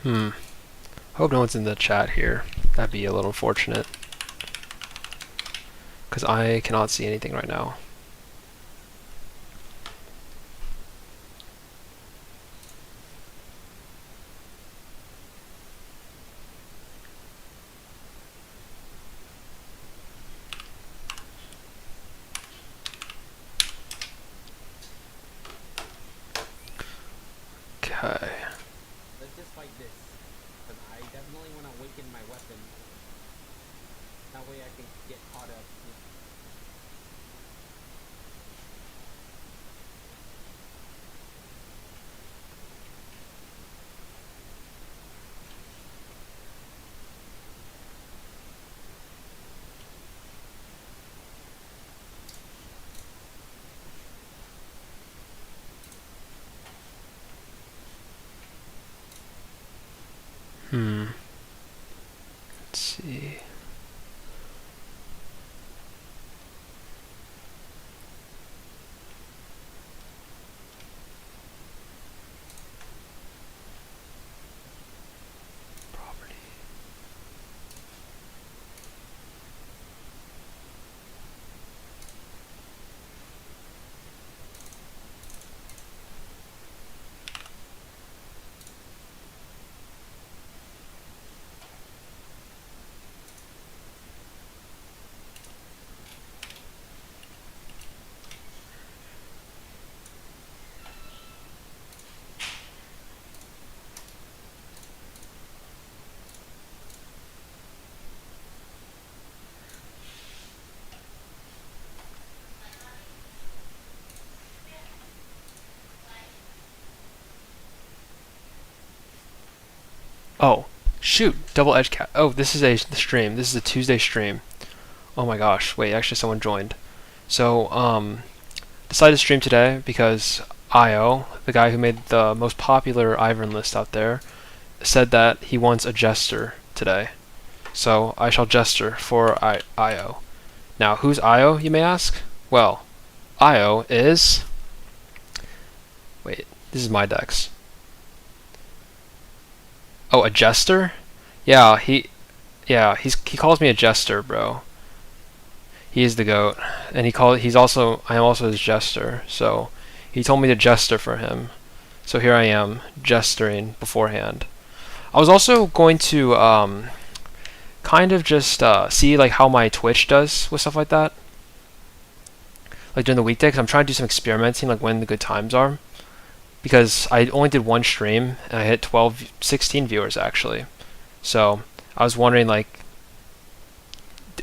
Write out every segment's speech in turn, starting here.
Hmm. Hope no one's in the chat here. That'd be a little unfortunate. Because I cannot see anything right now. Okay. Let's just fight this. Because I definitely want to awaken my weapon. That way I can get caught up. Let's see. Property. Oh, shoot! Double edge cat. Oh, this is a stream. This is a Tuesday stream. Oh my gosh! Wait, actually, someone joined. So, decided to stream today because Io, the guy who made the most popular Ivern list out there, said that he wants a jester today. So I shall jester for Io. Now, who's Io, you may ask? Well, Io is... Wait, this is my dex. Oh, a jester? Yeah, he calls me a jester, bro. He is the goat, and I am also his jester. So he told me to jester for him. So here I am, gesturing beforehand. I was also going to kind of just see like how my Twitch does with stuff like that, like during the weekday, because I'm trying to do some experimenting, like when the good times are. Because I only did one stream and I hit 16 viewers actually. So I was wondering, like,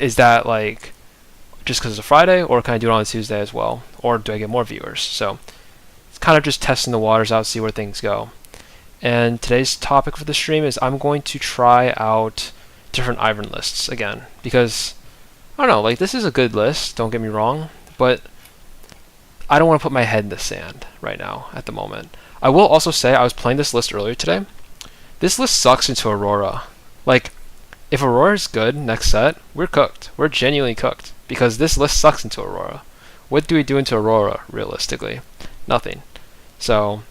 is that like just because it's a Friday, or can I do it on a Tuesday as well, or do I get more viewers? So it's kind of just testing the waters out, see where things go. And today's topic for the stream is I'm going to try out different Ivern lists again, because I don't know, like, this is a good list, don't get me wrong, but I don't want to put my head in the sand right now at the moment. I will also say I was playing this list earlier today. This list sucks into Aurora. Like, if Aurora is good next set, we're cooked. We're genuinely cooked, because this list sucks into Aurora. What do we do into Aurora, realistically? Nothing. So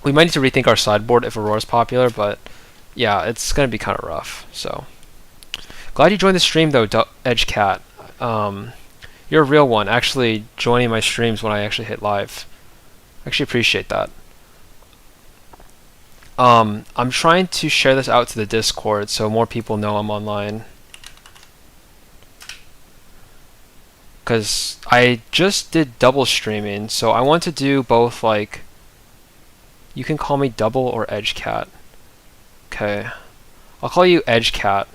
we might need to rethink our sideboard if Aurora's popular, but yeah, it's going to be kind of rough. So glad you joined the stream though, Edge Cat. You're a real one, actually joining my streams when I actually hit live. I actually appreciate that. I'm trying to share this out to the Discord so more people know I'm online. Because I just did double streaming, so I want to do both, like, you can call me Double or Edge Cat. Okay. I'll call you Edge Cat.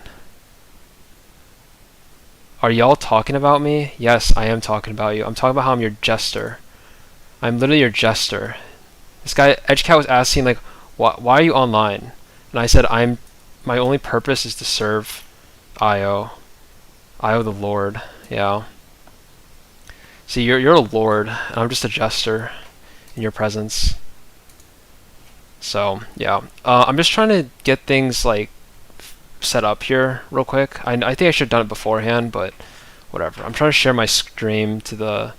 Are y'all talking about me? Yes, I am talking about you. I'm talking about how I'm your jester. I'm literally your jester. This guy, Edge Cat, was asking, like, why are you online? And I said, my only purpose is to serve Io. Io the Lord. Yeah. See, you're a lord, and I'm just a jester in your presence. So, yeah. I'm just trying to get things, like, set up here real quick. I think I should have done it beforehand, but whatever. I'm trying to share my stream to the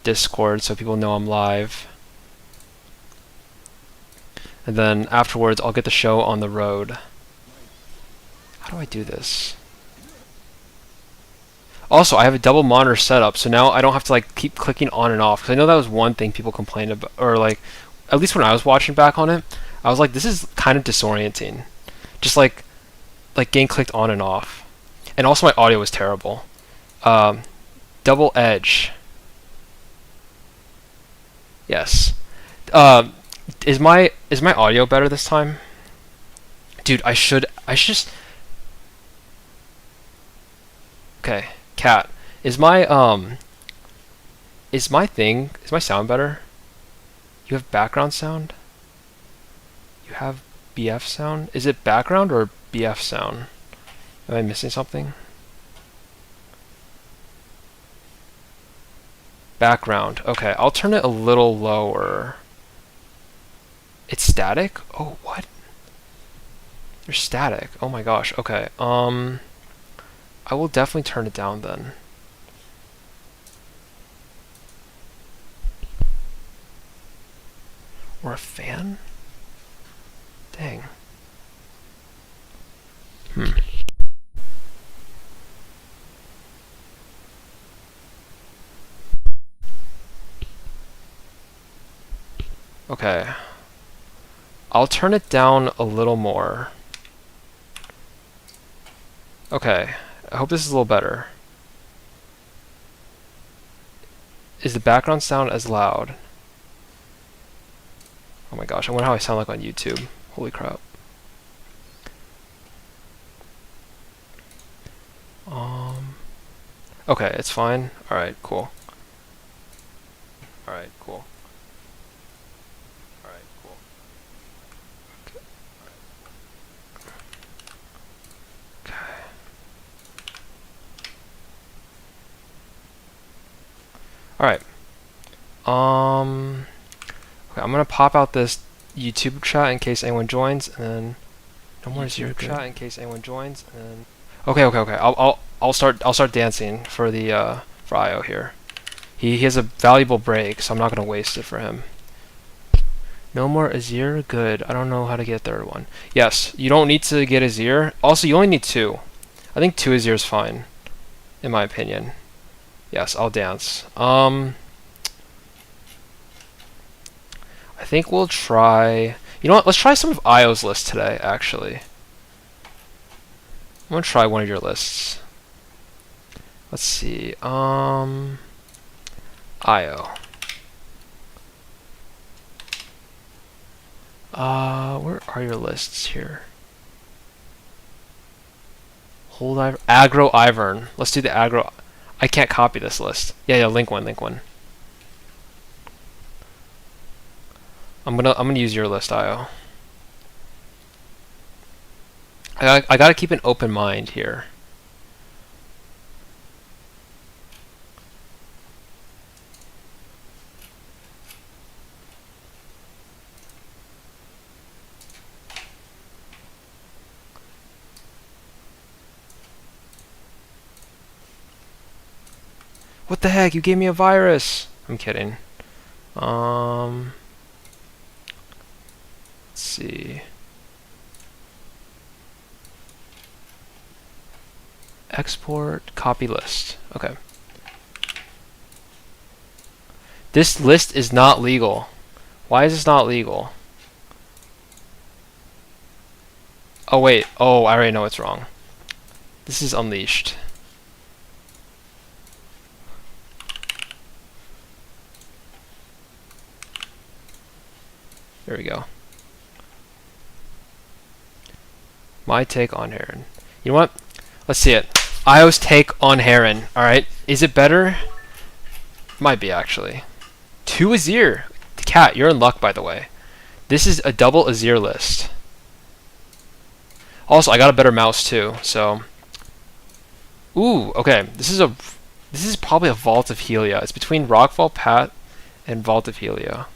Discord so people know I'm live. and then afterwards I'll get the show on the road. How do I do this? Also, I have a double monitor setup, so now I don't have to like keep clicking on and off. Because I know that was one thing people complained about, or like, at least when I was watching back on it, I was like, this is kind of disorienting. Just like getting clicked on and off. And also my audio was terrible. Double edge. Yes. Is my audio better this time? Dude, I should just. Okay, cat. Is my sound better? You have background sound? You have BF sound? Is it background or BF sound? Am I missing something? Background. Okay, I'll turn it a little lower. It's static? Oh, what? There's static. Oh my gosh. Okay. I will definitely turn it down then. Or a fan? Dang. Okay. I'll turn it down a little more. Okay. I hope this is a little better. Is the background sound as loud? Oh my gosh, I wonder how I sound like on YouTube. Holy crap. Okay, it's fine. Alright, cool. Alright, cool. Alright, cool. Okay. Alright. Okay, I'm gonna pop out this YouTube chat in case anyone joins, and then no more YouTube chat in case anyone joins, and then okay. I'll start dancing for the for IO here. He has a valuable break, so I'm not gonna waste it for him. No more Azir? Good. I don't know how to get third one. Yes, you don't need to get Azir. Also, you only need 2. I think 2 Azir is fine, in my opinion. Yes, I'll dance. I think we'll try. You know what? Let's try some of IO's list today. Actually, I'm gonna try one of your lists. Let's see. IO. Where are your lists here? Hold aggro Ivern. Let's do the aggro. I can't copy this list. Yeah, link one. I'm gonna use your list, IO. I gotta keep an open mind here. What the heck? You gave me a virus. I'm kidding. Let's see. Export, copy list. Okay. This list is not legal. Why is this not legal? Oh wait. Oh, I already know what's wrong. This is unleashed. There we go. My take on Heron. You know what? Let's see it. IO's take on Heron. Alright. Is it better? Might be, actually. 2 Azir. Cat, you're in luck, by the way. This is a double Azir list. Also, I got a better mouse, too, so... Ooh, okay. This is probably a Vault of Helia. It's between Rockfall Pat and Vault of Helia.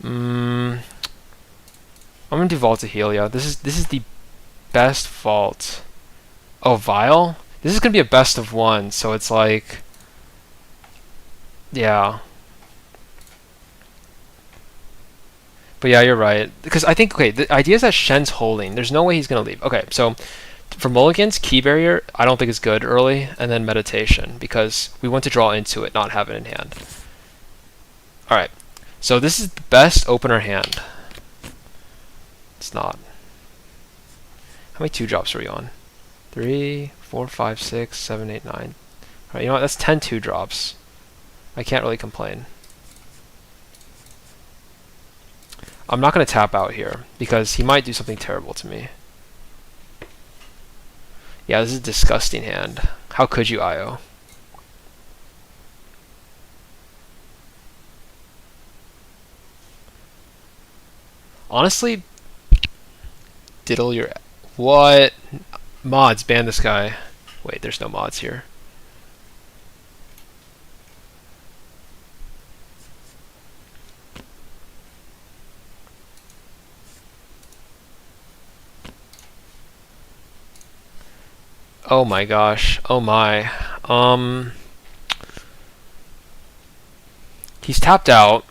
I'm gonna do Vault of Helia. This is the best vault. Oh, Vile? This is gonna be a best of 1, so it's like, yeah. But yeah, you're right. Because I think, okay, the idea is that Shen's holding. There's no way he's going to leave. Okay, so for mulligans, key barrier, I don't think is good early, and then meditation, because we want to draw into it, not have it in hand. Alright, so this is the best opener hand. It's not. How many 2-drops are we on? 3, 4, 5, 6, 7, 8, 9. Alright, you know what? That's 10 2-drops. I can't really complain. I'm not going to tap out here, because he might do something terrible to me. Yeah, this is a disgusting hand. How could you, IO? Honestly, diddle your... What? Mods, ban this guy. Wait, there's no mods here. Oh my gosh. Oh my. He's tapped out.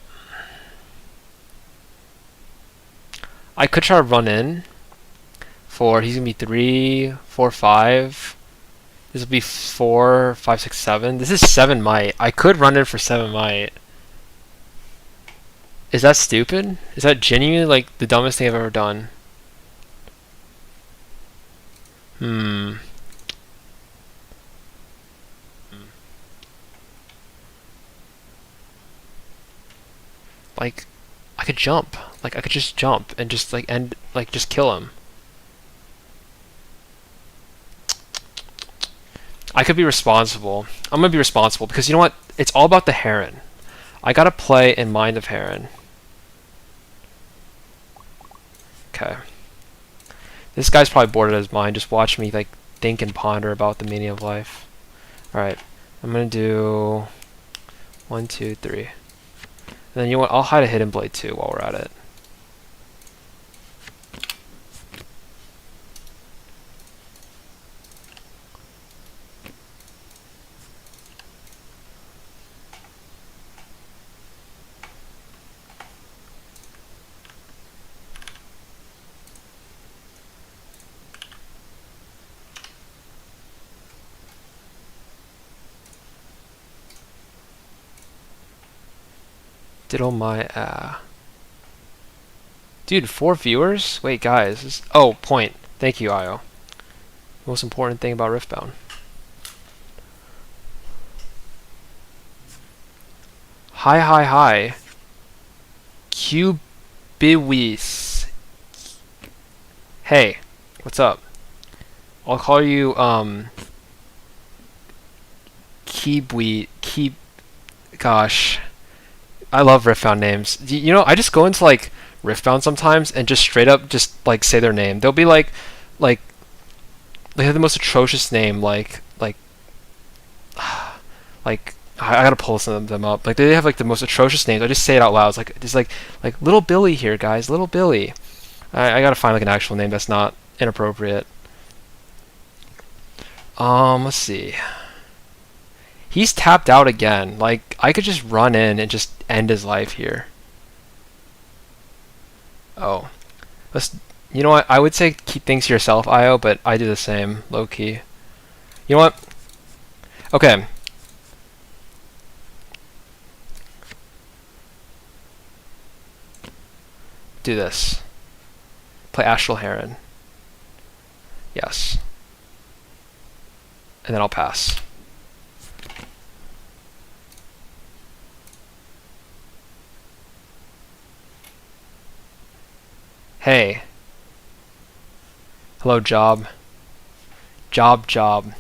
I could try to run in for, he's gonna be 3, 4, 5. This will be 4, 5, 6, 7. This is 7 might. I could run in for 7 might. Is that stupid? Is that genuinely like the dumbest thing I've ever done? Like, I could jump. Like, I could just jump and just like end, like just kill him. I could be responsible. I'm gonna be responsible because you know what? It's all about the Heron. I gotta play in mind of Heron. Okay. This guy's probably bored out of his mind. Just watch me like think and ponder about the meaning of life. Alright. I'm gonna do 1, 2, 3. And then you know what? I'll hide a hidden blade too while we're at it. Diddle my Dude, 4 viewers? Wait, guys. Oh, point. Thank you, IO. Most important thing about Riftbound. Hi, hi, hi. Cubiwis. Hey, what's up? I'll call you, Gosh. I love Riftbound names. You know, I just go into, like, Riftbound sometimes and just straight up just, like, say their name. They'll be like, they have the most atrocious name, like, I gotta pull some of them up. Like, they have, like, the most atrocious names. I just say it out loud. It's like Little Billy here, guys. Little Billy. I gotta find, like, an actual name that's not inappropriate. Let's see. He's tapped out again. Like, I could just run in and just end his life here. Oh. You know what? I would say keep things to yourself, IO, but I do the same, low key. You know what? Okay. Do this. Play Astral Heron. Yes. And then I'll pass. Hey. Hello, job. Job.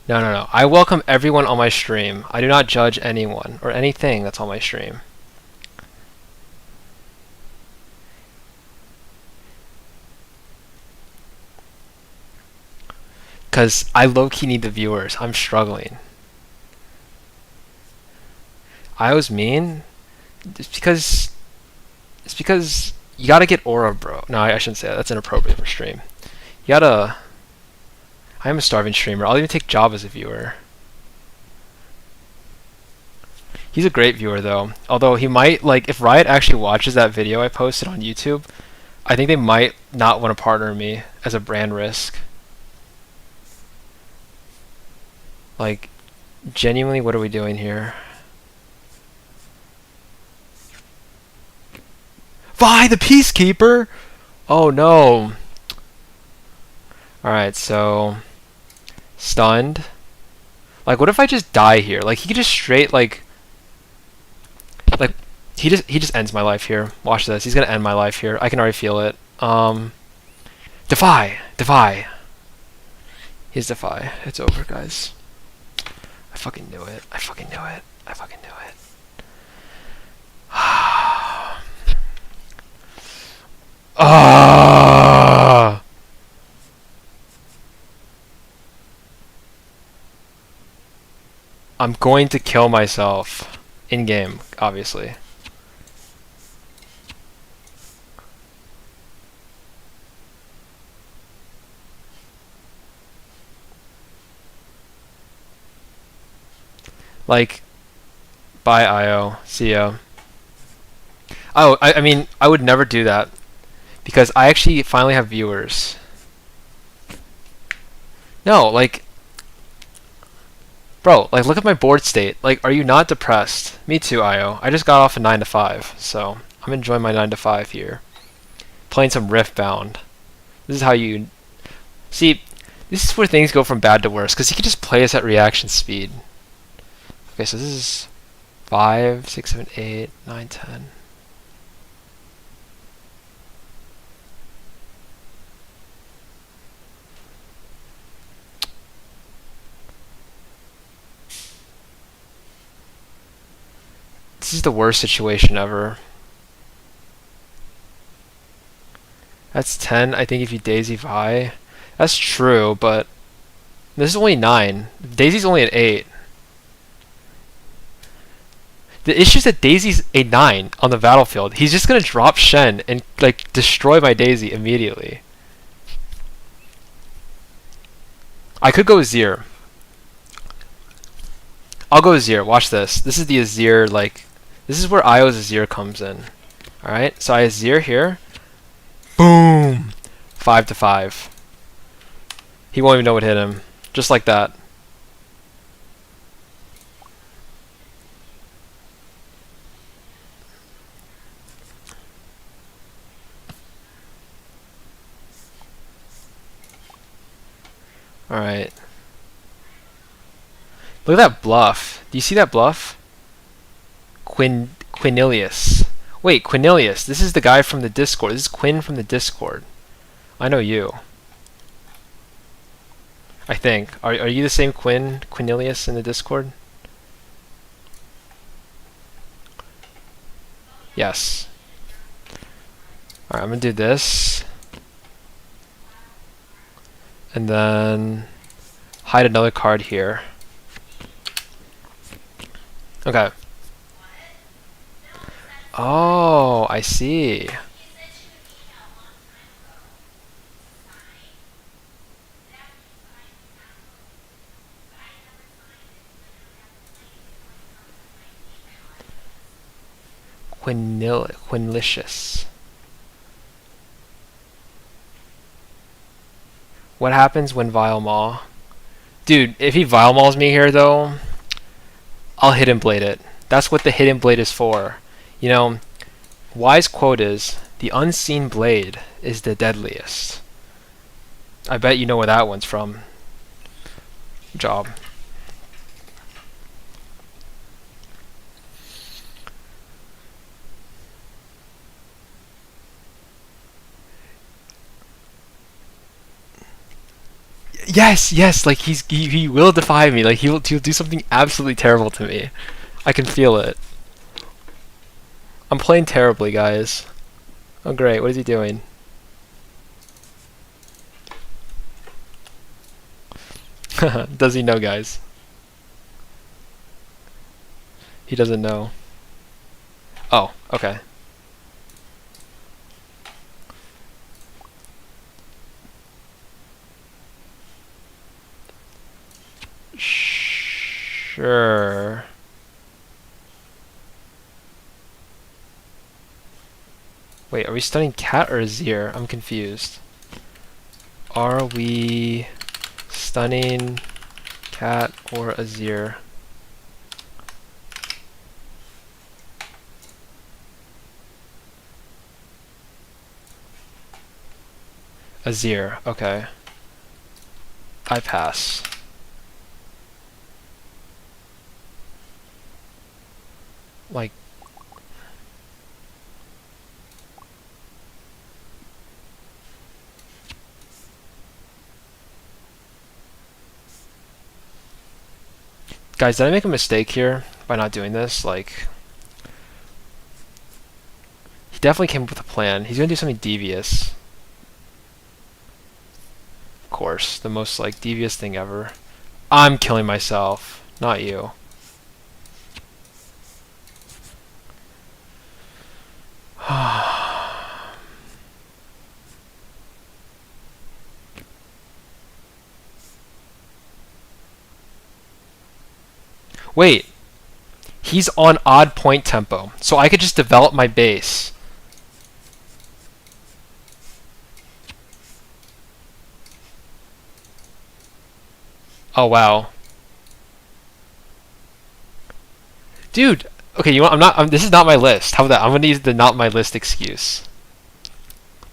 No. I welcome everyone on my stream. I do not judge anyone or anything that's on my stream. Because I low-key need the viewers. I'm struggling. I was mean? It's because you gotta get aura, bro. No, I shouldn't say that. That's inappropriate for stream. You gotta... I am a starving streamer. I'll even take job as a viewer. He's a great viewer though. Although he might like if Riot actually watches that video I posted on YouTube, I think they might not want to partner me as a brand risk. Like genuinely, what are we doing here? Vi the Peacekeeper! Oh no. Alright, so stunned. Like what if I just die here? Like he could just straight like he just ends my life here. Watch this. He's gonna end my life here. I can already feel it. Defy. He's Defy. It's over, guys. I fucking knew it. I fucking knew it. I fucking knew it. Ah! I'm going to kill myself in game, obviously. Like, bye, IO. See ya. Oh, I mean, I would never do that because I actually finally have viewers. No, like, bro, like, look at my board state. Like, are you not depressed? Me too, IO. I just got off a 9 to 5, so I'm enjoying my 9 to 5 here. Playing some Riftbound. This is how you see. This is where things go from bad to worse because he can just play us at reaction speed. Okay, so this is 5, 6, 7, 8, 9, 10. This is the worst situation ever. That's 10, I think, if you Daisy Vi. That's true, but this is only 9. Daisy's only at 8. The issue is that Daisy's a 9 on the battlefield. He's just gonna drop Shen and like destroy my Daisy immediately. I could go Azir. I'll go Azir. Watch this. This is the Azir, like, this is where Io's Azir comes in. Alright, so I Azir here. Boom! 5 to 5. He won't even know what hit him. Just like that. Alright. Look at that bluff. Do you see that bluff? Quinilius. Wait, Quinilius. This is the guy from the Discord. This is Quinn from the Discord. I know you. I think. Are you the same Quinilius in the Discord? Yes. Alright, I'm gonna do this. And then hide another card here. Okay. Oh, I see. Quinlicious. What happens when Vile Maw? Dude, if he Vile Maws me here though, I'll Hidden Blade it. That's what the Hidden Blade is for. You know, wise quote is, the unseen blade is the deadliest. I bet you know where that one's from. Job. Yes, like he will defy me. Like he'll do something absolutely terrible to me. I can feel it. I'm playing terribly, guys. Oh great, what is he doing? Does he know, guys? He doesn't know. Oh, okay. Sure. Wait, are we stunning cat or Azir? I'm confused. Are we stunning cat or Azir? Azir, okay. I pass. Like, guys, did I make a mistake here by not doing this? Like, he definitely came up with a plan. He's gonna do something devious. Of course, the most, like, devious thing ever. I'm killing myself, not you. Wait, he's on odd point tempo, so I could just develop my base. Oh wow. Dude, okay, you know what? This is not my list. How about that? I'm gonna use the not my list excuse.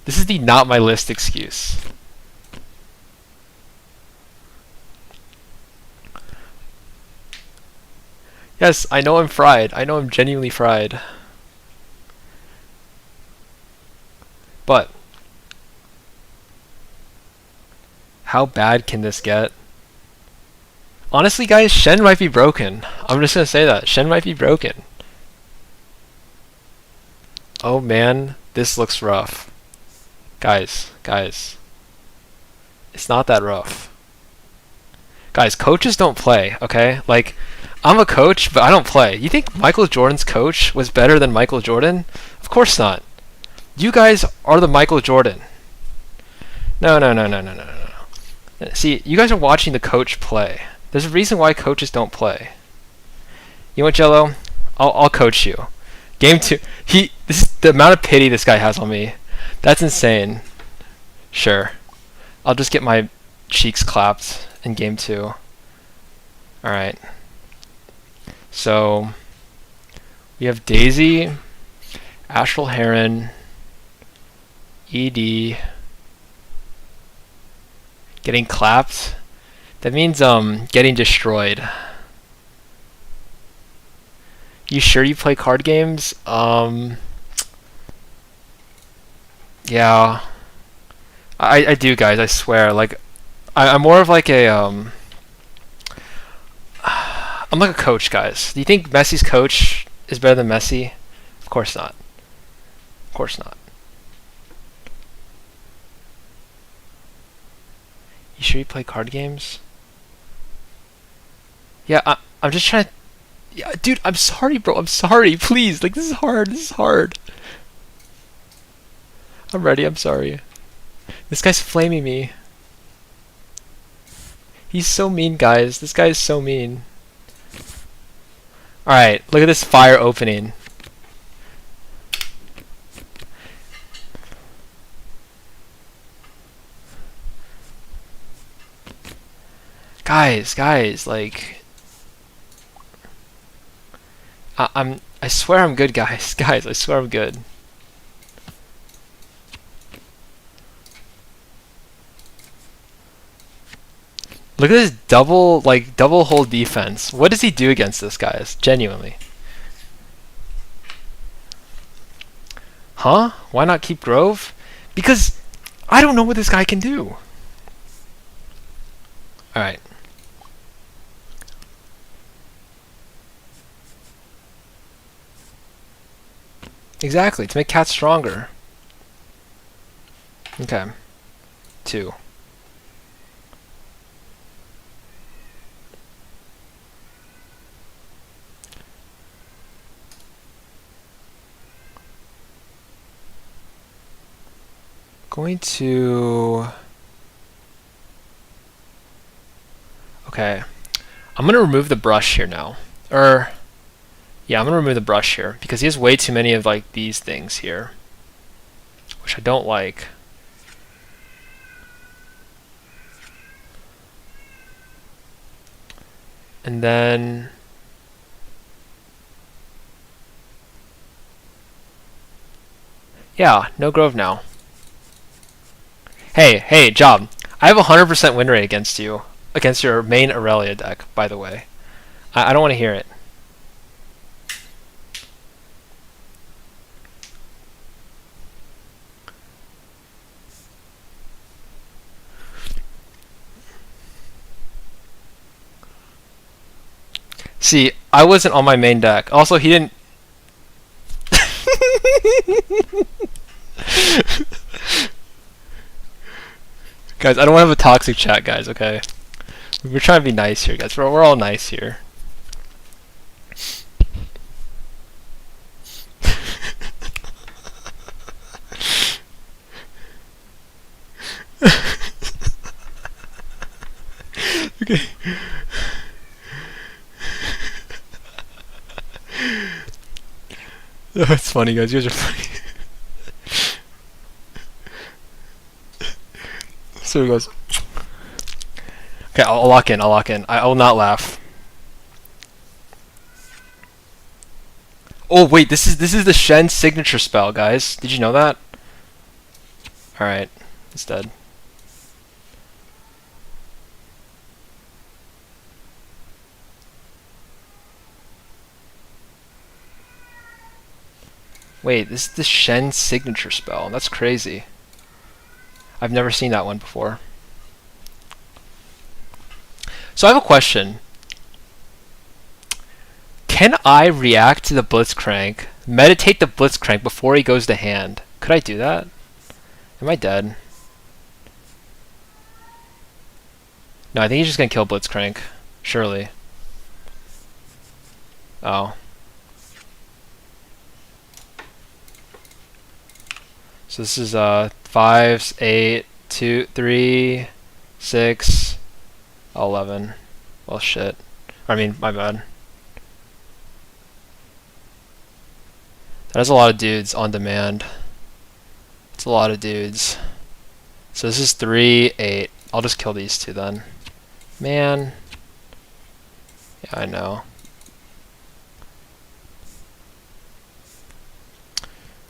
This is the not my list excuse. Yes, I know I'm fried. I know I'm genuinely fried. But how bad can this get? Honestly, guys, Shen might be broken. I'm just gonna say that. Shen might be broken. Oh man, this looks rough. Guys. It's not that rough. Guys, coaches don't play, okay? Like, I'm a coach, but I don't play. You think Michael Jordan's coach was better than Michael Jordan? Of course not. You guys are the Michael Jordan. No. See, you guys are watching the coach play. There's a reason why coaches don't play. You know what, Jello? I'll coach you. Game 2. This is the amount of pity this guy has on me. That's insane. Sure. I'll just get my cheeks clapped in game 2. Alright. So, we have Daisy, Astral Heron, ED, getting clapped. That means getting destroyed. You sure you play card games? Yeah. I do, guys, I swear. Like, I'm more of like a I'm like a coach, guys. Do you think Messi's coach is better than Messi? Of course not. Of course not. You sure you play card games? Yeah, I'm just trying to... Yeah, dude, I'm sorry, bro. I'm sorry. Please. Like, this is hard. This is hard. I'm ready. I'm sorry. This guy's flaming me. He's so mean, guys. This guy is so mean. Alright, look at this fire opening. Guys, like... I swear I'm good, guys. Guys, I swear I'm good. Look at this double hold defense. What does he do against this, guys? Genuinely. Huh? Why not keep Grove? Because I don't know what this guy can do. Alright. Exactly, to make Cat stronger. Okay. 2. Going to... Okay. I'm going to remove the brush here now. Yeah, I'm going to remove the brush here because he has way too many of like these things here. which I don't like. And then yeah, no Grove now. Hey, Job. I have a 100% win rate against you, against your main Aurelia deck, by the way. I don't want to hear it. See, I wasn't on my main deck. Also, he didn't. Guys, I don't want to have a toxic chat, guys, okay? We're trying to be nice here, guys. We're all nice here. Okay. Oh, it's funny, guys. You guys are funny. So he goes. Okay, I'll lock in. I'll lock in. I will not laugh. Oh wait, this is the Shen signature spell, guys. Did you know that? All right, it's dead. Wait, this is the Shen signature spell. That's crazy. I've never seen that one before. So I have a question. Can I react to the Blitzcrank, meditate the Blitzcrank before he goes to hand? Could I do that? Am I dead? No, I think he's just gonna kill Blitzcrank. Surely. Oh. So this is 5, 8, 2, 3, 6, 11. Well, shit. I mean, my bad. That's a lot of dudes on demand. It's a lot of dudes. So this is 3, 8. I'll just kill these two then. Man. Yeah, I know.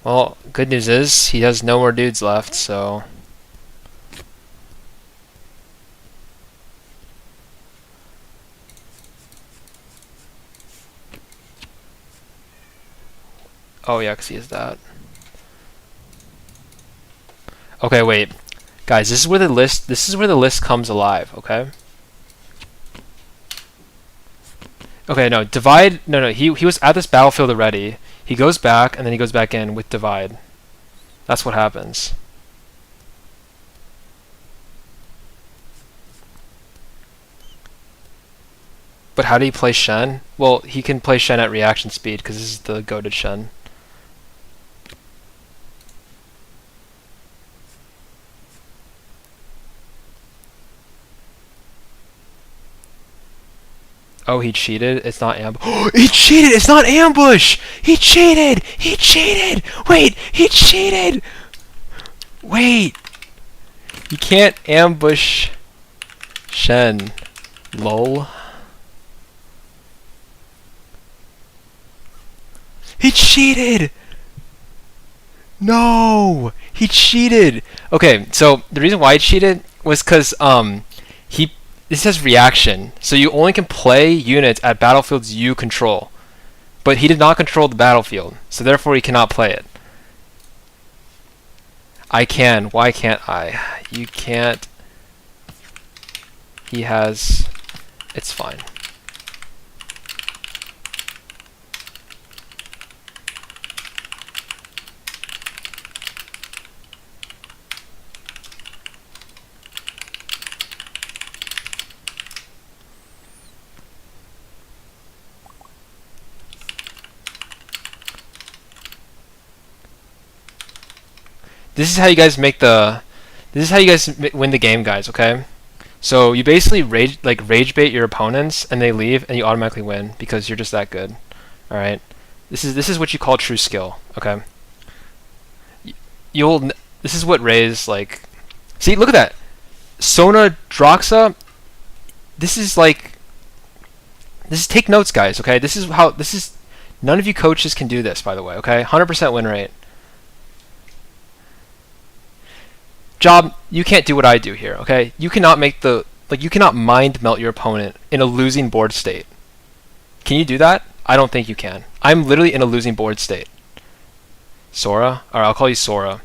Well, good news is he has no more dudes left, so. Oh yeah, 'cause he has that. Okay, wait. Guys, this is where the list comes alive, okay? Okay, no, divide no, he was at this battlefield already. He goes back and then he goes back in with divide. That's what happens. But how do you play Shen? Well, he can play Shen at reaction speed because this is the goated Shen. Oh, he cheated? It's not ambush. He cheated! It's not ambush! He cheated! He cheated! Wait! He cheated! Wait! You can't ambush Shen. Lol. He cheated! No! He cheated! Okay, so the reason why he cheated was because he this has reaction, so you only can play units at battlefields you control. But he did not control the battlefield, so therefore he cannot play it. I can. Why can't I? You can't. He has. It's fine. This is how you guys make the. This is how you guys win the game, guys. Okay. So you basically rage bait your opponents, and they leave, and you automatically win because you're just that good. All right. This is what you call true skill. Okay. You'll This is what Ray's like. See, look at that. Sona Droxa. This is like. This is take notes, guys. Okay, this is how. This is. None of you coaches can do this, by the way. Okay, 100% win rate. Job, you can't do what I do here. Okay, you cannot make the you cannot mind melt your opponent in a losing board state. Can you do that? I don't think you can. I'm literally in a losing board state. Sora? Alright, I'll call you Sora.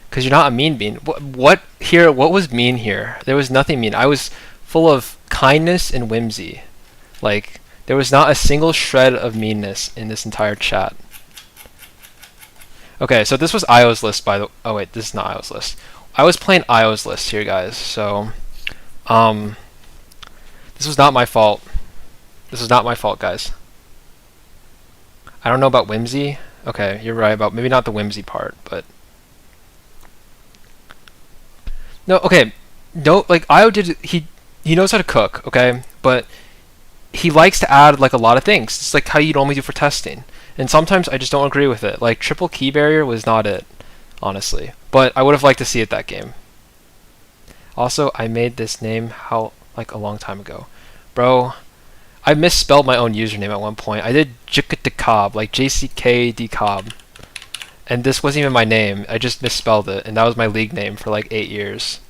Because you're not a mean bean. What was mean here? There was nothing mean. I was full of kindness and whimsy. Like, there was not a single shred of meanness in this entire chat. Okay, so this was Io's list by the... Oh wait, this is not Io's list. I was playing Io's list here, guys, so... This was not my fault. This was not my fault, guys. I don't know about whimsy. Okay, you're right about... Maybe not the whimsy part, but... No, okay. No, like, Io did... He knows how to cook, okay? But he likes to add, like, a lot of things. It's like how you normally do for testing. And sometimes I just don't agree with it. Like, triple key barrier was not it, honestly. But I would have liked to see it that game. Also, I made this name like a long time ago. Bro, I misspelled my own username at one point. I did Jckdcob, like JCKD-Cobb. And this wasn't even my name. I just misspelled it, and that was my league name for like 8 years.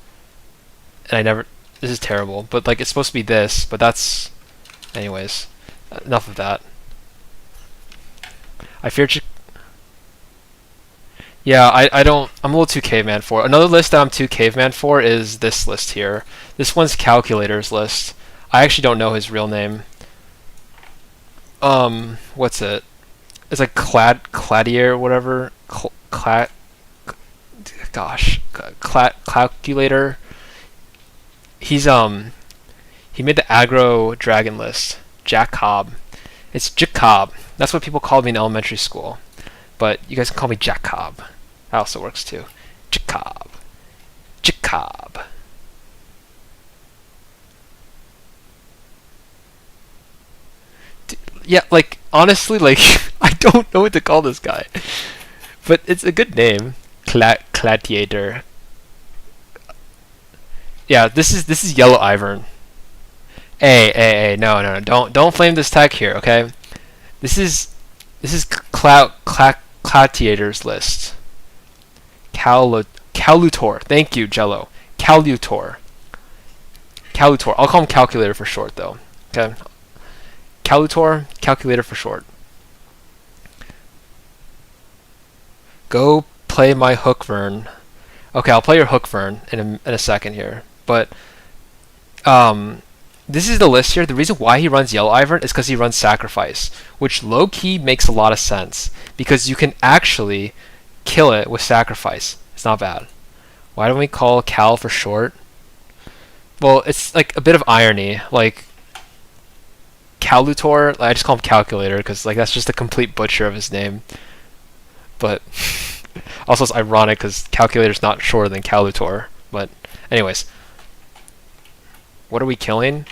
And I never... This is terrible. But like, it's supposed to be this, but that's... Anyways, enough of that. I fear... Yeah, I don't... I'm a little too caveman for it. Another list that I'm too caveman for is this list here. This one's Calculator's list. I actually don't know his real name. What's it? It's like Cladier or whatever. Calculator. He's he made the aggro dragon list. Jack Cobb. It's Jacob. That's what people called me in elementary school. But you guys can call me Jack Cobb. That also works too. Jacob. Jacob. Yeah, like, honestly, like, I don't know what to call this guy. But it's a good name. Gladiator. Yeah, this is Yellow Ivern. Hey, no, don't flame this tag here, okay? This is Gladiator's list. Calutor. Thank you, Jello. Calutor. I'll call him Calculator for short, though. Okay. Calutor, Calculator for short. Go play my Hook Vern. Okay, I'll play your Hook Vern in a second here. But this is the list here. The reason why he runs Yellow Ivern is because he runs Sacrifice, which low-key makes a lot of sense because you can actually kill it with Sacrifice. It's not bad. Why don't we call Cal for short? Well, it's like a bit of irony. Like, Calutor, I just call him Calculator because like that's just a complete butcher of his name. But also it's ironic because Calculator's not shorter than Calutor. But anyways, what are we killing?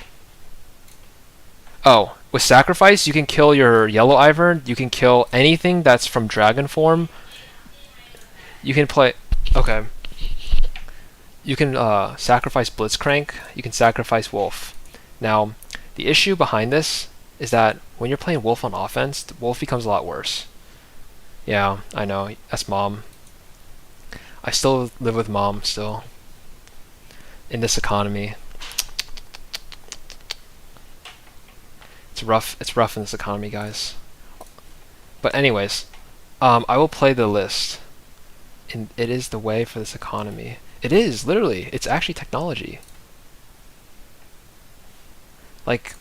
Oh, with Sacrifice you can kill your Yellow Ivern. You can kill anything that's from Dragon form. You can play... Okay. You can sacrifice Blitzcrank. You can sacrifice Wolf. Now, the issue behind this is that when you're playing Wolf on offense, Wolf becomes a lot worse. Yeah, I know. That's Mom. I still live with Mom, still. In this economy. It's rough in this economy, guys. But anyways, I will play the list. And it is the way for this economy. It is, literally. It's actually technology. Like,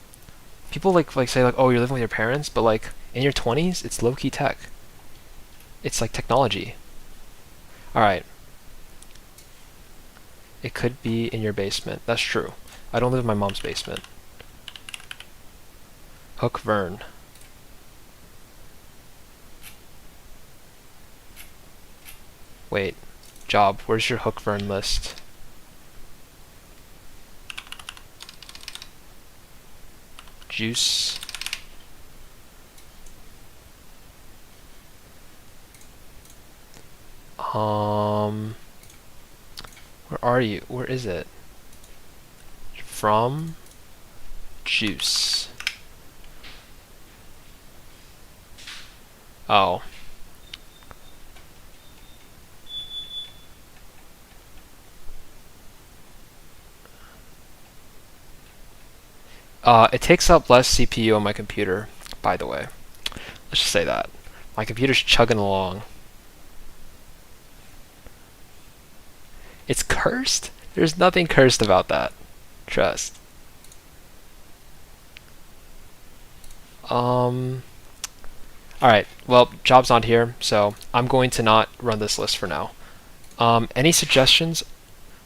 people like say like, oh, you're living with your parents, but like in your 20s, it's low-key tech. It's like technology. Alright. It could be in your basement. That's true. I don't live in my mom's basement. Hook Vern. Wait. Job, where's your Hook Vern list? Juice. Um, where are you? Where is it? From juice. Oh. It takes up less CPU on my computer, by the way. Let's just say that. My computer's chugging along. It's cursed? There's nothing cursed about that. Trust. Um. Alright, well, job's not here, so I'm going to not run this list for now. Any suggestions?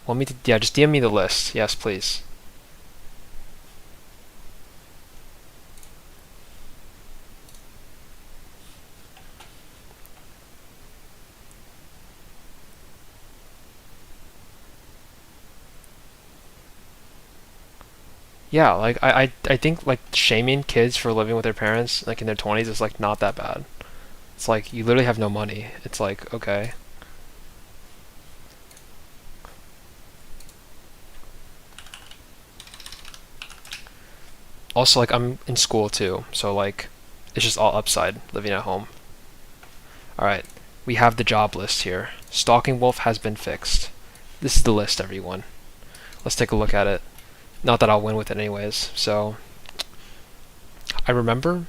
Want me to? Yeah, just DM me the list. Yes, please. Yeah, like I think like shaming kids for living with their parents like in their 20s is like not that bad. It's like you literally have no money. It's like okay. Also like I'm in school too, so like it's just all upside living at home. All right. We have the job list here. Stalking Wolf has been fixed. This is the list, everyone. Let's take a look at it. Not that I'll win with it anyways. So I remember.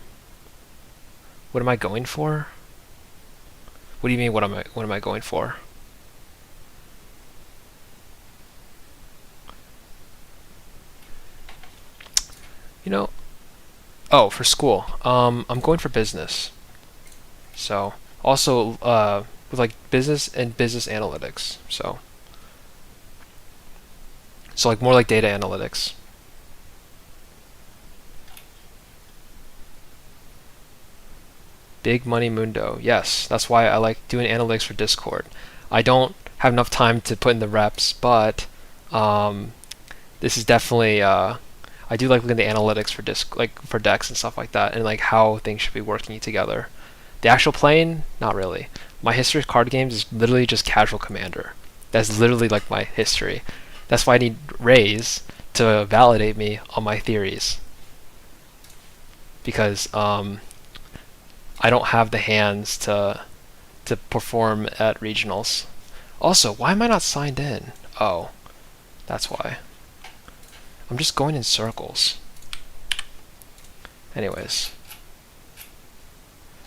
What am I going for? What do you mean? What am I going for? You know. Oh, for school. I'm going for business. So also with like business and business analytics. So like more like data analytics. Big Money Mundo. Yes, that's why I like doing analytics for Discord. I don't have enough time to put in the reps, but um, this is definitely I do like looking at the analytics for like for decks and stuff like that, and like how things should be working together. The actual playing, not really. My history of card games is literally just casual commander. That's literally like my history. That's why I need Rays to validate me on my theories because I don't have the hands to perform at regionals. Also, why am I not signed in? Oh, that's why. I'm just going in circles. Anyways.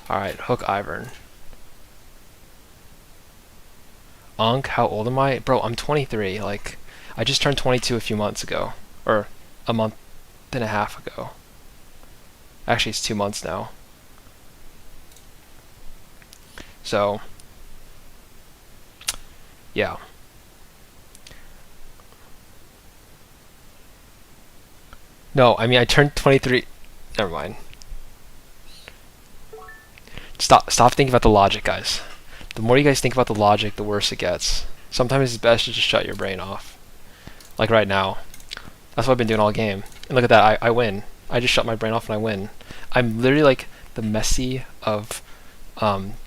Alright, Hook Ivern. Unk, how old am I? Bro, I'm 23. Like, I just turned 22 a few months ago. Or a month and a half ago. Actually, it's 2 months now. So, yeah. No, I mean, I turned 23. Never mind. Stop thinking about the logic, guys. The more you guys think about the logic, the worse it gets. Sometimes it's best to just shut your brain off. Like right now. That's what I've been doing all game. And look at that, I win. I just shut my brain off and I win. I'm literally like the Messi of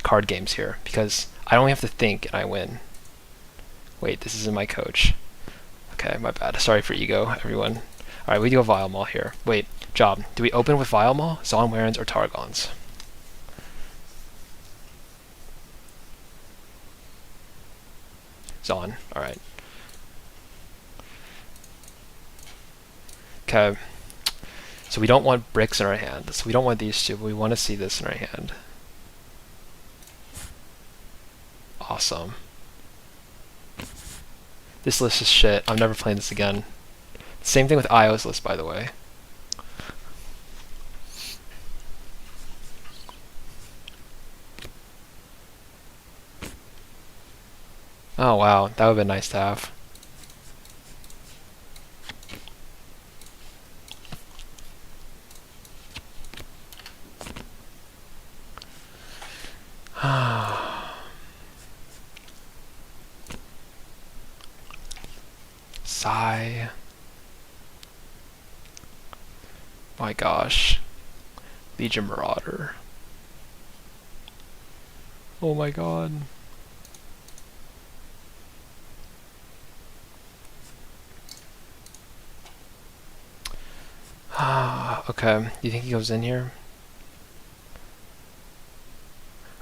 card games here because I don't have to think and I win. Wait, this isn't my coach. Okay, my bad. Sorry for ego, everyone. Alright, we do a Vile Maul here. Wait, job. Do we open with Vile Maul, Zon Warrens, or Targons? Zon, alright. Okay. So we don't want bricks in our hand. So we don't want these two, but we want to see this in our hand. Awesome. This list is shit. I'm never playing this again. Same thing with Io's list, by the way. Oh wow, that would have been nice to have. Sigh. My gosh. Legion Marauder. Oh my god. Okay, you think he goes in here?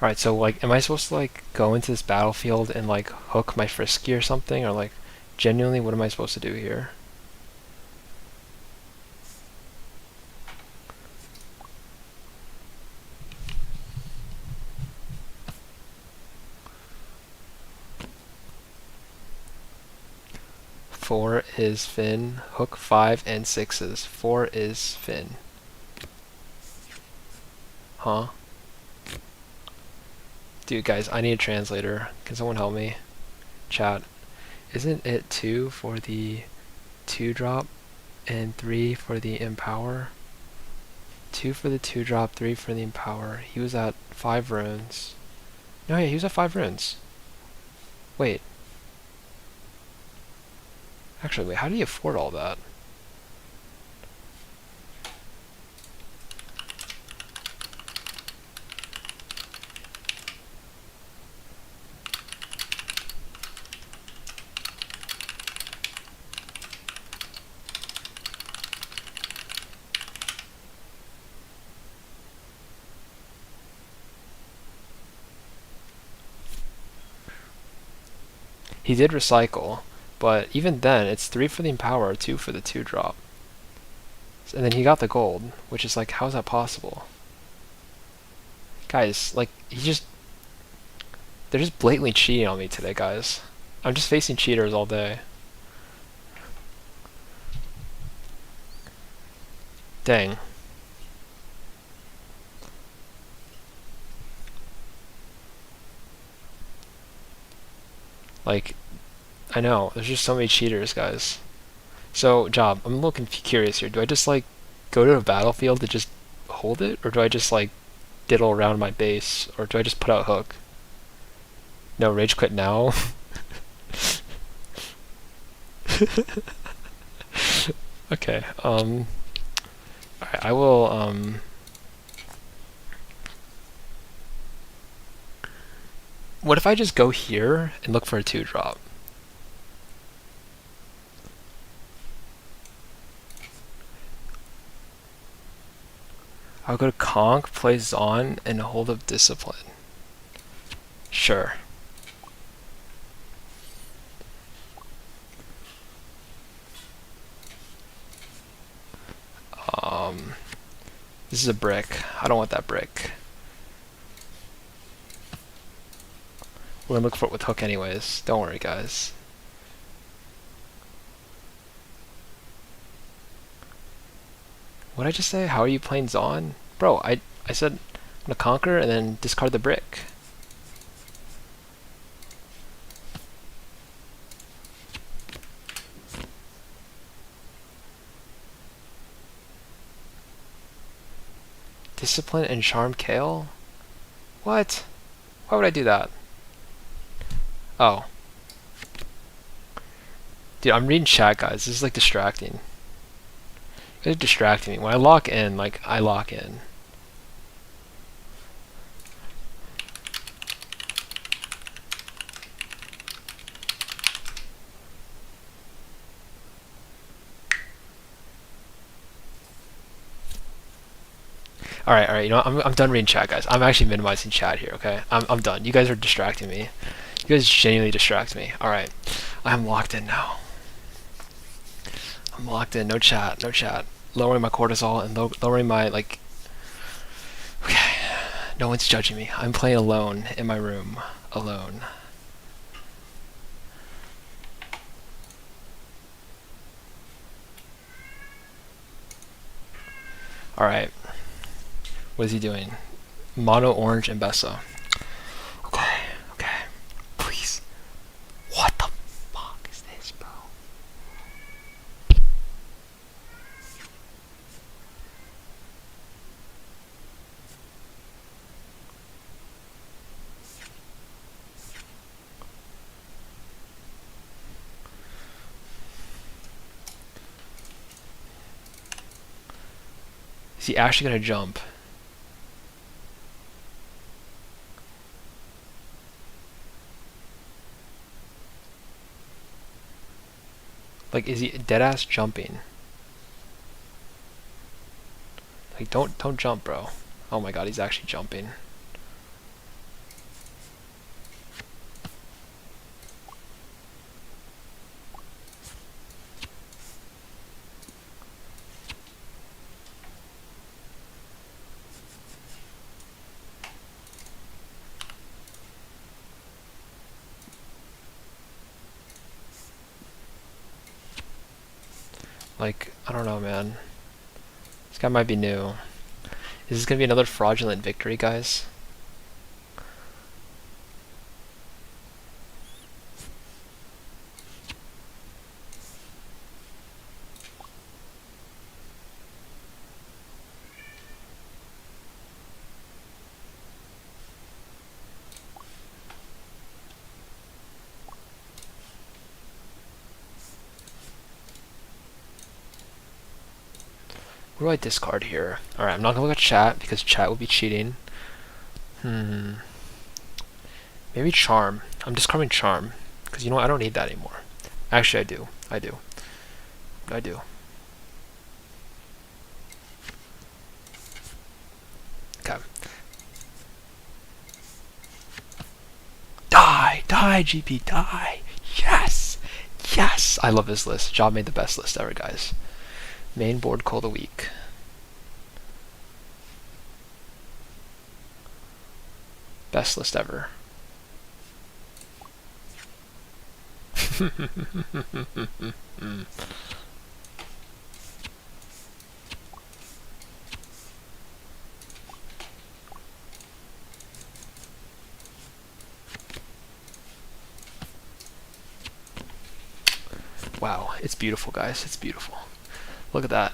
Alright, so like, am I supposed to like go into this battlefield and like hook my frisky or something? Or like, genuinely, what am I supposed to do here? Four is Finn. Hook 5 and 6s. Four is Finn. Huh? Dude, guys, I need a translator. Can someone help me? Chat. Isn't it 2 for the 2 drop and 3 for the empower? 2 for the 2 drop, 3 for the empower. He was at 5 runes. No, yeah, he was at 5 runes. Wait. Actually, wait, how did he afford all that? He did recycle, but even then, it's 3 for the empower, 2 for the 2 drop. And then he got the gold, which is like, how is that possible? Guys, like, they're just blatantly cheating on me today, guys. I'm just facing cheaters all day. Dang. Like, I know, there's just so many cheaters, guys. So, Job, I'm a little curious here. Do I just, like, go to a battlefield to just hold it? Or do I just, like, diddle around my base? Or do I just put out hook? No, rage quit now? Okay, alright, I will, what if I just go here and look for a 2 drop? I'll go to Conk, play Zon, and hold up Discipline. Sure. This is a brick. I don't want that brick. We're gonna look for it with hook anyways. Don't worry, guys. What did I just say? How are you playing Zon? Bro, I said I'm gonna conquer and then discard the brick. Discipline and Charm Kale? What? Why would I do that? Oh. Dude, I'm reading chat, guys. This is like distracting. You guys are distracting me. When I lock in, like, I lock in. Alright, you know what? I'm done reading chat, guys. I'm actually minimizing chat here, okay? I'm done. You guys are distracting me. You guys genuinely distract me. Alright. I'm locked in now. I'm locked in. No chat, no chat. Lowering my cortisol and lowering my, like... Okay. No one's judging me. I'm playing alone in my room. Alone. Alright. What is he doing? Mono, orange, and Bessa. Okay, okay. Please. What the fuck is this, bro? Is he actually gonna jump? Like, is he deadass jumping? Like, don't jump, bro. Oh my god, he's actually jumping. Like, I don't know, man. This guy might be new. Is this gonna be another fraudulent victory, guys? What do I discard here? Alright, I'm not gonna look at chat because chat will be cheating. Maybe Charm. I'm discarding Charm. Because you know what? I don't need that anymore. Actually, I do. I do. I do. Okay. Die! Die, GP! Die! Yes! Yes! I love this list. Job made the best list ever, guys. Main board call of the week. Best list ever. Wow, it's beautiful, guys. It's beautiful. Look at that.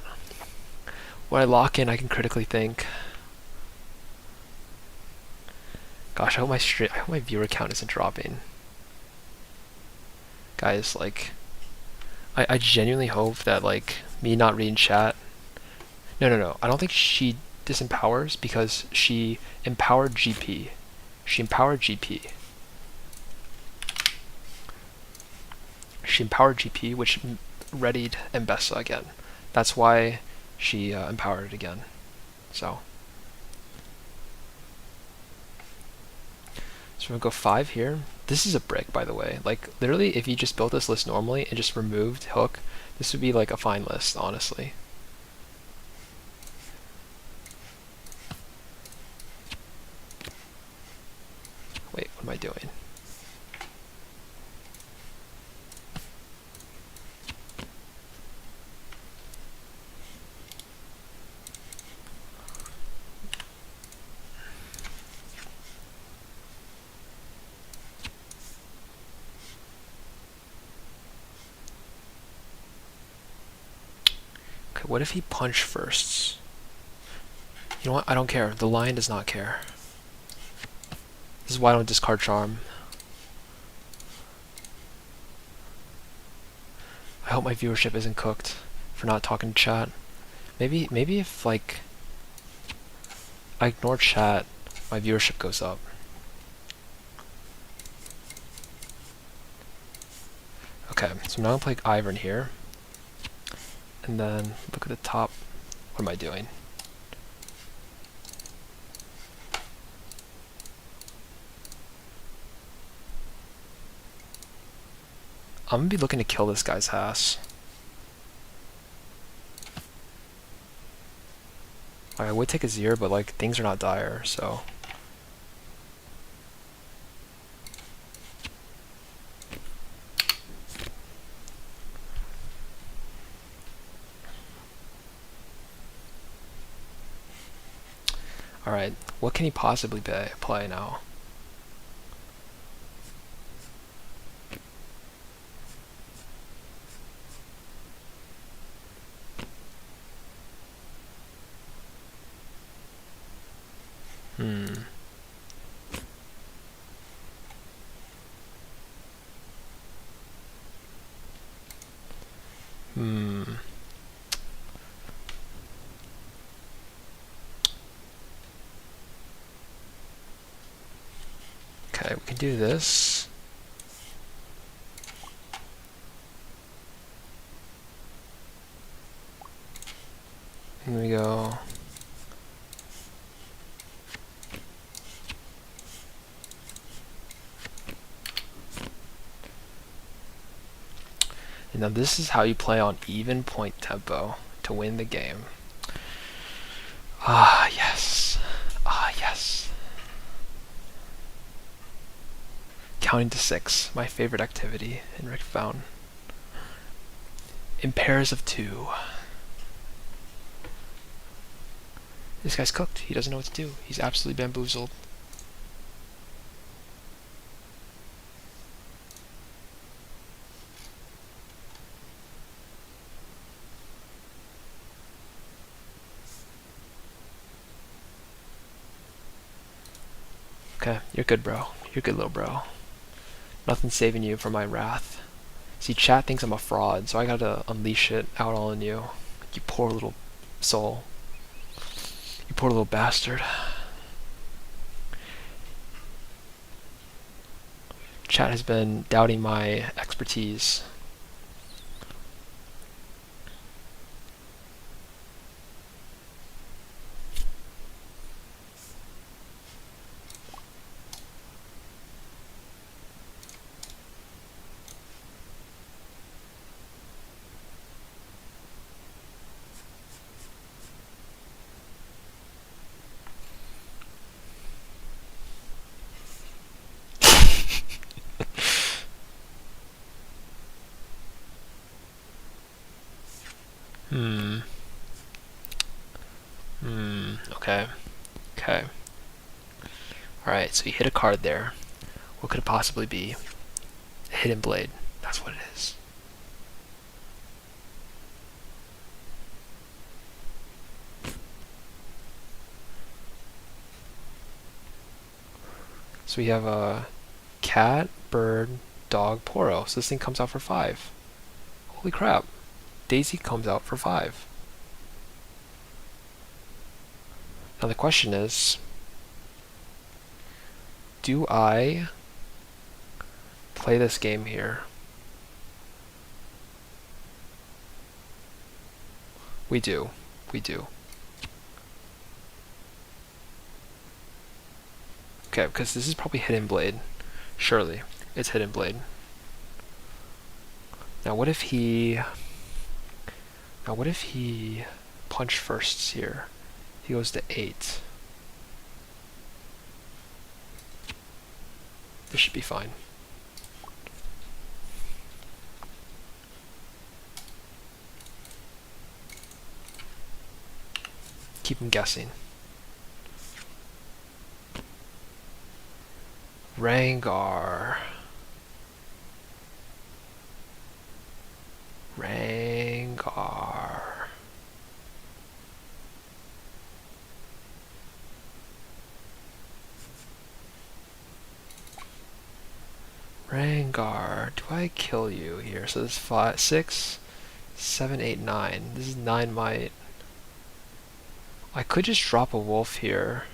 When I lock in, I can critically think. Gosh, I hope my viewer count isn't dropping. Guys, like, I genuinely hope that, like, me not reading chat. No. I don't think she disempowers because she empowered GP. She empowered GP. She empowered GP, which readied Mbessa again. That's why she empowered it again. So we're gonna go 5 here. This is a brick, by the way. Like, literally, if you just built this list normally and just removed Hook, this would be like a fine list, honestly. Wait, what am I doing? Okay, what if he punch firsts? You know what? I don't care. The lion does not care. This is why I don't discard Charm. I hope my viewership isn't cooked for not talking to chat. Maybe if, like, I ignore chat, my viewership goes up. Okay, so I'm now gonna play Ivern here. And then look at the top. What am I doing? I'm gonna be looking to kill this guy's ass. Like, I would take a Zero, but like things are not dire, so. Alright, what can he possibly play now? Hmm. Hmm. Okay, we can do this. Here we go. And now this is how you play on even point tempo to win the game. Ah, yes. Ah, yes. Counting to 6, my favorite activity in Riftbound. In pairs of 2. This guy's cooked. He doesn't know what to do. He's absolutely bamboozled. Okay, you're good, bro. You're good, little bro. Nothing's saving you from my wrath. See, chat thinks I'm a fraud, so I gotta unleash it out on you. You poor little soul. You poor little bastard. Chat has been doubting my expertise. Hmm. Okay. Okay. Alright, so you hit a card there. What could it possibly be? A hidden blade. That's what it is. So we have a cat, bird, dog, Poro. So this thing comes out for 5. Holy crap. Daisy comes out for 5. Now the question is, do I play this game here? We do. We do. Okay, because this is probably Hidden Blade. Surely. It's Hidden Blade. Now what if he... Now what if he punch firsts here? He goes to 8. This should be fine. Keep him guessing. Rangar. Rangar. Rangar. Do I kill you here? So this is 5, 6, 7, 8, 9. This is 9 might. I could just drop a wolf here.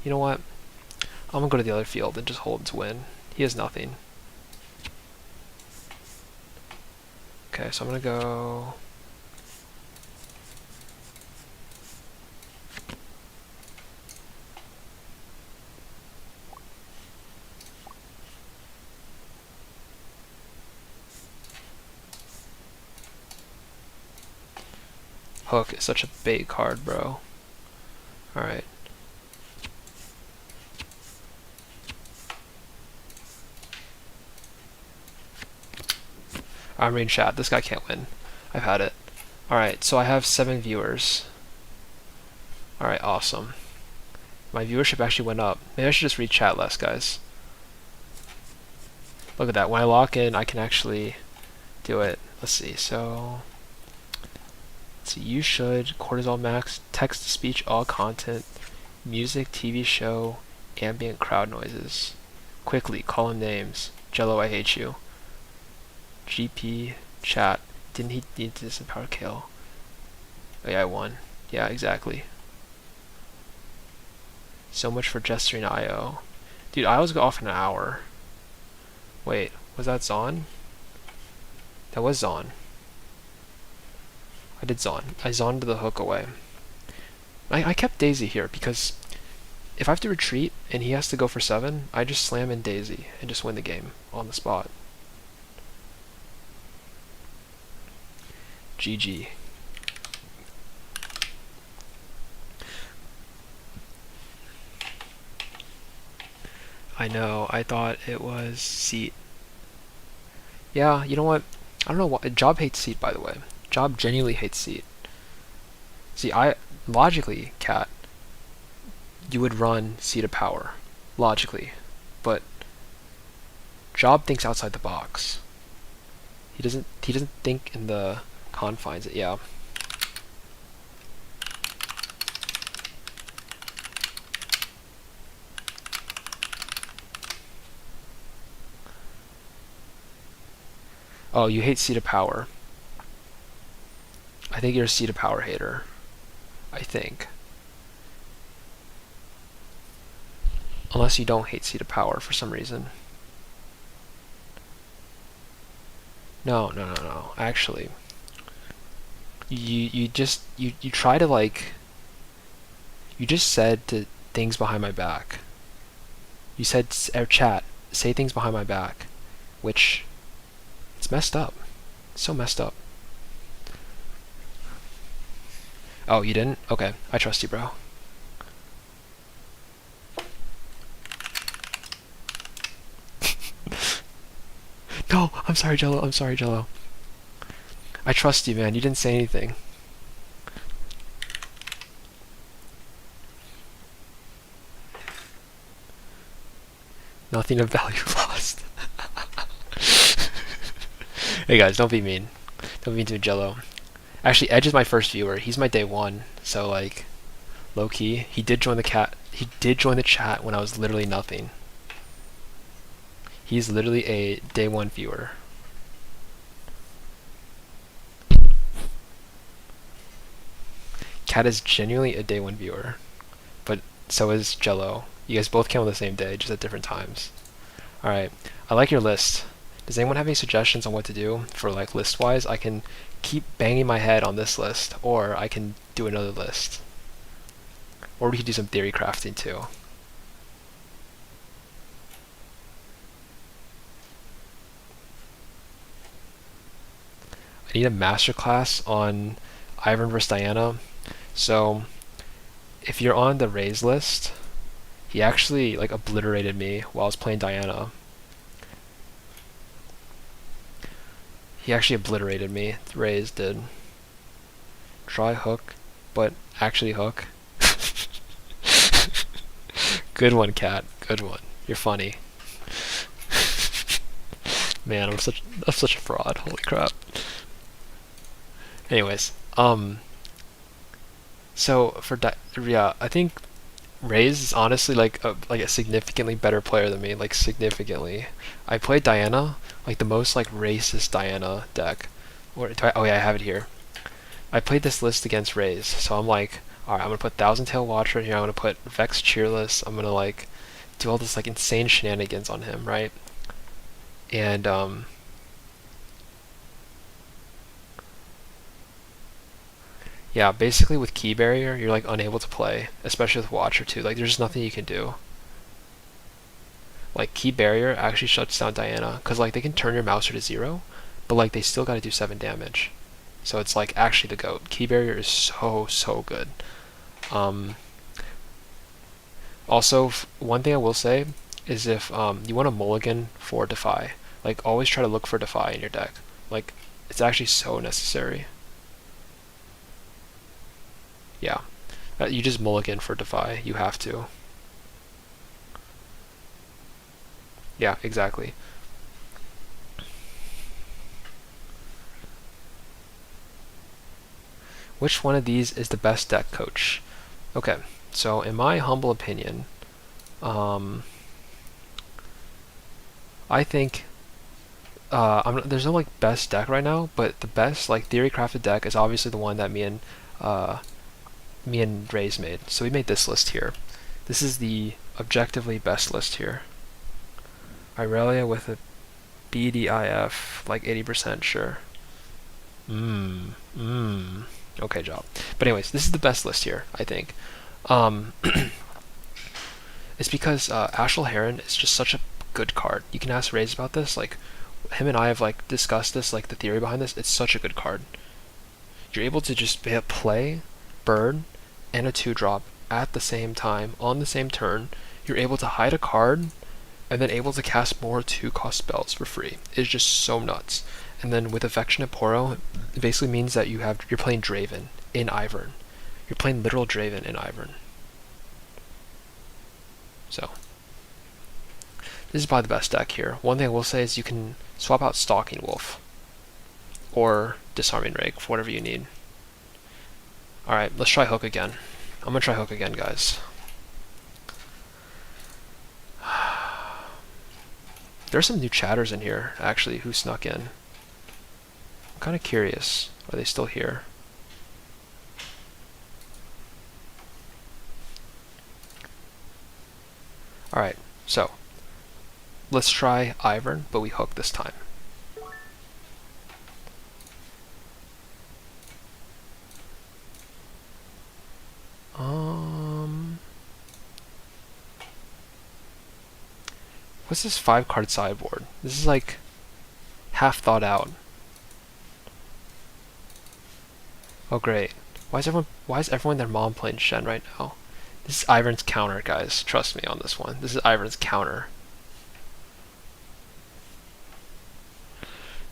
You know what? I'm gonna go to the other field and just hold to win. He has nothing. Okay, so I'm gonna go... Hook is such a bait card, bro. Alright. I'm reading chat. This guy can't win. I've had it. Alright, so I have 7 viewers. Alright, awesome. My viewership actually went up. Maybe I should just read chat less, guys. Look at that. When I lock in, I can actually do it. Let's see. So you should, cortisol max, text to speech, all content, music, TV show, ambient crowd noises. Quickly, call him names. Jello, I hate you. GP, chat. Didn't he need to disempower kill? Oh yeah, I won. Yeah, exactly. So much for gesturing IO. Dude, IO's go off in an hour. Wait, was that Zon? That was Zon. I did Zon. I zoned the hook away. I kept Daisy here because if I have to retreat and he has to go for 7, I just slam in Daisy and just win the game on the spot. GG. I know, I thought it was seat. Yeah, you know what? I don't know why. Job hates seat, by the way. Job genuinely hates seat. See, logically, Cat, you would run seat of power. Logically. But Job thinks outside the box. He doesn't think in the confines. Yeah. Oh, you hate seat of power. I think you're a seat of power hater. I think. Unless you don't hate seat of power for some reason. No. Actually, you try to like you just said to things behind my back. You said chat, say things behind my back, which it's messed up. It's so messed up. Oh, you didn't? Okay, I trust you, bro. No, I'm sorry, Jello. I'm sorry, Jello. I trust you, man. You didn't say anything. Nothing of value lost. Hey guys, don't be mean. Don't be mean to Jello. Actually, Edge is my first viewer. He's my day one. So like, low key, he did join the cat. He did join the chat when I was literally nothing. He's literally a day one viewer. Cat is genuinely a day one viewer, but so is Jello. You guys both came on the same day, just at different times. All right, I like your list. Does anyone have any suggestions on what to do for like list-wise? I can keep banging my head on this list, or I can do another list, or we could do some theory crafting too. I need a masterclass on Ivan vs Diana. So if you're on the Raze list, he actually like obliterated me while I was playing Diana. He actually obliterated me. Raze did. Try hook, but actually hook. Good one, Cat. Good one. You're funny. Man, I'm such a fraud. Holy crap. Anyways, so for yeah, I think Raze is honestly like a significantly better player than me, like significantly. I played Diana, like the most like racist Diana deck. Oh yeah, I have it here. I played this list against Raze, so I'm like, alright, I'm gonna put Thousand Tail Watcher in here. I'm gonna put Vex Cheerless. I'm gonna like do all this like insane shenanigans on him, right? And yeah, basically with Key Barrier, you're like unable to play, especially with Watcher too. Like there's just nothing you can do. Like Key Barrier actually shuts down Diana, cause like they can turn your Mouser to 0, but like they still gotta do 7 damage. So it's like actually the GOAT. Key Barrier is so good. Um, Also, one thing I will say is if you want a mulligan for Defy, like always try to look for Defy in your deck. Like it's actually so necessary. Yeah, you just mulligan for Defy. You have to. Yeah, exactly. Which one of these is the best deck, Coach? Okay, so in my humble opinion, I think there's no like best deck right now, but the best like theory crafted deck is obviously the one that me and Ray's made. So we made this list here. This is the objectively best list here. Irelia with a BDIF, like 80% sure. Okay, job. But anyways, this is the best list here, I think. It's because Ashel Heron is just such a good card. You can ask Raze about this. Like, him and I have like discussed this, like the theory behind this. It's such a good card. You're able to just play, burn, and a 2-drop at the same time on the same turn. You're able to hide a card and then able to cast more 2-cost spells for free. It's just so nuts. And then with Affectionate Poro, it basically means that you're playing Draven in Ivern. You're playing literal Draven in Ivern. So this is probably the best deck here. One thing I will say is you can swap out Stalking Wolf or Disarming Rake for whatever you need. Alright, let's try Hook again. I'm gonna try Hook again, guys. There's some new chatters in here, actually, who snuck in. I'm kind of curious. Are they still here? Alright, so let's try Ivern, but we hook this time. What's this 5-card sideboard? This is like half thought out. Oh great. Why is everyone and their mom playing Shen right now? This is Ivern's counter, guys. Trust me on this one. This is Ivern's counter.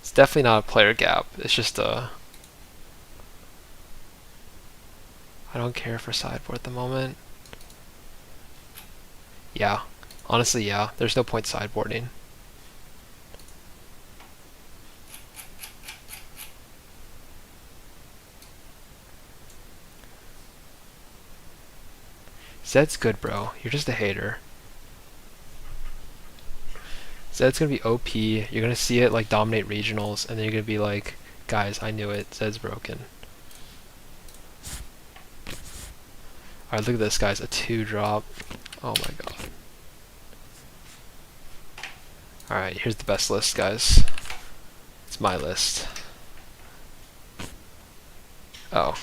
It's definitely not a player gap. It's just a... I don't care for sideboard at the moment. Yeah. Honestly, yeah. There's no point sideboarding. Zed's good, bro. You're just a hater. Zed's gonna be OP. You're gonna see it like dominate regionals, and then you're gonna be like, guys, I knew it. Zed's broken. Alright, look at this, guys. A 2-drop. Oh my god. Alright, here's the best list, guys. It's my list. Oh.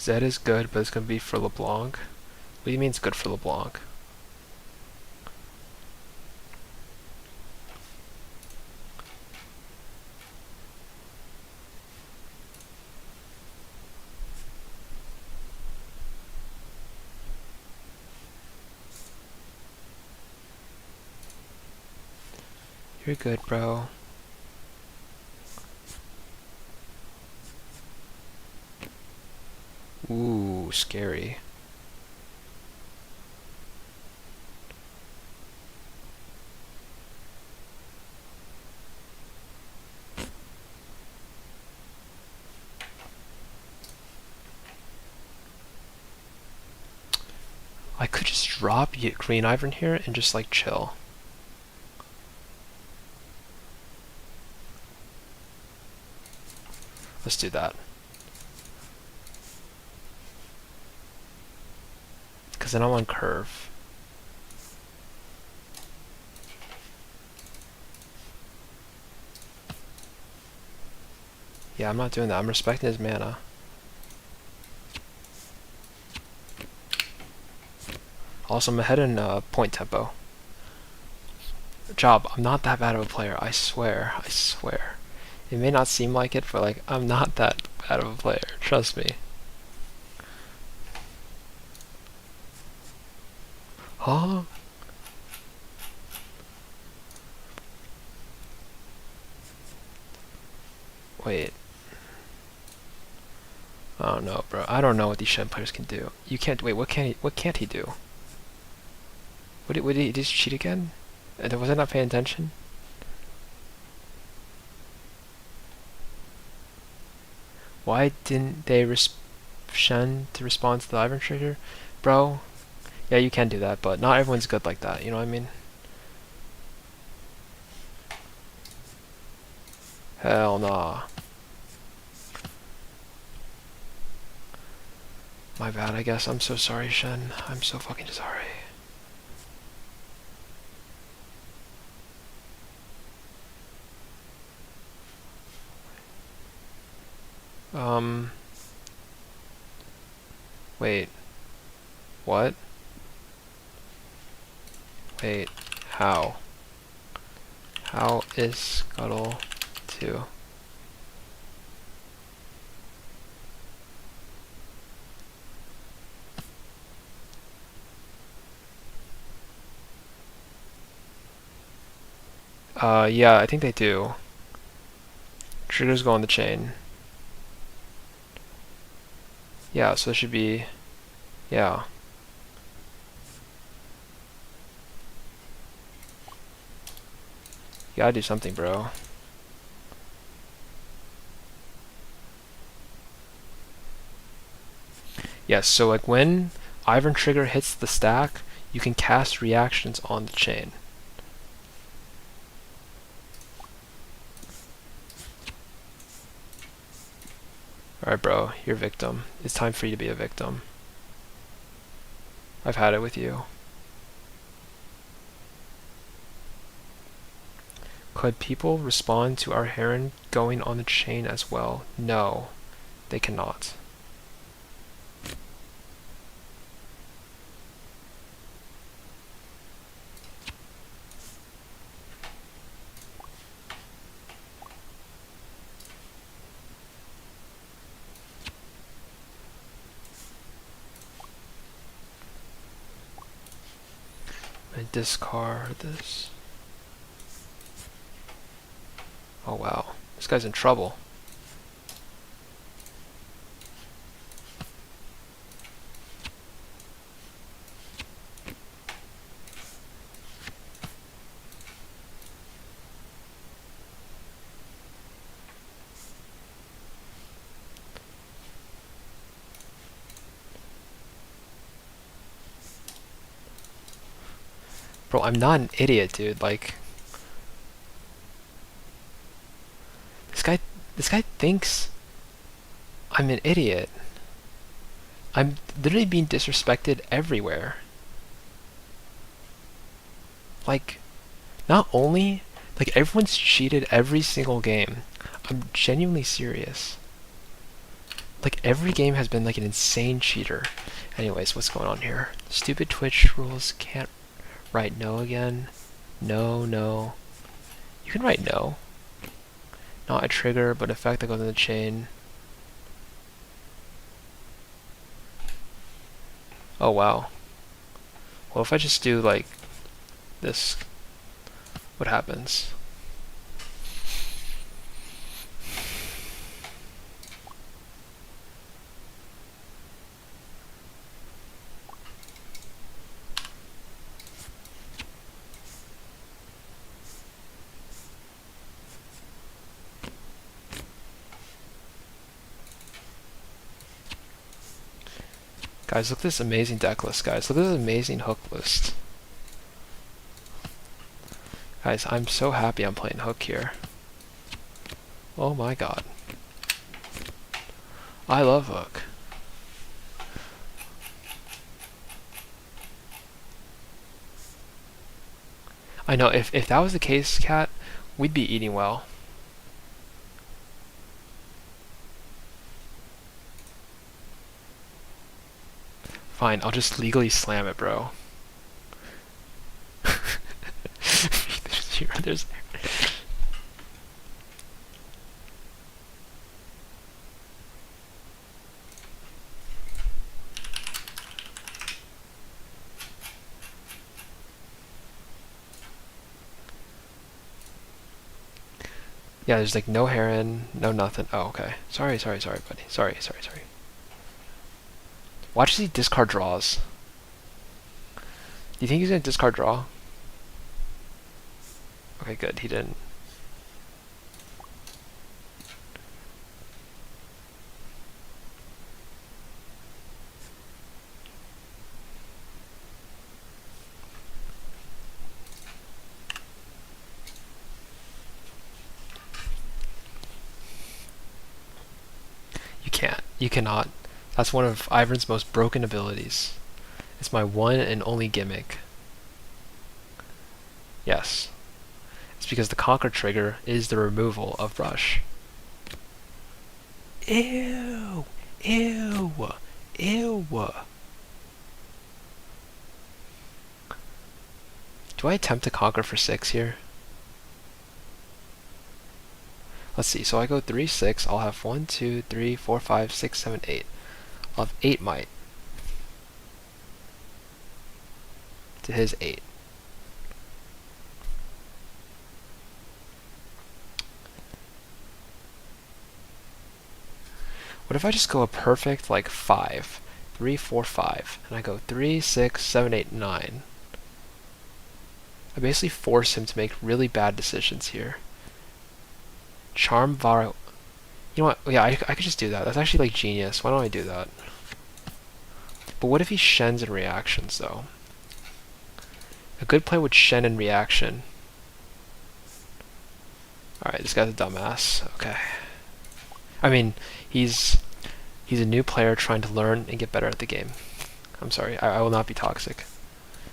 Zed is good, but it's gonna be for LeBlanc. What do you mean it's good for LeBlanc? You're good, bro. Ooh, scary. I could just drop Green Ivern here and just like chill. Let's do that. Because then I'm on curve. Yeah, I'm not doing that. I'm respecting his mana. Also, I'm ahead in point tempo. Job, I'm not that bad of a player. I swear. I swear. It may not seem like it, but like, I'm not that bad of a player. Trust me. Huh? Wait. I don't know, bro. I don't know what these Shen players can do. You can't. Wait. What can't he do? What did he just cheat again? Was I not paying attention? Why didn't they Shen to respond to the Ivern trigger? Bro, yeah, you can do that, but not everyone's good like that, you know what I mean? Hell nah. My bad, I guess. I'm so sorry, Shen. I'm so fucking sorry. Um... Wait. What? Wait. How? How is Scuttle 2? Yeah, I think they do. Triggers go on the chain. Yeah, so it should be... Yeah. You gotta do something, bro. Yes, so like when Iron Trigger hits the stack, you can cast reactions on the chain. Alright, bro, you're a victim. It's time for you to be a victim. I've had it with you. Could people respond to our heron going on the chain as well? No, they cannot. I discard this. Oh wow, this guy's in trouble. Bro, I'm not an idiot, dude. Like, this guy, this guy thinks I'm an idiot. I'm literally being disrespected everywhere. Like, not only, like, everyone's cheated every single game. I'm genuinely serious. Like, every game has been like an insane cheater. Anyways, what's going on here? Stupid Twitch rules can't write no again. No, no. You can write no. Not a trigger, but effect that goes in the chain. Oh wow. Well, if I just do like this, what happens? Guys, look at this amazing deck list, guys. Look at this amazing hook list. Guys, I'm so happy I'm playing hook here. Oh my god. I love hook. I know, if that was the case, Cat, we'd be eating well. Fine, I'll just legally slam it, bro. There's, yeah, there's like no heron, no nothing. Oh, okay. Sorry, buddy. Sorry. Watch these discard draws. Do you think he's gonna discard draw? Okay, good. He didn't. You cannot. That's one of Ivern's most broken abilities. It's my one and only gimmick. Yes. It's because the Conquer trigger is the removal of Brush. Ew! Ew! Ew! Do I attempt to Conquer for 6 here? Let's see, so I go 3, 6, I'll have 1, 2, 3, 4, 5, 6, 7, 8. I'll have 8 might. To his 8. What if I just go a perfect, like, 5? 3, 4, 5. And I go 3, 6, 7, 8, 9. I basically force him to make really bad decisions here. Charm Varo. You know what? Yeah, I could just do that. That's actually, like, genius. Why don't I do that? But what if he Shens in reactions, though? A good play would Shen in reaction. Alright, this guy's a dumbass. Okay. I mean, he's a new player trying to learn and get better at the game. I'm sorry, I will not be toxic.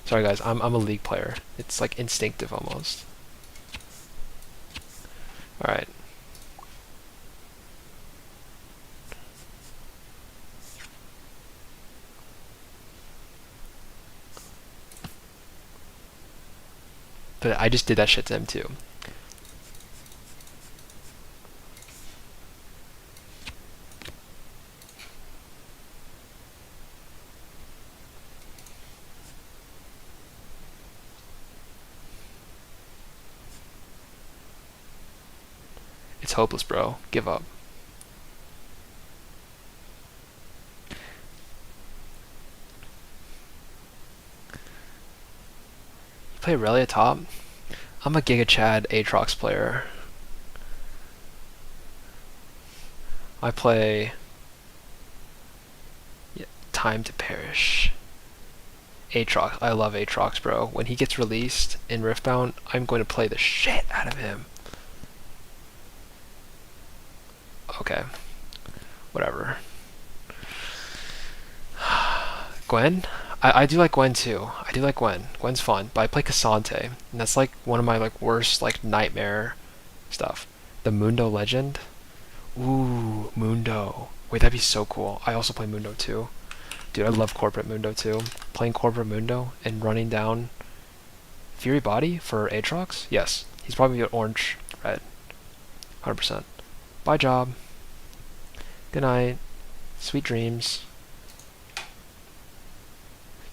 Sorry guys, I'm a league player. It's like instinctive almost. Alright. But I just did that shit to him too. It's hopeless, bro. Give up. You play Aurelia top? I'm a Giga Chad Aatrox player. I play Time to Perish. Aatrox. I love Aatrox, bro. When he gets released in Riftbound, I'm going to play the shit out of him. Okay. Whatever. Gwen? I do like Gwen too. I do like Gwen. Gwen's fun. But I play Cassante, and that's like one of my like worst like nightmare stuff. The Mundo Legend? Ooh, Mundo. Wait, that'd be so cool. I also play Mundo too. Dude, I love Corporate Mundo too. Playing Corporate Mundo and running down Fury Body for Aatrox? Yes. He's probably orange, red. 100%. Bye, job. Good night. Sweet dreams.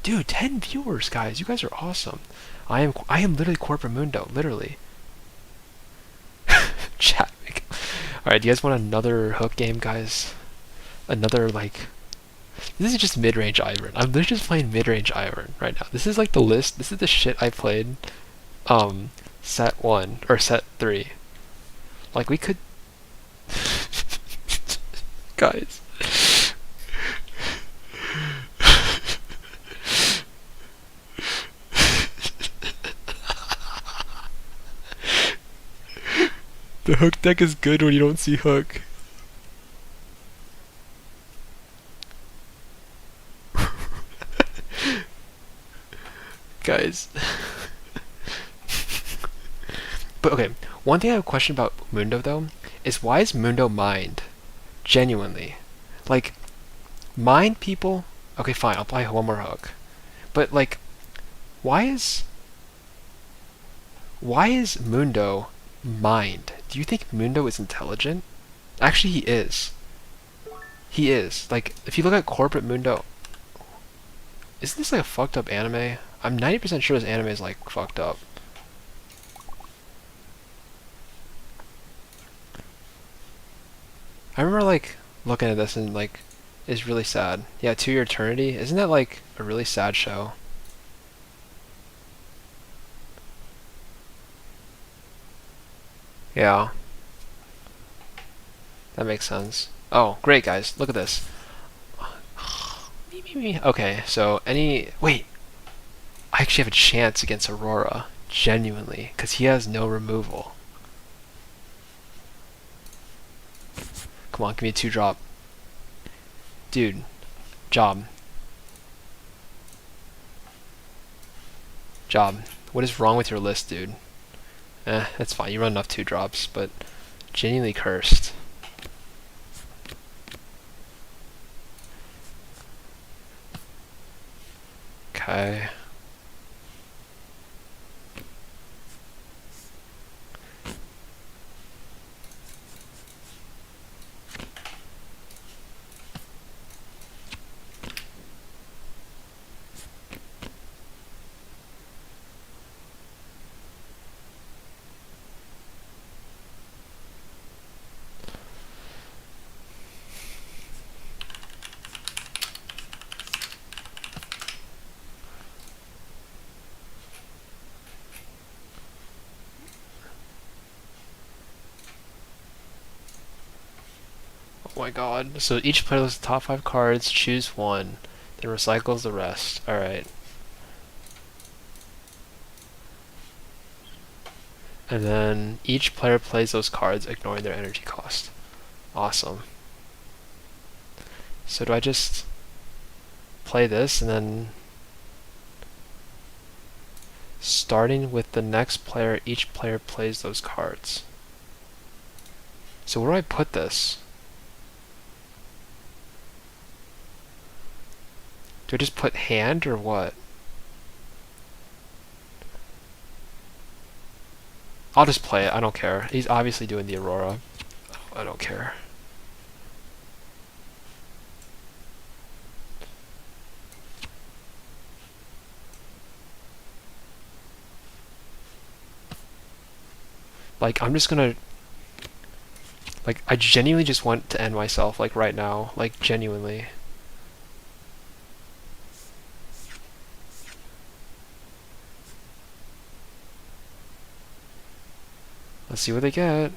Dude, 10 viewers, guys. You guys are awesome. I am literally Corporate Mundo, literally. Chat. Alright, do you guys want another hook game, guys? Another, like... This is just mid-range Ivern. I'm literally just playing mid-range Ivern right now. This is like the list. This is the shit I played, set 1, or set 3. Like, we could... Guys. The hook deck is good when you don't see hook. Guys. But okay, one thing I have a question about Mundo though is why is Mundo mined? Genuinely. Like, mind people? Okay, fine, I'll play one more hook. But like, why is Mundo mind? Do you think Mundo is intelligent? Actually, he is. He is. Like, if you look at Corporate Mundo, isn't this like a fucked up anime? I'm 90% sure this anime is like fucked up. I remember like looking at this and like, it's really sad. Yeah, To Your Eternity. Isn't that like a really sad show? Yeah. That makes sense. Oh, great guys. Look at this. Okay, so wait. I actually have a chance against Aurora. Genuinely. Because he has no removal. Come on, give me a 2-drop. Dude, job. Job. What is wrong with your list, dude? That's fine. You run enough 2-drops, but genuinely cursed. Okay. Oh my god. So each player looks at the top 5 cards, choose one, then recycles the rest. Alright. And then each player plays those cards, ignoring their energy cost. Awesome. So do I just play this and then starting with the next player, each player plays those cards. So where do I put this? Do I just put hand or what? I'll just play it. I don't care. He's obviously doing the Aurora. I don't care. Like, I'm just gonna... Like, I genuinely just want to end myself, like, right now. Like, genuinely. Let's see what they get.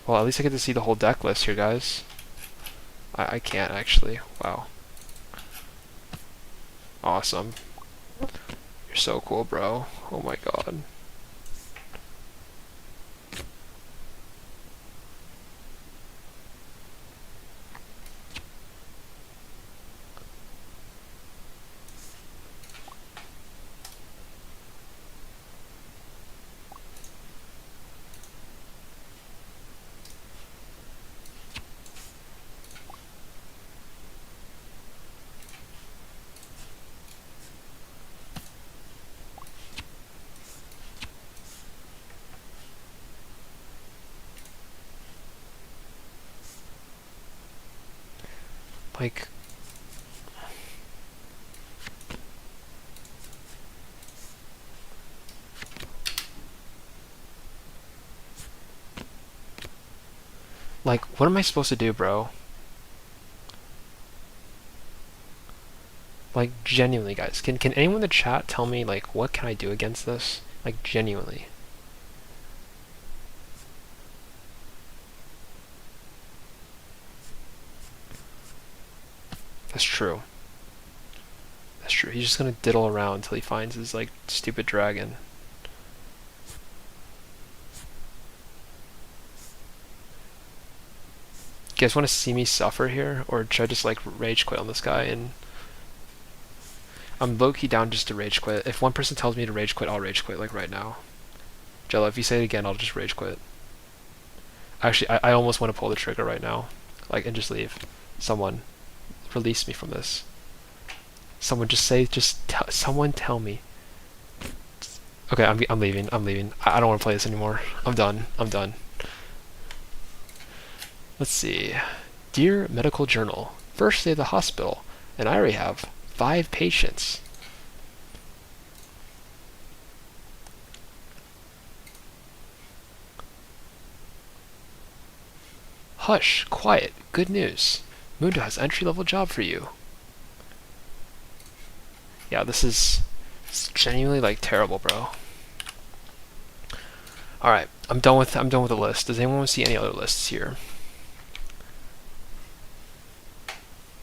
Well, at least I get to see the whole deck list here, guys. I can't, actually. Wow. Awesome. You're so cool, bro. Oh my god. Like... Like, what am I supposed to do, bro? Like, genuinely, guys. Can anyone in the chat tell me, like, what can I do against this? Like, genuinely. That's true. That's true. He's just gonna diddle around until he finds his, like, stupid dragon. You guys want to see me suffer here? Or should I just, like, rage quit on this guy? And I'm low-key down just to rage quit. If one person tells me to rage quit, I'll rage quit, like, right now. Jello, if you say it again, I'll just rage quit. Actually, I almost want to pull the trigger right now. Like, and just leave. Someone, release me from this. Someone just say, someone tell me. Okay, I'm leaving. I'm leaving. I don't want to play this anymore. I'm done. I'm done. Let's see. Dear Medical Journal, first day of the hospital, and I already have 5 patients. Hush, quiet, good news. Mundo has entry-level job for you. Yeah, this is genuinely, like, terrible, bro. Alright, I'm done with the list. Does anyone want to see any other lists here?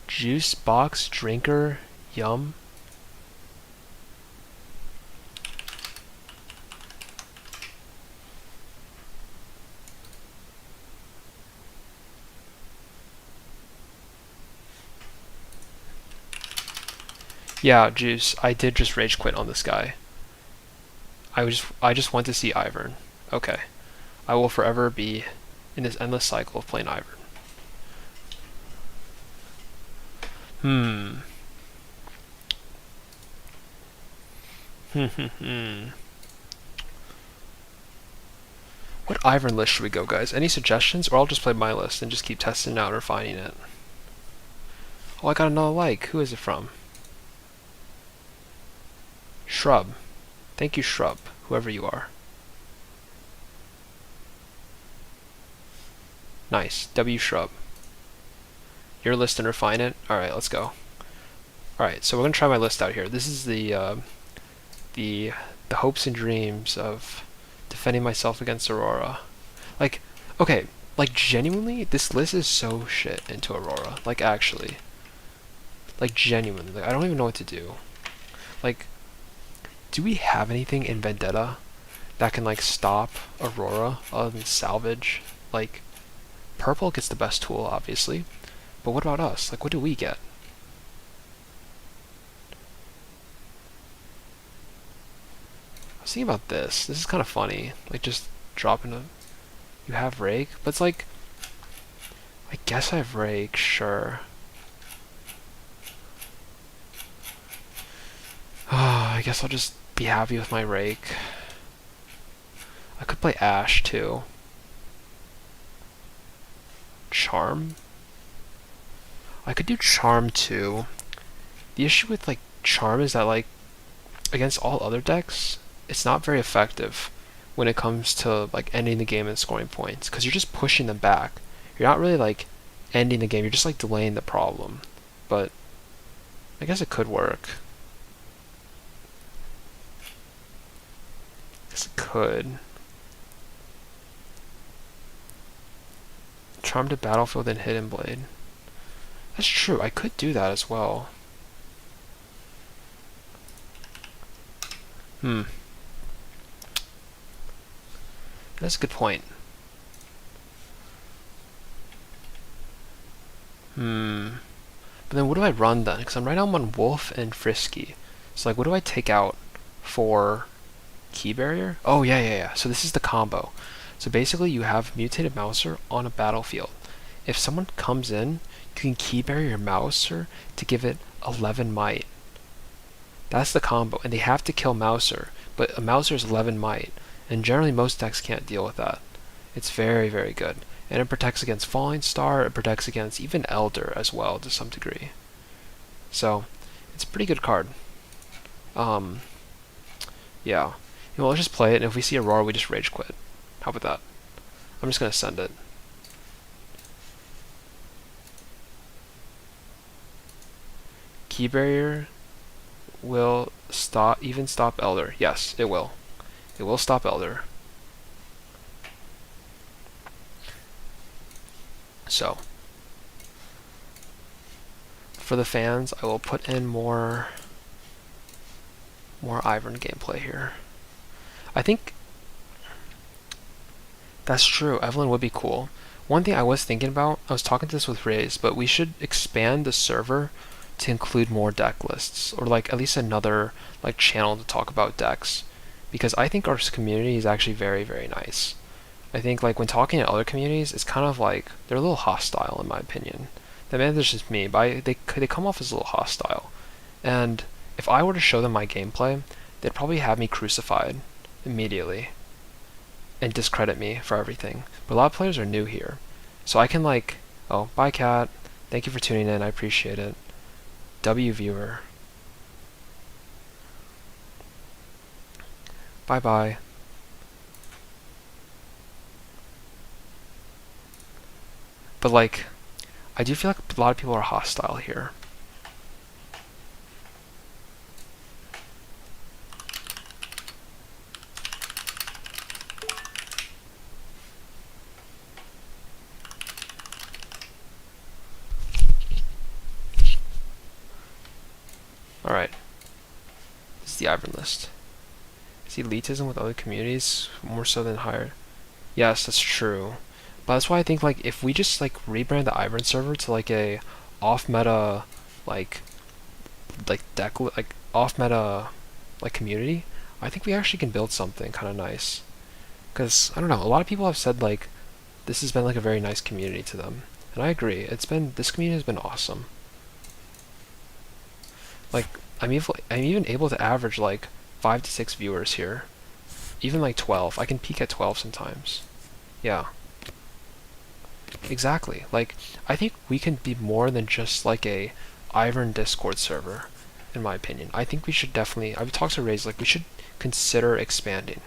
Juice box drinker, yum. Yeah, Juice, I did just rage quit on this guy. I just went to see Ivern. Okay. I will forever be in this endless cycle of playing Ivern. Hmm. What Ivern list should we go, guys? Any suggestions? Or I'll just play my list and just keep testing it out or finding it. Oh, I got another like. Who is it from? Shrub. Thank you, Shrub, whoever you are. Nice. W Shrub. Your list and refine it? Alright, let's go. Alright, so we're gonna try my list out here. This is the the hopes and dreams of defending myself against Aurora. Like, okay, like genuinely, this list is so shit into Aurora. Like actually. Like genuinely. Like, I don't even know what to do. Like, do we have anything in Vendetta that can like stop Aurora other than salvage? Like, purple gets the best tool, obviously. But what about us? Like, what do we get? I was thinking about this. This is kind of funny. Like, just dropping a... You have Rake? But it's like... I guess I have Rake, sure. I guess I'll just be happy with my Rake. I could play Ash, too. Charm? I could do Charm, too. The issue with, like, Charm is that, like, against all other decks, it's not very effective when it comes to like ending the game and scoring points because you're just pushing them back. You're not really like ending the game. You're just like delaying the problem. But I guess it could work. I guess it could. Charm to battlefield and Hidden Blade. That's true. I could do that as well. That's a good point. But then what do I run then? Because right now I'm on Wolf and Frisky. So like what do I take out for Key Barrier? Oh yeah. So this is the combo. So basically you have Mutated Mouser on a battlefield. If someone comes in, you can Key Barrier your Mouser to give it 11 might. That's the combo. And they have to kill Mouser. But a Mouser is 11 might. And generally most decks can't deal with that. It's very, very good. And it protects against Falling Star, it protects against even Elder as well to some degree. So, it's a pretty good card. Yeah. You know, let's just play it, and if we see Aurora, we just rage quit. How about that? I'm just gonna send it. Key Barrier will stop Elder. Yes, it will. It will stop Elder. So, for the fans, I will put in more Ivern gameplay here. I think that's true. Evelyn would be cool. One thing I was thinking about, I was talking to this with Raze, but we should expand the server to include more deck lists, or like at least another like channel to talk about decks, because I think our community is actually very, very nice. I think like when talking to other communities, it's kind of like they're a little hostile in my opinion. Maybe that's just me, but they come off as a little hostile. And if I were to show them my gameplay, they'd probably have me crucified immediately and discredit me for everything. But a lot of players are new here, so I can like, oh, bye cat, thank you for tuning in, I appreciate it. W viewer. Bye bye. But like, I do feel like a lot of people are hostile here. Alright. This is the Ivern list. Is elitism with other communities more so than higher? Yes, that's true. But that's why I think like if we just like rebrand the Ivern server to like a off meta like like off meta like community, I think we actually can build something kind of nice. Because I don't know, a lot of people have said like this has been like a very nice community to them, and I agree. This community has been awesome. Like I'm even able to average like 5 to 6 viewers here, even like 12. I can peak at 12 sometimes. Yeah, exactly. Like I think we can be more than just like a Ivern Discord server. In my opinion, I think we should definitely. I've talked to Raze like we should consider expanding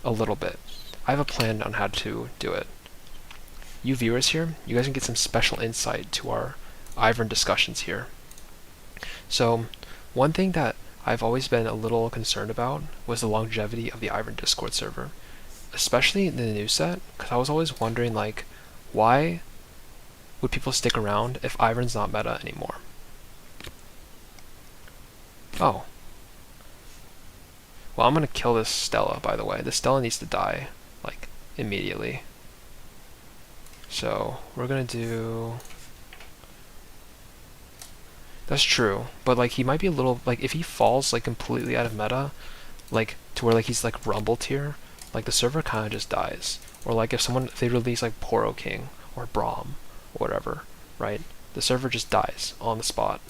a little bit. I have a plan on how to do it. You viewers here, you guys can get some special insight to our Ivern discussions here. So, one thing that I've always been a little concerned about was the longevity of the Ivern Discord server, especially in the new set, because I was always wondering like, why would people stick around if Ivern's not meta anymore? Oh, well, I'm gonna kill this Stella, by the way. This Stella needs to die, like, immediately. So, we're gonna do... That's true, but, like, he might be a little... Like, if he falls, like, completely out of meta, like, to where, like, he's, like, Rumble tier, like, the server kind of just dies. Or, like, if they release, like, Poro King, or Braum, or whatever, right? The server just dies on the spot.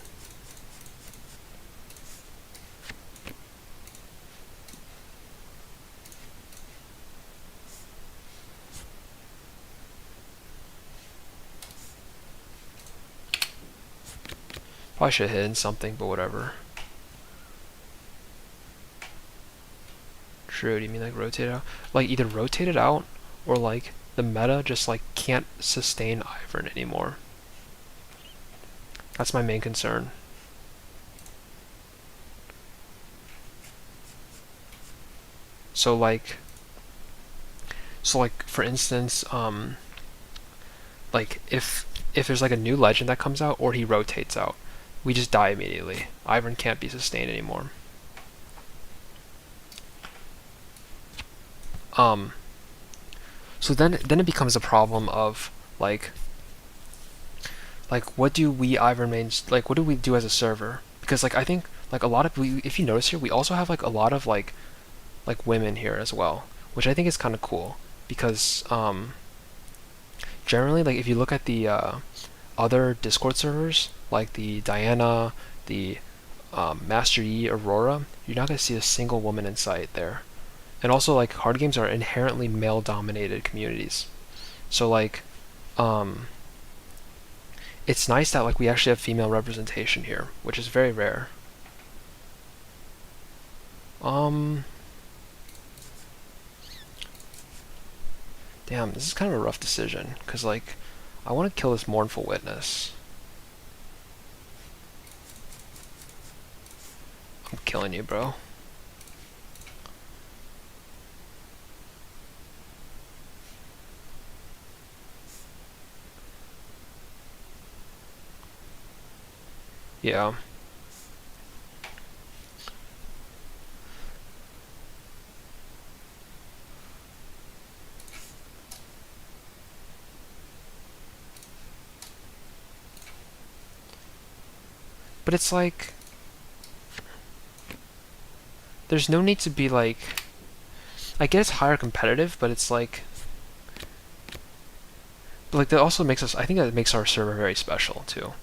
Probably should have hidden something, but whatever. True, do you mean like rotate it out? Like either rotate it out or like the meta just like can't sustain Ivern anymore. That's my main concern. So like for instance, like if there's like a new legend that comes out or he rotates out, we just die immediately. Ivern can't be sustained anymore. So then it becomes a problem of like what do we Ivern mains like what do we do as a server? Because like I think like a lot of if you notice here we also have like a lot of like women here as well, which I think is kind of cool because generally like if you look at the other Discord servers like the Diana, the Master Yi, Aurora, you're not gonna see a single woman in sight there. And also like card games are inherently male dominated communities. So like it's nice that like we actually have female representation here, which is very rare. Damn, this is kind of a rough decision cuz like I want to kill this mournful witness. I'm killing you, bro. Yeah. But it's like there's no need to be like I guess higher competitive, but it's like but like that also makes us I think that makes our server very special too.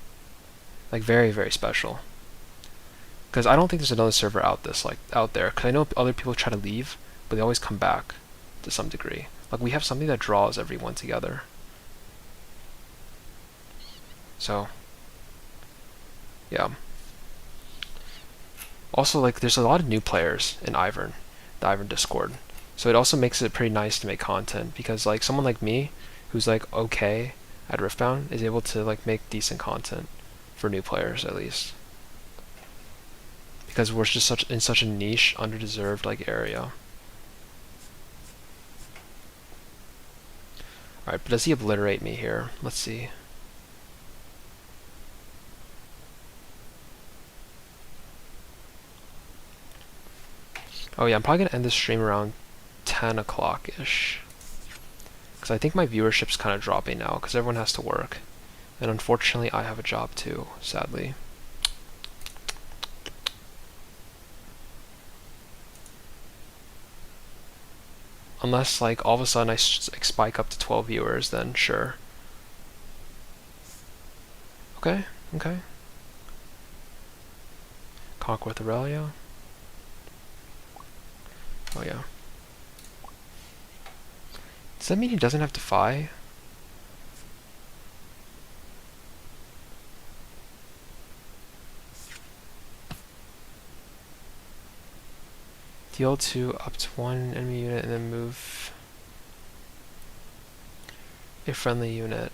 Like very, very special. Because I don't think there's another server out there. Because I know other people try to leave, but they always come back to some degree. Like we have something that draws everyone together. So, yeah. Also, like there's a lot of new players in Ivern, the Ivern Discord. So it also makes it pretty nice to make content because like someone like me, who's like okay at Riftbound, is able to like make decent content for new players at least. Because we're just in such a niche, underdeserved like area. Alright, but does he obliterate me here? Let's see. Oh yeah, I'm probably gonna end this stream around 10 o'clock-ish. Because I think my viewership's kind of dropping now, because everyone has to work. And unfortunately, I have a job too, sadly. Unless like all of a sudden I spike up to 12 viewers, then sure. Okay, okay. Conquer with Aurelia. Oh yeah. Does that mean he doesn't have Defy? Deal 2 up to 1 enemy unit and then move a friendly unit.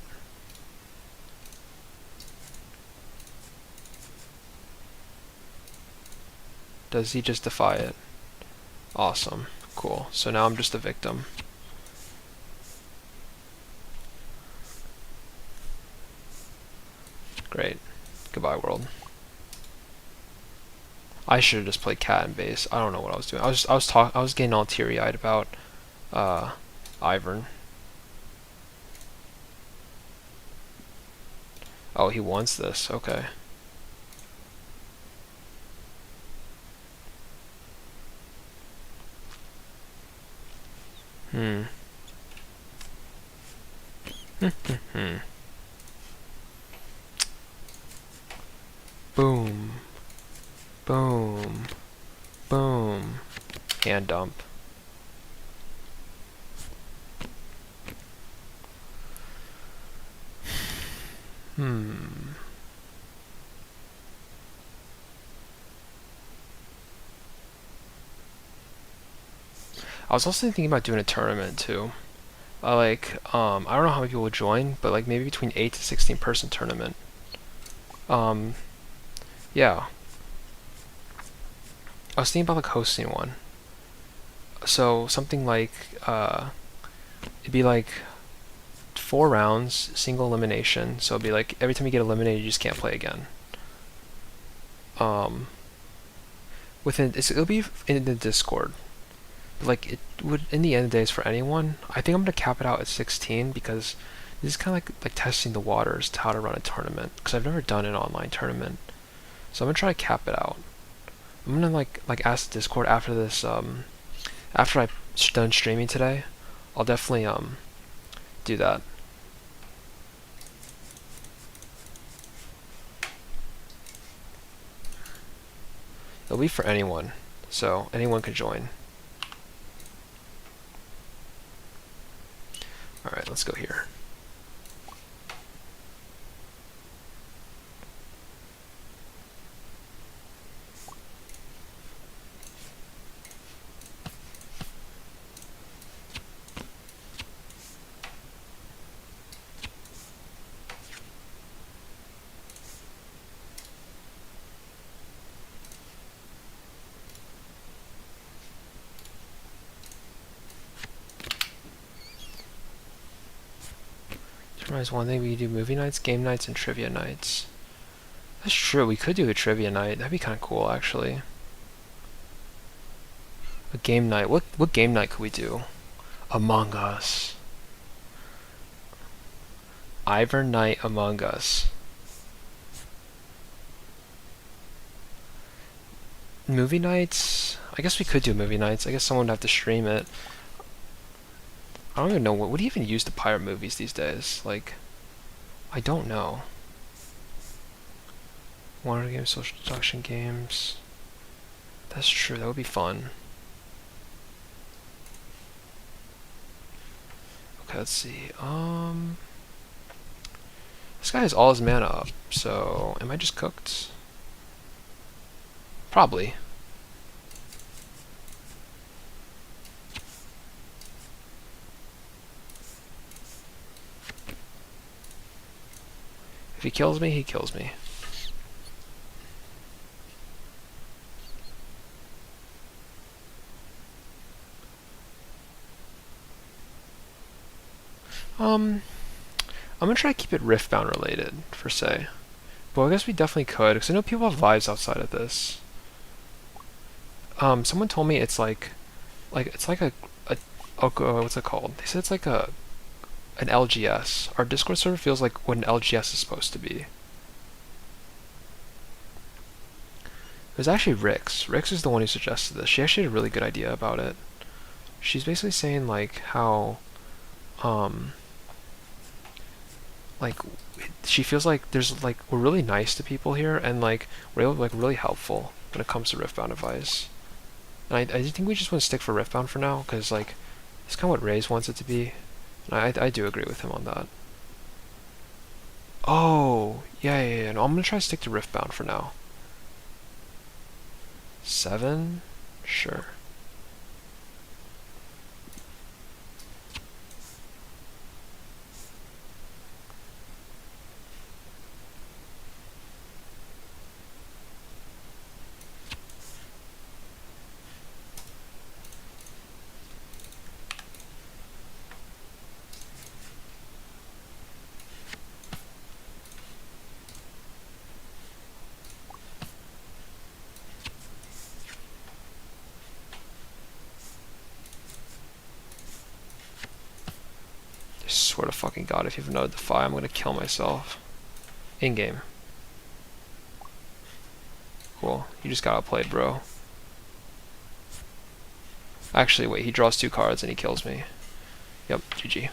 Does he just defy it? Awesome. Cool. So now I'm just a victim. Great. Goodbye, world. I should have just played cat and base. I don't know what I was doing. I was getting all teary-eyed about Ivern. Oh, he wants this. Okay. Hmm. Boom. Boom. Boom. Hand dump. Hmm. I was also thinking about doing a tournament too. I don't know how many people would join, but like maybe between 8 to 16 person tournament. Um, yeah. I was thinking about like hosting one. So something like, it'd be like 4 rounds, single elimination. So it'd be like every time you get eliminated, you just can't play again. Um, it'll be in the Discord. But like it would, in the end of the day, is for anyone. I think I'm gonna cap it out at 16 because this is kind of like testing the waters to how to run a tournament. Because I've never done an online tournament, so I'm gonna try to cap it out. I'm gonna like ask the Discord after this. After I'm done streaming today, I'll definitely do that. It'll be for anyone, so anyone can join. Alright, let's go here. Realize one thing, we could do movie nights, game nights, and trivia nights. That's true, we could do a trivia night. That'd be kind of cool, actually. A game night. What game night could we do? Among Us. Ivor Night Among Us. Movie nights? I guess we could do movie nights. I guess someone would have to stream it. I don't even know what do you even use to pirate movies these days? Like, I don't know. Water games, social deduction games. That's true, that would be fun. Okay, let's see. This guy has all his mana up, so am I just cooked? Probably. If he kills me, he kills me. I'm gonna try to keep it Riftbound related, per se. But I guess we definitely could, because I know people have lives outside of this. Someone told me it's like it's like what's it called? They said it's like an LGS. Our Discord server feels like what an LGS is supposed to be. It was actually Rix. Rix is the one who suggested this. She actually had a really good idea about it. she's basically saying like how um like she feels like there's like we're really nice to people here and like we're able, like really helpful when it comes to Riftbound advice. And I think we just want to stick for Riftbound for now because like it's kind of what Ray's wants it to be. And I do agree with him on that. Oh yeah. No, I'm gonna try to stick to Riftbound for now. 7, sure. I swear to fucking god, if you have another Defy, I'm gonna kill myself. In game. Cool. You just got outplayed, bro. Actually, wait, he draws 2 cards and he kills me. Yep, GG.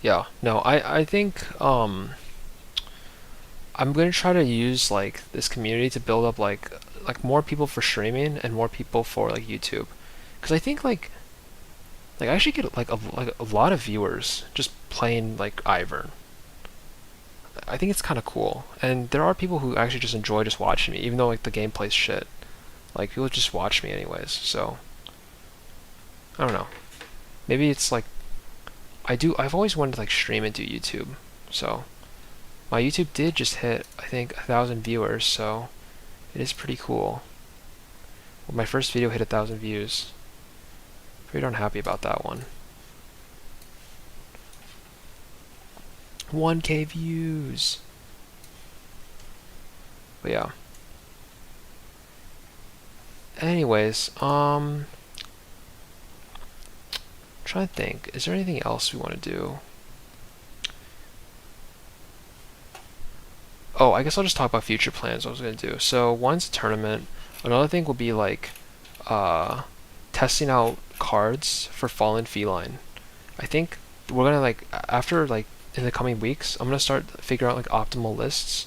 Yeah, no, I think I'm gonna try to use like this community to build up like more people for streaming and more people for like YouTube, because I think like I actually get like a lot of viewers just playing like Ivern. I think it's kind of cool, and there are people who actually just enjoy just watching me, even though like the gameplay's shit. Like people just watch me anyways. So I don't know. Maybe it's like I've always wanted to like stream and do YouTube. So my YouTube did just hit I think 1,000 viewers. So it is pretty cool. Well, my first video hit 1,000 views. Pretty darn happy about that one. 1K views. But yeah. Anyways, trying to think. Is there anything else we want to do? Oh, I guess I'll just talk about future plans. What I was gonna do. So one's a tournament. Another thing will be like, uh, testing out cards for Fallen Feline. I think we're gonna like after like in the coming weeks, I'm gonna start figuring out like optimal lists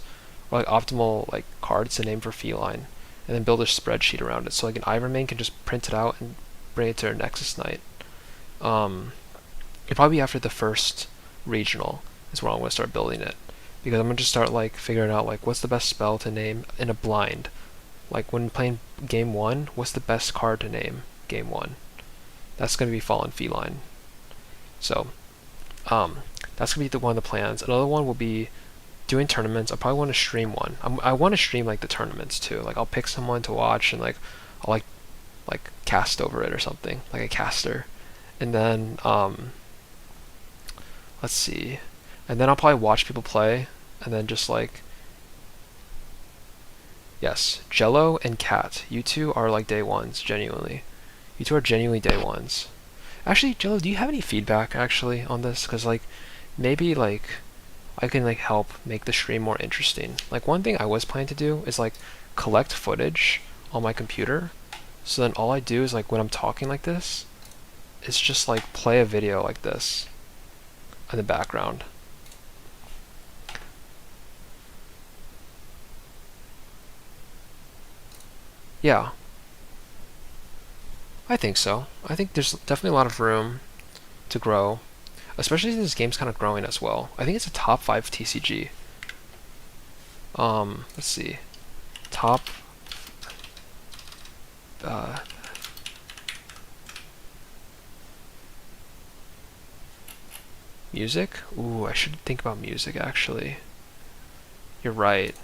or like optimal like cards to name for Feline, and then build a spreadsheet around it. So like an Iron Man can just print it out and bring it to our Nexus night. It'll probably be after the first regional is where I'm gonna start building it, because I'm gonna just start like figuring out like what's the best spell to name in a blind. Like when playing game 1, what's the best card to name game 1? That's gonna be Fallen Feline. So that's gonna be one of the plans. Another one will be doing tournaments. I probably want to stream one. I want to stream like the tournaments too. Like I'll pick someone to watch and like I'll like cast over it or something, like a caster. And then let's see. And then I'll probably watch people play and then just like yes, Jello and Cat. You two are like day ones, genuinely. You two are genuinely day ones. Actually, Jello, do you have any feedback actually on this? Because like maybe like I can like help make the stream more interesting. Like one thing I was planning to do is like collect footage on my computer. So then all I do is like when I'm talking like this, it's just like play a video like this in the background. Yeah, I think so. I think there's definitely a lot of room to grow, especially since this game's kind of growing as well. I think it's a top 5 TCG. Let's see. Top uh, music? Ooh, I should think about music actually. You're right.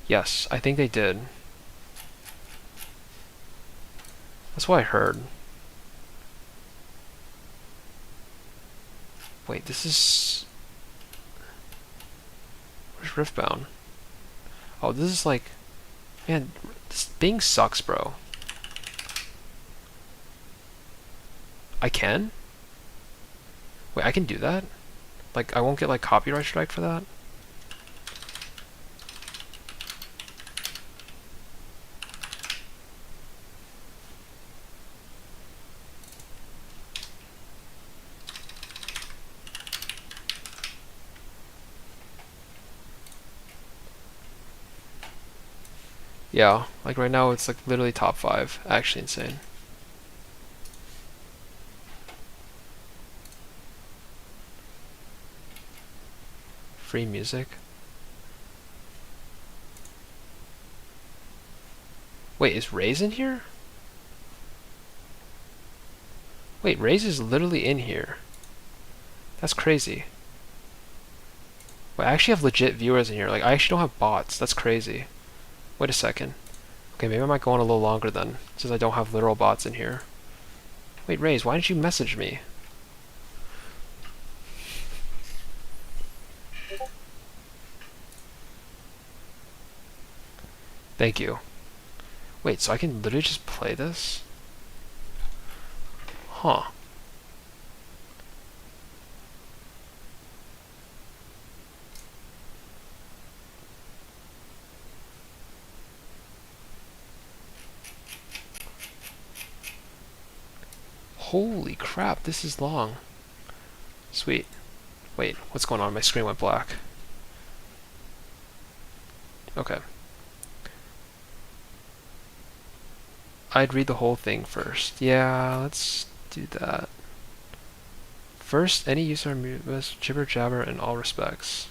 Yes, I think they did. That's what I heard. Wait, this is... Where's Riftbound? Oh, this is like... Man, this Bing sucks, bro. I can? Wait, I can do that? Like, I won't get like copyright strike for that? Yeah, like right now it's like literally top 5. Actually insane. Free music. Wait, is Ray's in here? Wait, Ray's is literally in here. That's crazy. Wait, I actually have legit viewers in here. Like, I actually don't have bots. That's crazy. Wait a second. Okay, maybe I might go on a little longer then, since I don't have literal bots in here. Wait, Raze, why didn't you message me? Thank you. Wait, so I can literally just play this? Huh. Holy crap, this is long. Sweet. Wait, what's going on? My screen went black. Okay. I'd read the whole thing first. Yeah, let's do that. First, any user must jibber jabber in all respects.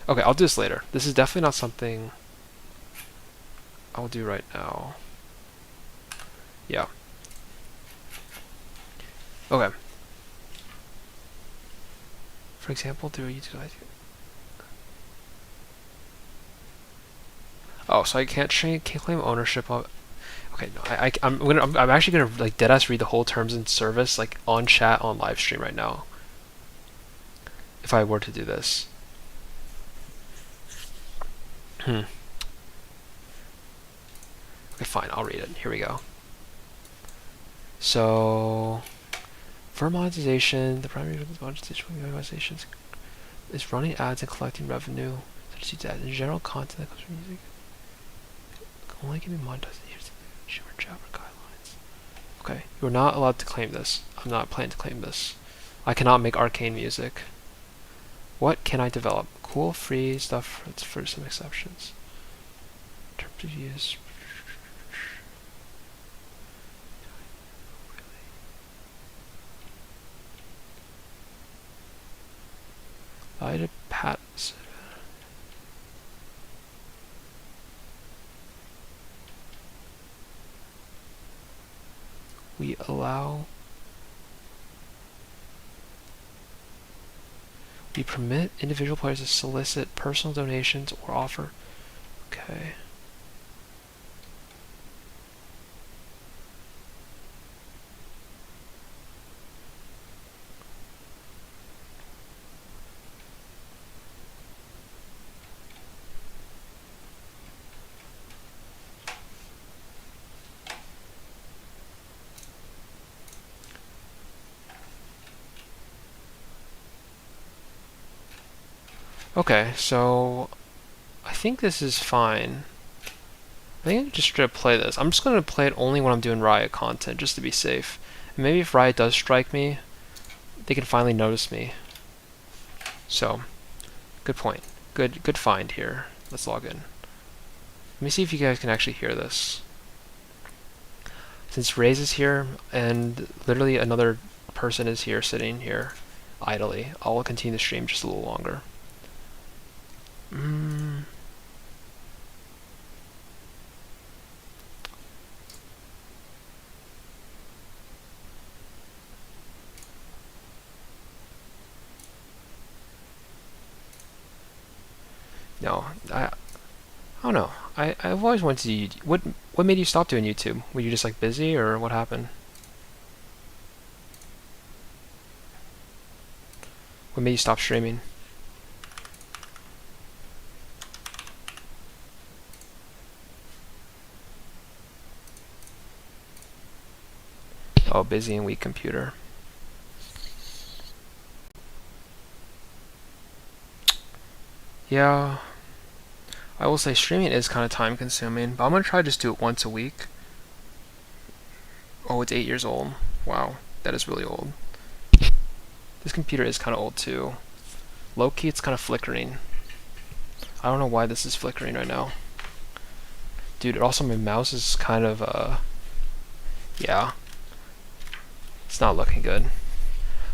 Okay, I'll do this later. This is definitely not something I'll do right now. Yeah. Okay. For example, do a YouTube ID. Oh, so I can't claim ownership of. Okay, no, I'm actually gonna like deadass read the whole terms and service like on chat on live stream right now. If I were to do this. Okay, fine. I'll read it. Here we go. So, for monetization, the primary goal of monetization organizations is running ads and collecting revenue. In general, content that comes from music only can be monetized in Jabber Jabber guidelines. Okay, you're not allowed to claim this. I'm not planning to claim this. I cannot make arcane music. What can I develop? Cool, free stuff for some exceptions. Terms of use. Valid patents. We permit individual players to solicit personal donations or offer. Okay. Okay, so I think this is fine. I think I can just straight up play this. I'm just going to play it only when I'm doing Riot content, just to be safe. And maybe if Riot does strike me, they can finally notice me. So, good point. Good find here. Let's log in. Let me see if you guys can actually hear this. Since Raze is here, and literally another person is here, sitting here, idly, I'll continue the stream just a little longer. No, I don't know. I've always wanted to do YouTube. What made you stop doing YouTube? Were you just like busy, or what happened? What made you stop streaming? Oh, busy and weak computer. Yeah, I will say streaming is kind of time consuming, but I'm gonna try to just do it once a week. Oh, it's 8 years old. Wow, that is really old. This computer is kind of old too. Low key, it's kind of flickering. I don't know why this is flickering right now. Dude, also my mouse is kind of, yeah. It's not looking good.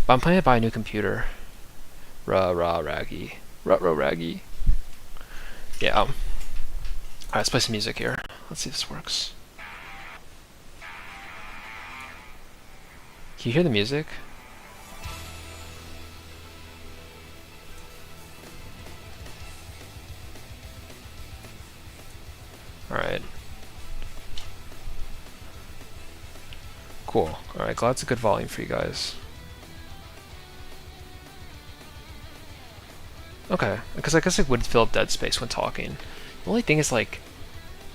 But I'm planning to buy a new computer. Raggy. Raggy. Yeah. Alright, let's play some music here. Let's see if this works. Can you hear the music? Alright. Cool. Alright, glad it's a good volume for you guys. Okay, because I guess it would fill up dead space when talking. The only thing is, like,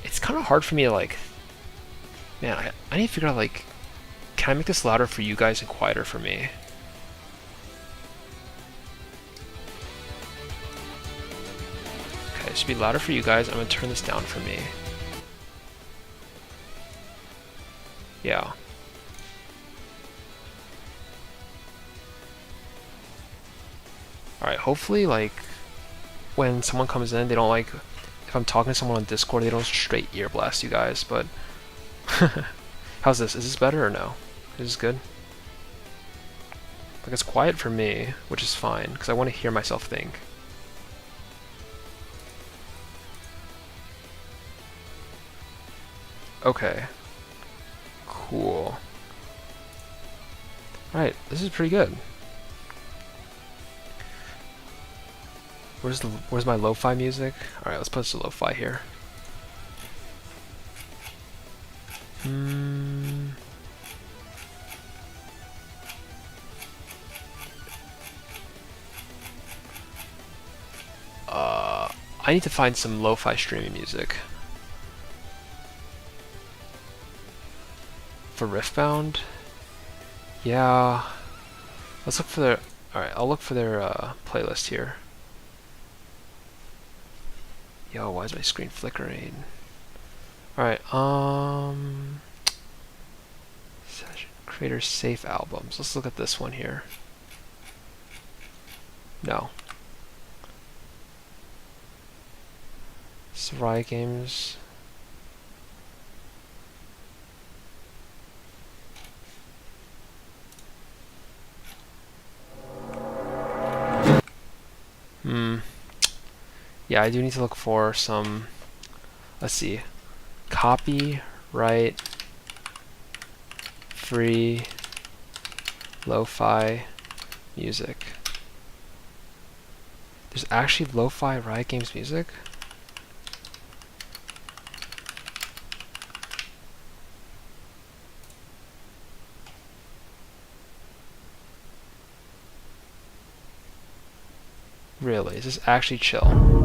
it's kind of hard for me to, like, man, I need to figure out, like, can I make this louder for you guys and quieter for me? Okay, it should be louder for you guys. I'm gonna turn this down for me. Yeah. Alright, hopefully, like, when someone comes in, they don't, like, if I'm talking to someone on Discord, they don't straight ear blast you guys, but... How's this? Is this better or no? Is this good? Like, it's quiet for me, which is fine, because I want to hear myself think. Okay. Cool. Alright, this is pretty good. Where's my lo-fi music? Alright, let's put some lo-fi here. I need to find some lo-fi streaming music. For Riftbound? Yeah. Let's look for their... Alright, I'll look for their playlist here. Yo, why is my screen flickering? Alright, session creator safe albums. Let's look at this one here. No. It's Riot Games. Yeah, I do need to look for some, let's see, copyright free lo-fi music. There's actually lo-fi Riot Games music? Really, is this actually chill?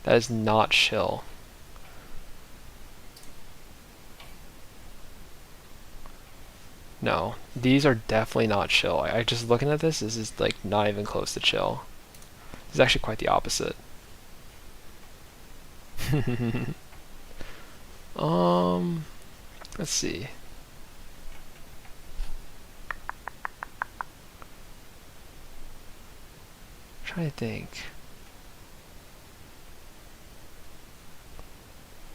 That is not chill. No, these are definitely not chill. I just looking at this is like not even close to chill. It's actually quite the opposite. Let's see. Trying to think.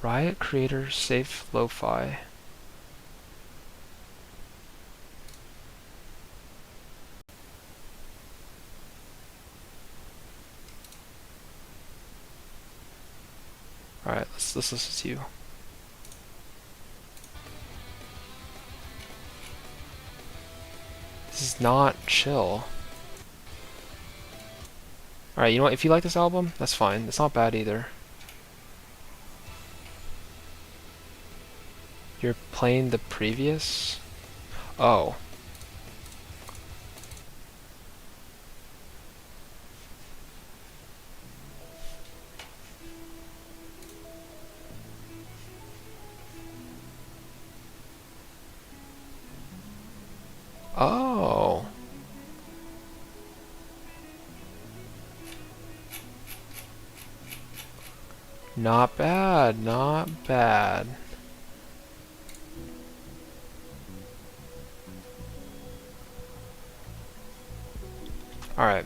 Riot creator safe lo-fi. Alright, let's listen to you. This is not chill. Alright, you know what? If you like this album, that's fine. It's not bad either. You're playing the previous? Oh. Oh. Not bad, not bad. Alright.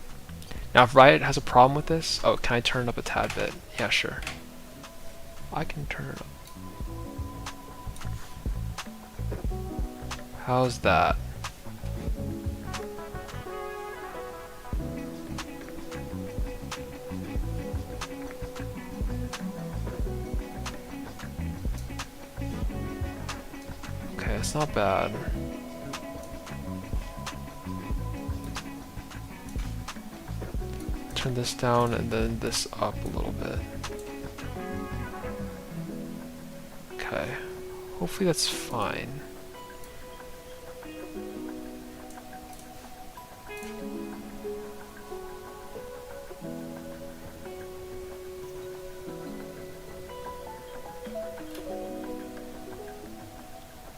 Now if Riot has a problem with this... Oh, can I turn it up a tad bit? Yeah, sure. I can turn it up. How's that? Okay, it's not bad. Turn this down and then this up a little bit. Okay. Hopefully that's fine.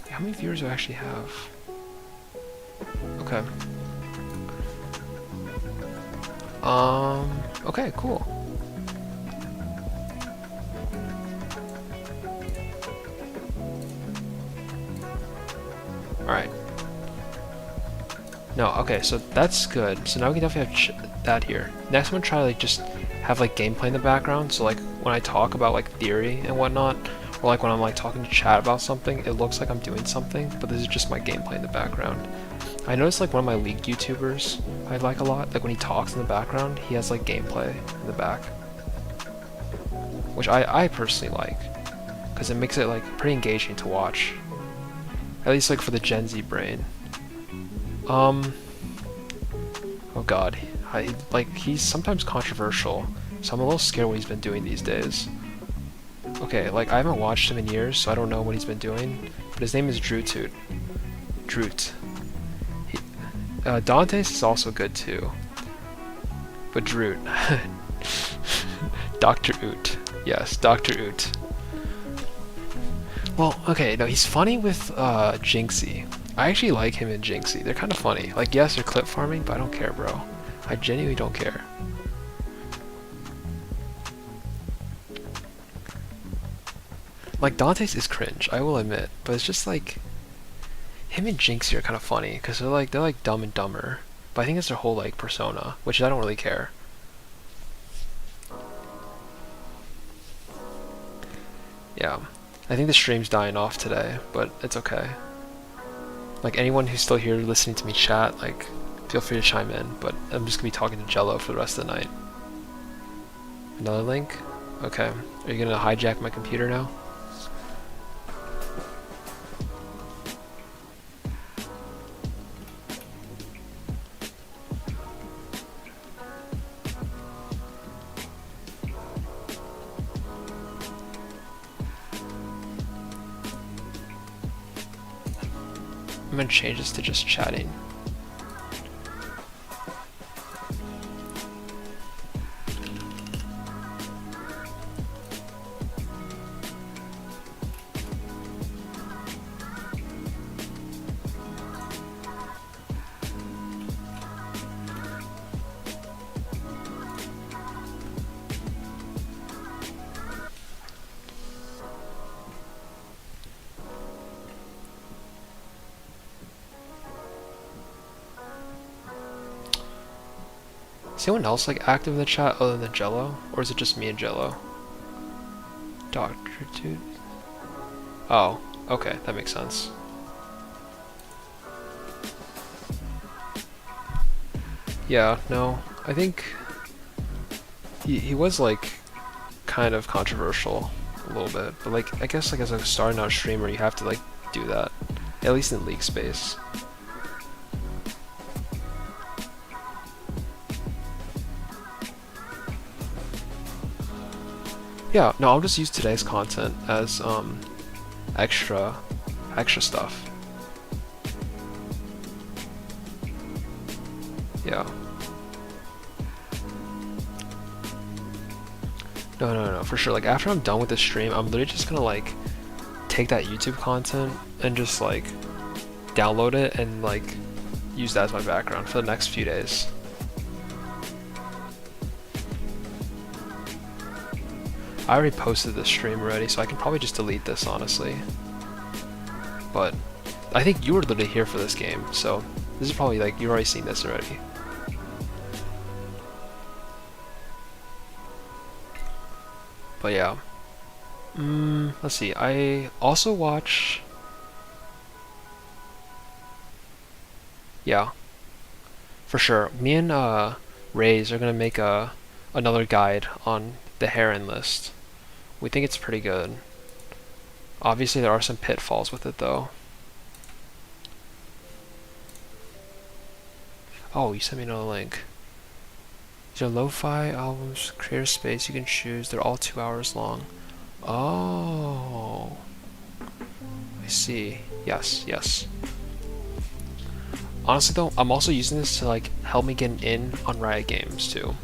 How many viewers do I actually have? Okay. Okay, cool. Alright. No, okay, so that's good. So now we can definitely have that here. Next, I'm gonna try to like just have like gameplay in the background. So like when I talk about like theory and whatnot, or like when I'm like talking to chat about something, it looks like I'm doing something, but this is just my gameplay in the background. I noticed like one of my league YouTubers I like a lot, like when he talks in the background, he has like gameplay in the back. Which I personally like, because it makes it like pretty engaging to watch. At least like for the Gen Z brain. Oh god, he's sometimes controversial, so I'm a little scared what he's been doing these days. Okay, like I haven't watched him in years, so I don't know what he's been doing, but his name is Droot. Dante's is also good too. But Droot. Dr. Oot. Yes, Dr. Oot. Well, okay, no, he's funny with Jinxie. I actually like him and Jinxie. They're kind of funny. Like, yes, they're clip farming, but I don't care, bro. I genuinely don't care. Like, Dante's is cringe, I will admit, but it's just like him and Jinxie are kind of funny because they're like Dumb and Dumber. But I think it's their whole like persona, which I don't really care. Yeah, I think the stream's dying off today, but it's okay. Like anyone who's still here listening to me chat, like feel free to chime in. But I'm just gonna be talking to Jello for the rest of the night. Another link? Okay. Are you gonna hijack my computer now? I'm gonna change this to just chatting. Is anyone else like active in the chat other than Jello? Or is it just me and Jello? Dr. Dude. Oh, okay, that makes sense. Yeah, no, I think he was like kind of controversial a little bit, but like I guess like as a starting out streamer you have to like do that, at least in league space. Yeah, no, I'll just use today's content as extra stuff. Yeah. No, for sure. Like after I'm done with this stream, I'm literally just gonna like take that YouTube content and just like download it and like use that as my background for the next few days. I already posted this stream already, so I can probably just delete this, honestly. But I think you were literally here for this game, so this is probably like, you've already seen this already. But yeah. Let's see, I also watch... Yeah. For sure. Me and Rays are gonna make another guide on the Heron list. We think it's pretty good. Obviously there are some pitfalls with it though. Oh, you sent me another link. These are lo-fi albums, creator space, you can choose. They're all 2 hours long. Oh. I see. Yes, yes. Honestly though, I'm also using this to like help me get in on Riot Games too.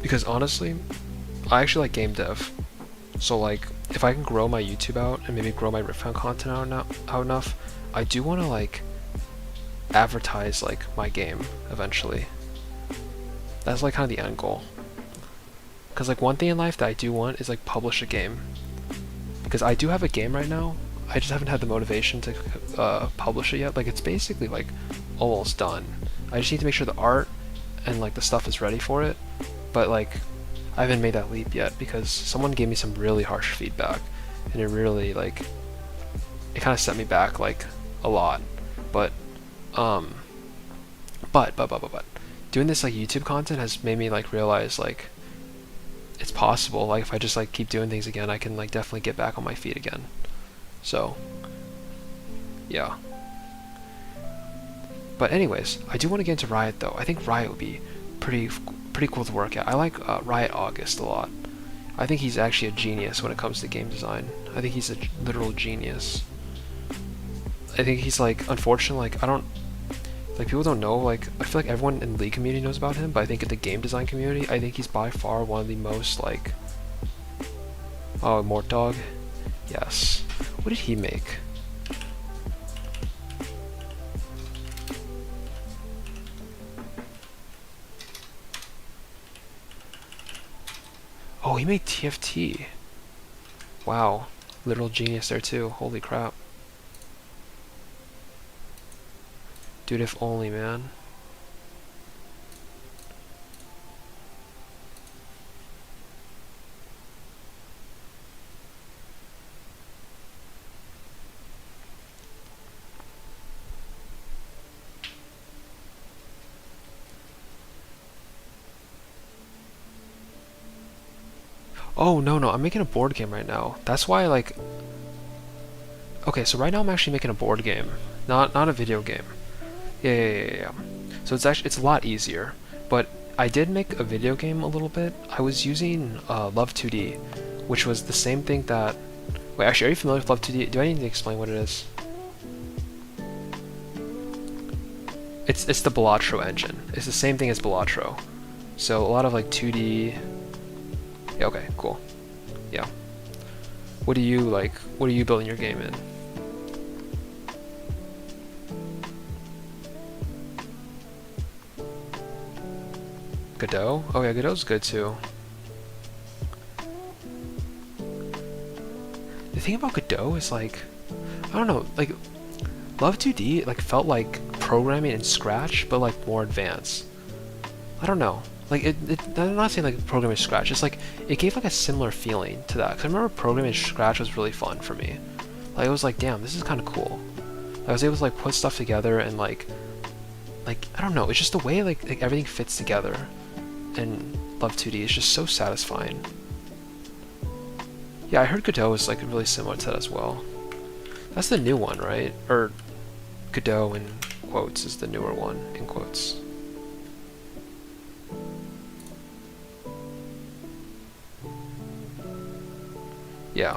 Because honestly, I actually like game dev. So like, if I can grow my YouTube out and maybe grow my Riftbound content out enough, I do want to like advertise like my game eventually. That's like kind of the end goal. Because like one thing in life that I do want is like publish a game. Because I do have a game right now, I just haven't had the motivation to publish it yet. Like it's basically like almost done. I just need to make sure the art and like the stuff is ready for it. But like I haven't made that leap yet because someone gave me some really harsh feedback and it really like it kind of set me back like a lot. But doing this like YouTube content has made me like realize like it's possible. Like if I just like keep doing things again, I can like definitely get back on my feet again. So yeah. But anyways, I do want to get into Riot though. I think Riot would be pretty cool to work at. I like Riot August a lot. I think he's actually a genius when it comes to game design. I think he's a literal genius. I think he's like, unfortunately, like I don't, like people don't know, like I feel like everyone in the League community knows about him, but I think in the game design community, I think he's by far one of the most like, oh, Mort Dog, yes. What did he make? Oh, he made TFT. Wow, literal genius there too. Holy crap. Dude, if only, man. Oh, no, I'm making a board game right now. That's why, like... Okay, so right now I'm actually making a board game. Not a video game. Yeah. So it's actually, it's a lot easier. But I did make a video game a little bit. I was using Love 2D, which was the same thing that... Wait, actually, are you familiar with Love 2D? Do I need to explain what it is? It's the Balatro engine. It's the same thing as Balatro. So a lot of like 2D... Yeah, okay, cool. Yeah. What are you building your game in? Godot? Oh yeah, Godot's good too. The thing about Godot is like, I don't know, like Love 2D like felt like programming in Scratch, but like more advanced. I don't know. Like I'm not saying like programming Scratch. It's like it gave like a similar feeling to that. Cause I remember programming Scratch was really fun for me. Like it was like, damn, this is kind of cool. I was able to like put stuff together and like I don't know. It's just the way like everything fits together. And Love 2D is just so satisfying. Yeah, I heard Godot is like really similar to that as well. That's the new one, right? Or Godot in quotes is the newer one in quotes. Yeah.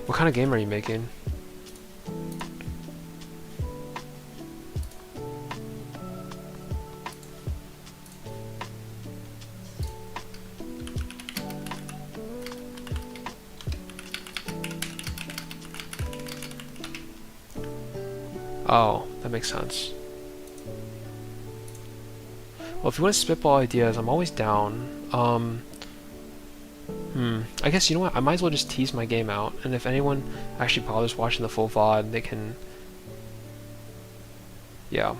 What kind of game are you making? Oh, that makes sense. Well, if you want to spitball ideas, I'm always down. I guess you know what? I might as well just tease my game out, and if anyone actually bothers watching the full VOD, they can. Yeah,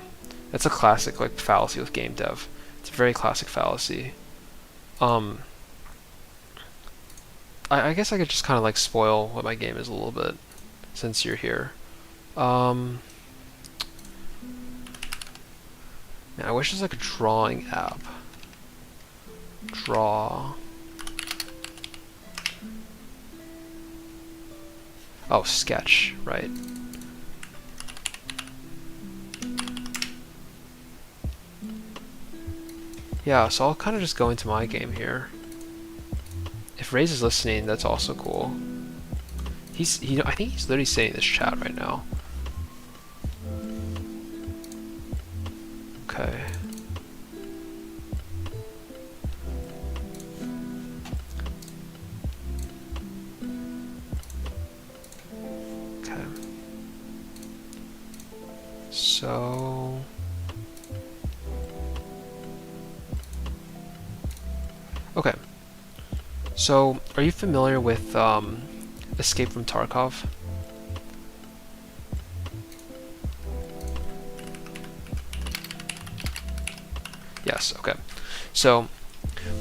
that's a classic like fallacy with game dev. It's a very classic fallacy. Um, I guess I could just kind of like spoil what my game is a little bit, since you're here. Um, Man, I wish there's like a drawing app. Draw. Oh, sketch, right. Yeah, so I'll kind of just go into my game here. If Ray's is listening, that's also cool. I think he's literally saying this chat right now. Okay. Okay. So okay. So, are you familiar with Escape from Tarkov? Yes, okay. So,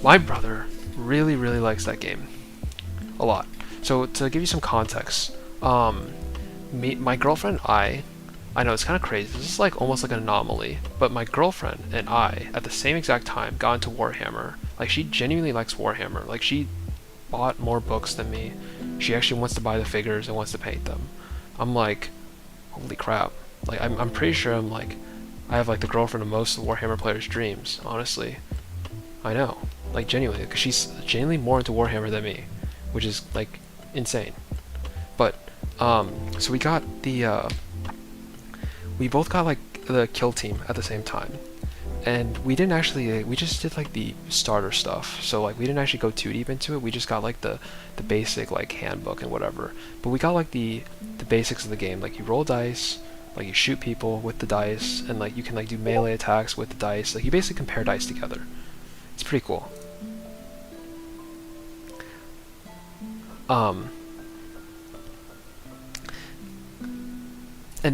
my brother really, really likes that game. A lot. So, to give you some context, my girlfriend and I know it's kind of crazy, this is like almost like an anomaly, but my girlfriend and I, at the same exact time, got into Warhammer. Like, she genuinely likes Warhammer. Like, she bought more books than me. She actually wants to buy the figures and wants to paint them. I'm like, holy crap. Like, I'm pretty sure I have like the girlfriend of most of the Warhammer players' dreams, honestly. I know. Like, genuinely, because she's genuinely more into Warhammer than me, which is like insane. But, so we both got like the kill team at the same time. And we didn't actually, we just did like the starter stuff. So like we didn't actually go too deep into it. We just got like the basic like handbook and whatever. But we got like the basics of the game. Like you roll dice, like you shoot people with the dice, and like you can like do melee attacks with the dice. Like you basically compare dice together. It's pretty cool. And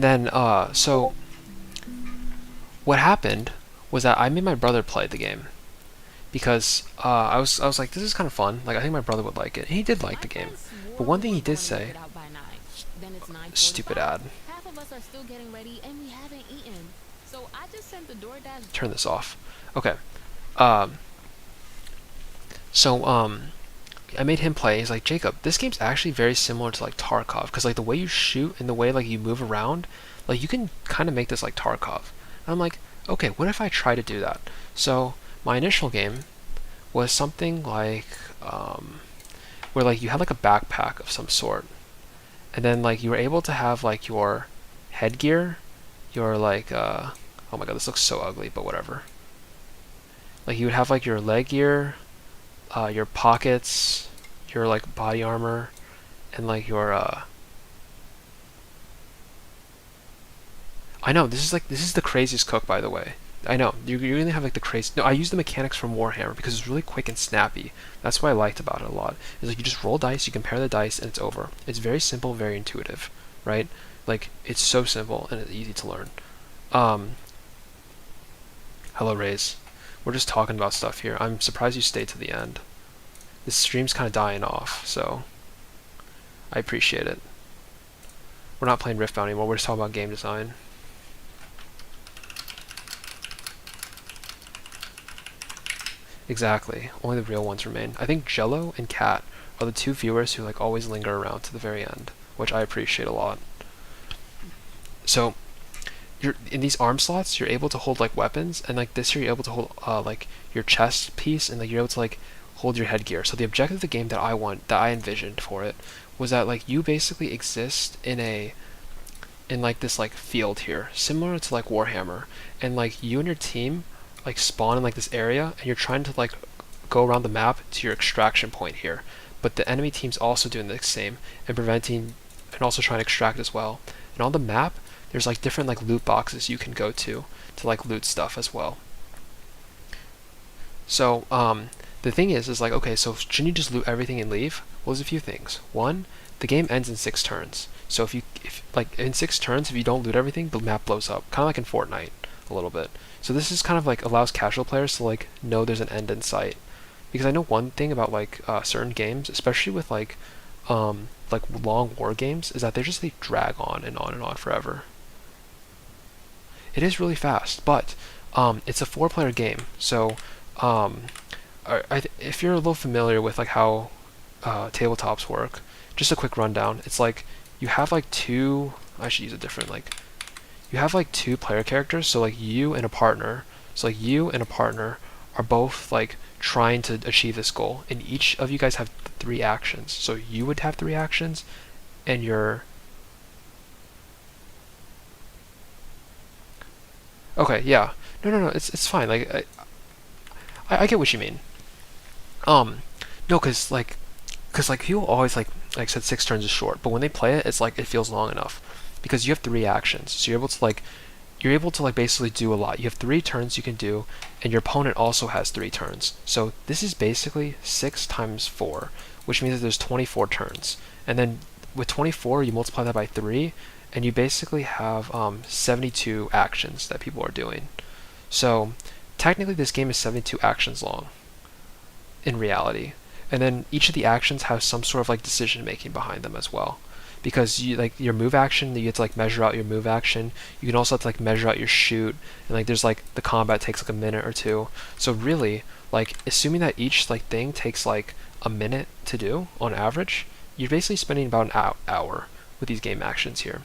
then so what happened was that I made my brother play the game because I was like, this is kind of fun. Like I think my brother would like it. And he did like the game, but one thing he did say, stupid ad. Half of us are still getting ready and we haven't eaten. So I just sent the DoorDash. Turn this off. Okay. Um, so I made him play. He's like, Jacob, this game's actually very similar to like Tarkov, because like the way you shoot and the way like you move around, like you can kind of make this like Tarkov. And I'm like, okay, what if I try to do that? So my initial game was something like where like you had like a backpack of some sort, and then like you were able to have like your headgear, your like oh my god, this looks so ugly, but whatever. Like you would have like your leg gear, your pockets, your like body armor, and like your I know this is the craziest cook, by the way. I know you really have like the crazy. No, I use the mechanics from Warhammer because it's really quick and snappy. That's what I liked about it a lot. Is like you just roll dice, you compare the dice, and it's over. It's very simple, very intuitive, right? Like it's so simple and it's easy to learn. Um, Hello, Rays. We're just talking about stuff here. I'm surprised you stayed to the end. This stream's kind of dying off, so I appreciate it. We're not playing Riftbound anymore. We're just talking about game design. Exactly. Only the real ones remain. I think Jello and Cat are the two viewers who like always linger around to the very end, which I appreciate a lot. So you're in these arm slots, you're able to hold like weapons, and like this here you're able to hold like your chest piece, and like you're able to like hold your headgear. So the objective of the game that I envisioned for it was that like you basically exist in like this like field here, similar to like Warhammer, and like you and your team like spawn in like this area, and you're trying to like go around the map to your extraction point here. But the enemy team's also doing the same and preventing and also trying to extract as well. And on the map, there's like different like loot boxes you can go to like loot stuff as well. So the thing is like, okay, so shouldn't you just loot everything and leave? Well, there's a few things. One, the game ends in 6 turns. So if like in 6 turns, if you don't loot everything, the map blows up, kind of like in Fortnite a little bit. So this is kind of like allows casual players to like know there's an end in sight. Because I know one thing about like certain games, especially with like long war games, is that they drag on and on and on forever. It is really fast, but it's a 4-player game, so um, if you're a little familiar with like how tabletops work, just a quick rundown. It's like you have like two. I should use a different like. You have like two player characters, so like you and a partner. So like you and a partner are both like trying to achieve this goal, and each of you guys have 3 actions. So you would have 3 actions, and your okay, yeah, no, it's fine. Like I get what you mean. Um, no, cause like people always like said 6 turns is short, but when they play it, it's like it feels long enough because you have 3 actions, so you're able to like basically do a lot. You have 3 turns you can do, and your opponent also has 3 turns. So this is basically 6 times 4, which means that there's 24 turns, and then with 24 you multiply that by 3, and you basically have 72 actions that people are doing. So technically this game is 72 actions long in reality. And then each of the actions has some sort of like decision making behind them as well. Because you like your move action, you get to like measure out your move action. You can also have to like measure out your shoot, and like there's like the combat takes like a minute or two. So really, like assuming that each like thing takes like a minute to do on average, you're basically spending about an hour with these game actions here.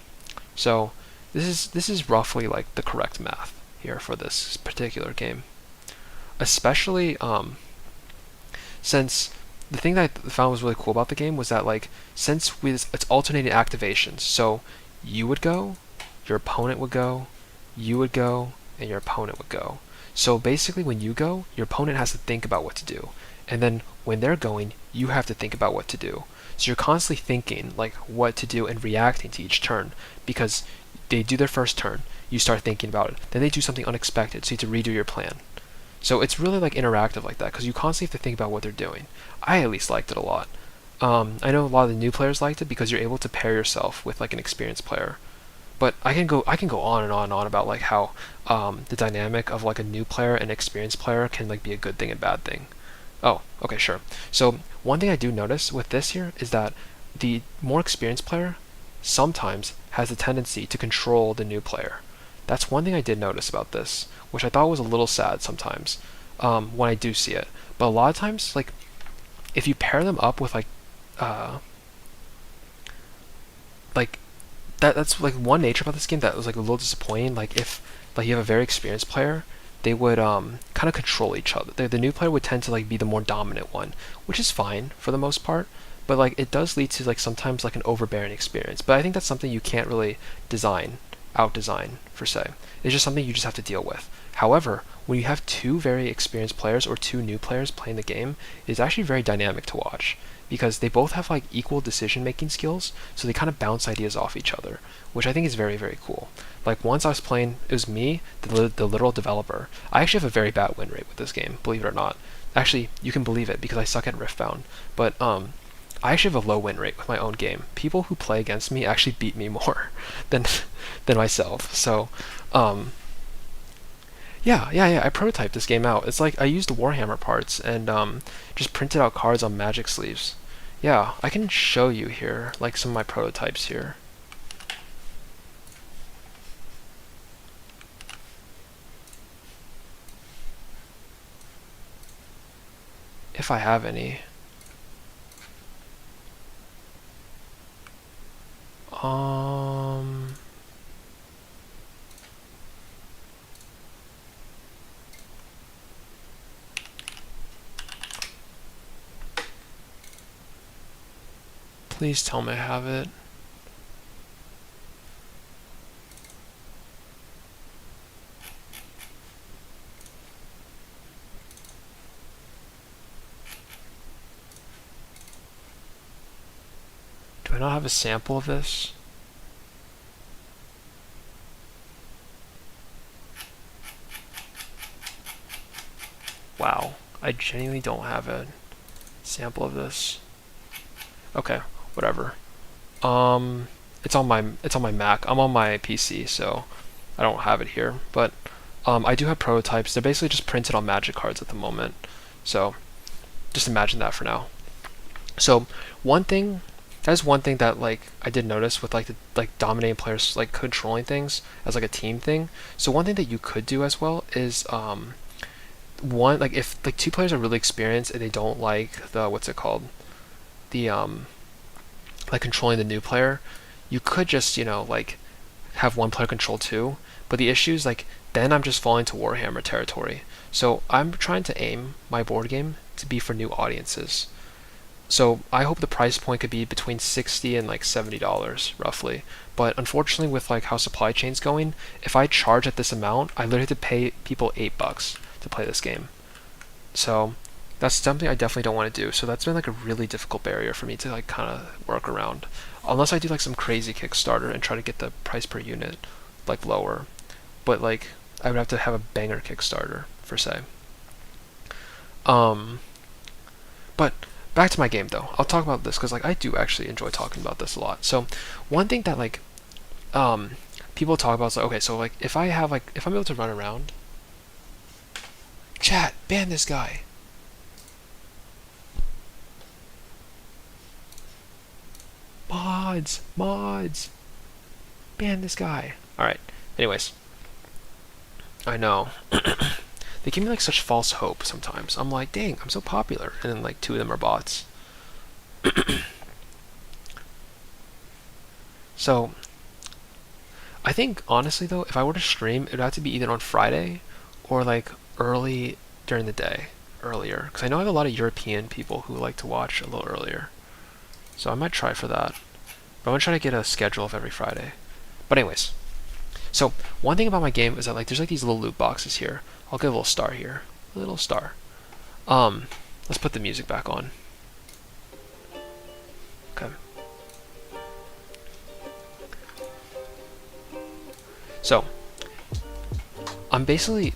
So this is roughly like the correct math here for this particular game. Especially since the thing that I found was really cool about the game was that like since it's alternating activations, so you would go, your opponent would go, you would go, and your opponent would go. So basically when you go, your opponent has to think about what to do, and then when they're going, you have to think about what to do. So you're constantly thinking like what to do and reacting to each turn, because they do their first turn, you start thinking about it, then they do something unexpected, so you have to redo your plan. So it's really like interactive like that because you constantly have to think about what they're doing. I at least liked it a lot. I know a lot of the new players liked it because you're able to pair yourself with like an experienced player. But I can go on and on and on about like how the dynamic of like a new player and experienced player can like be a good thing and bad thing. Oh, okay, sure. So one thing I do notice with this here is that the more experienced player sometimes has a tendency to control the new player. That's one thing I did notice about this, which I thought was a little sad sometimes when I do see it. But a lot of times, like if you pair them up with uh, like that's like one nature about this game that was like a little disappointing. Like if like you have a very experienced player, they would kind of control each other. The new player would tend to like be the more dominant one, which is fine for the most part. But like it does lead to like sometimes like an overbearing experience. But I think that's something you can't really out design per se. It's just something you just have to deal with. However, when you have two very experienced players or two new players playing the game, it's actually very dynamic to watch because they both have like equal decision making skills, so they kind of bounce ideas off each other, which I think is very, very cool. Like once I was playing, it was me, the literal developer. I actually have a very bad win rate with this game, believe it or not. Actually, you can believe it because I suck at Riftbound, but I actually have a low win rate with my own game. People who play against me actually beat me more than than myself. So, yeah. I prototyped this game out. It's like I used Warhammer parts and just printed out cards on magic sleeves. Yeah, I can show you here, like some of my prototypes here. If I have any. Um, please tell me I have it. Do I not have a sample of this? I genuinely don't have a sample of this. Okay, whatever. It's on my Mac. I'm on my PC, so I don't have it here. But I do have prototypes. They're basically just printed on Magic cards at the moment. So just imagine that for now. So that is one thing that like I did notice with like the like dominating players like controlling things as like a team thing. So one thing that you could do as well is one like if like two players are really experienced and they don't like the what's it called the like controlling the new player, you could just like have one player control two. But the issue is like then I'm just falling to Warhammer territory. So I'm trying to aim my board game to be for new audiences. So I hope the price point could be between $60 and like $70 roughly. But unfortunately, with like how supply chain's going, if I charge at this amount, I literally have to pay people $8 to play this game. So that's something I definitely don't want to do. So that's been like a really difficult barrier for me to like kind of work around. Unless I do like some crazy Kickstarter and try to get the price per unit like lower. But like I would have to have a banger Kickstarter per se. But back to my game though. I'll talk about this because like I do actually enjoy talking about this a lot. So one thing that like people talk about is like, okay, so like if I'm able to run around, chat, ban this guy. Mods, ban this guy. All right. Anyways, I know. They give me like such false hope sometimes. I'm like, dang, I'm so popular, and then like two of them are bots. So, I think honestly though, if I were to stream, it would have to be either on Friday or like early during the day, earlier, because I know I have a lot of European people who like to watch a little earlier. So I might try for that. But I'm gonna try to get a schedule of every Friday. But anyways, so one thing about my game is that like there's like these little loot boxes here. I'll get a little star here, a little star. Let's put the music back on. Okay. So, I'm basically,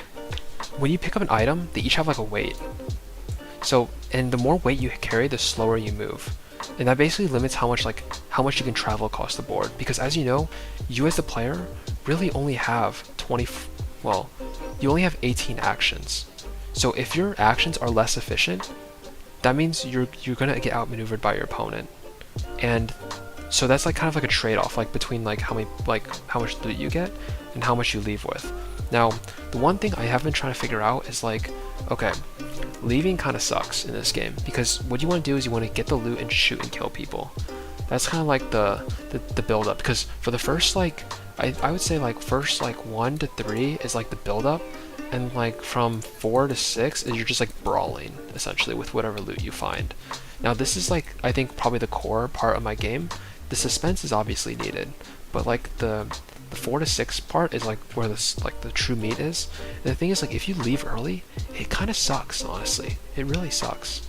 when you pick up an item, they each have like a weight. So, and the more weight you carry, the slower you move. And that basically limits how much you can travel across the board. Because as you know, you as the player really only have you only have 18 actions. So if your actions are less efficient, that means you're gonna get outmaneuvered by your opponent. And so that's like kind of like a trade-off, like between like how much loot you get and how much you leave with. Now, the one thing I have been trying to figure out is like, okay, leaving kind of sucks in this game because what you want to do is you want to get the loot and shoot and kill people. That's kind of like the build up, because for the first like I would say like first like 1 to 3 is like the build up, and like from 4 to 6 is you're just like brawling essentially with whatever loot you find. Now this is like I think probably the core part of my game. The suspense is obviously needed, but like the 4 to 6 part is like where this like the true meat is. And the thing is like if you leave early, it kind of sucks, honestly. It really sucks.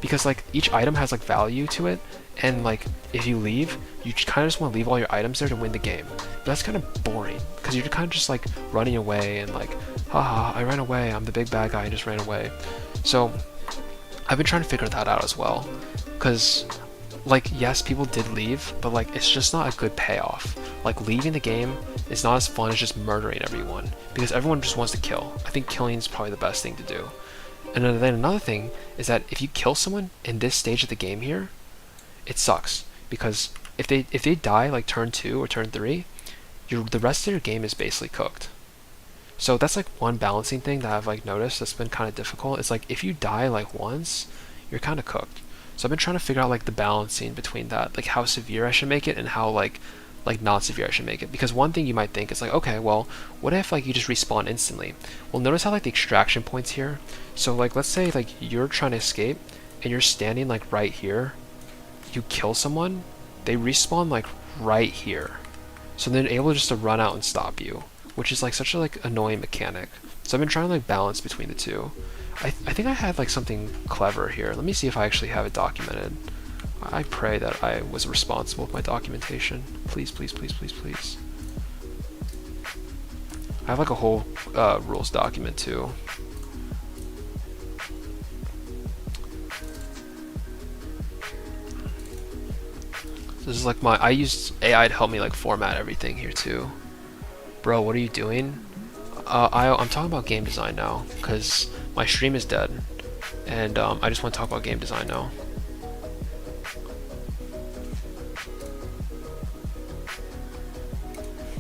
Because like each item has like value to it, and like if you leave, you kind of just want to leave all your items there to win the game. But that's kind of boring because you're kind of just like running away and like, haha, I ran away, I'm the big bad guy, I just ran away. So I've been trying to figure that out as well, because like yes, people did leave, but like it's just not a good payoff. Like leaving the game is not as fun as just murdering everyone, because everyone just wants to kill. I think killing is probably the best thing to do. And then another thing is that if you kill someone in this stage of the game here, it sucks, because if they die like turn 2 or turn 3, the rest of your game is basically cooked. So that's like one balancing thing that I've like noticed that's been kind of difficult. It's like if you die like once, you're kind of cooked. So I've been trying to figure out like the balancing between that, like how severe I should make it and how like not severe I should make it. Because one thing you might think is like, okay, well, what if like you just respawn instantly? Well, notice how like the extraction points here. So like let's say like you're trying to escape and you're standing like right here. You kill someone, they respawn like right here. So they're able just to run out and stop you, which is like such a like annoying mechanic. So I've been trying to like balance between the two. I think I had like something clever here. Let me see if I actually have it documented. I pray that I was responsible with my documentation. Please, please, please, please, please. I have like a whole rules document too. This is like I used AI to help me like format everything here too. Bro, what are you doing? I'm talking about game design now, because my stream is dead, and I just want to talk about game design now.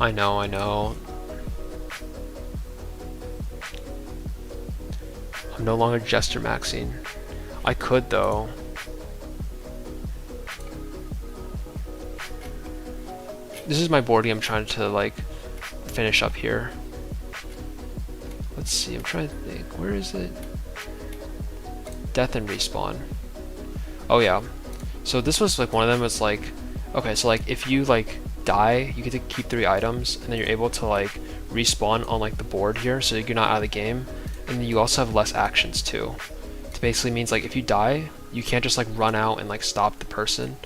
I know, I know. I'm no longer Jester Maxing. I could though. This is my board game I'm trying to like finish up here. Let's see, I'm trying to think. Where is it? Death and Respawn. Oh yeah. So this was like one of them was like, okay, so like if you like die, you get to keep 3 items, and then you're able to like respawn on like the board here, so you're not out of the game, and then you also have less actions too. It basically means like if you die, you can't just like run out and like stop the person,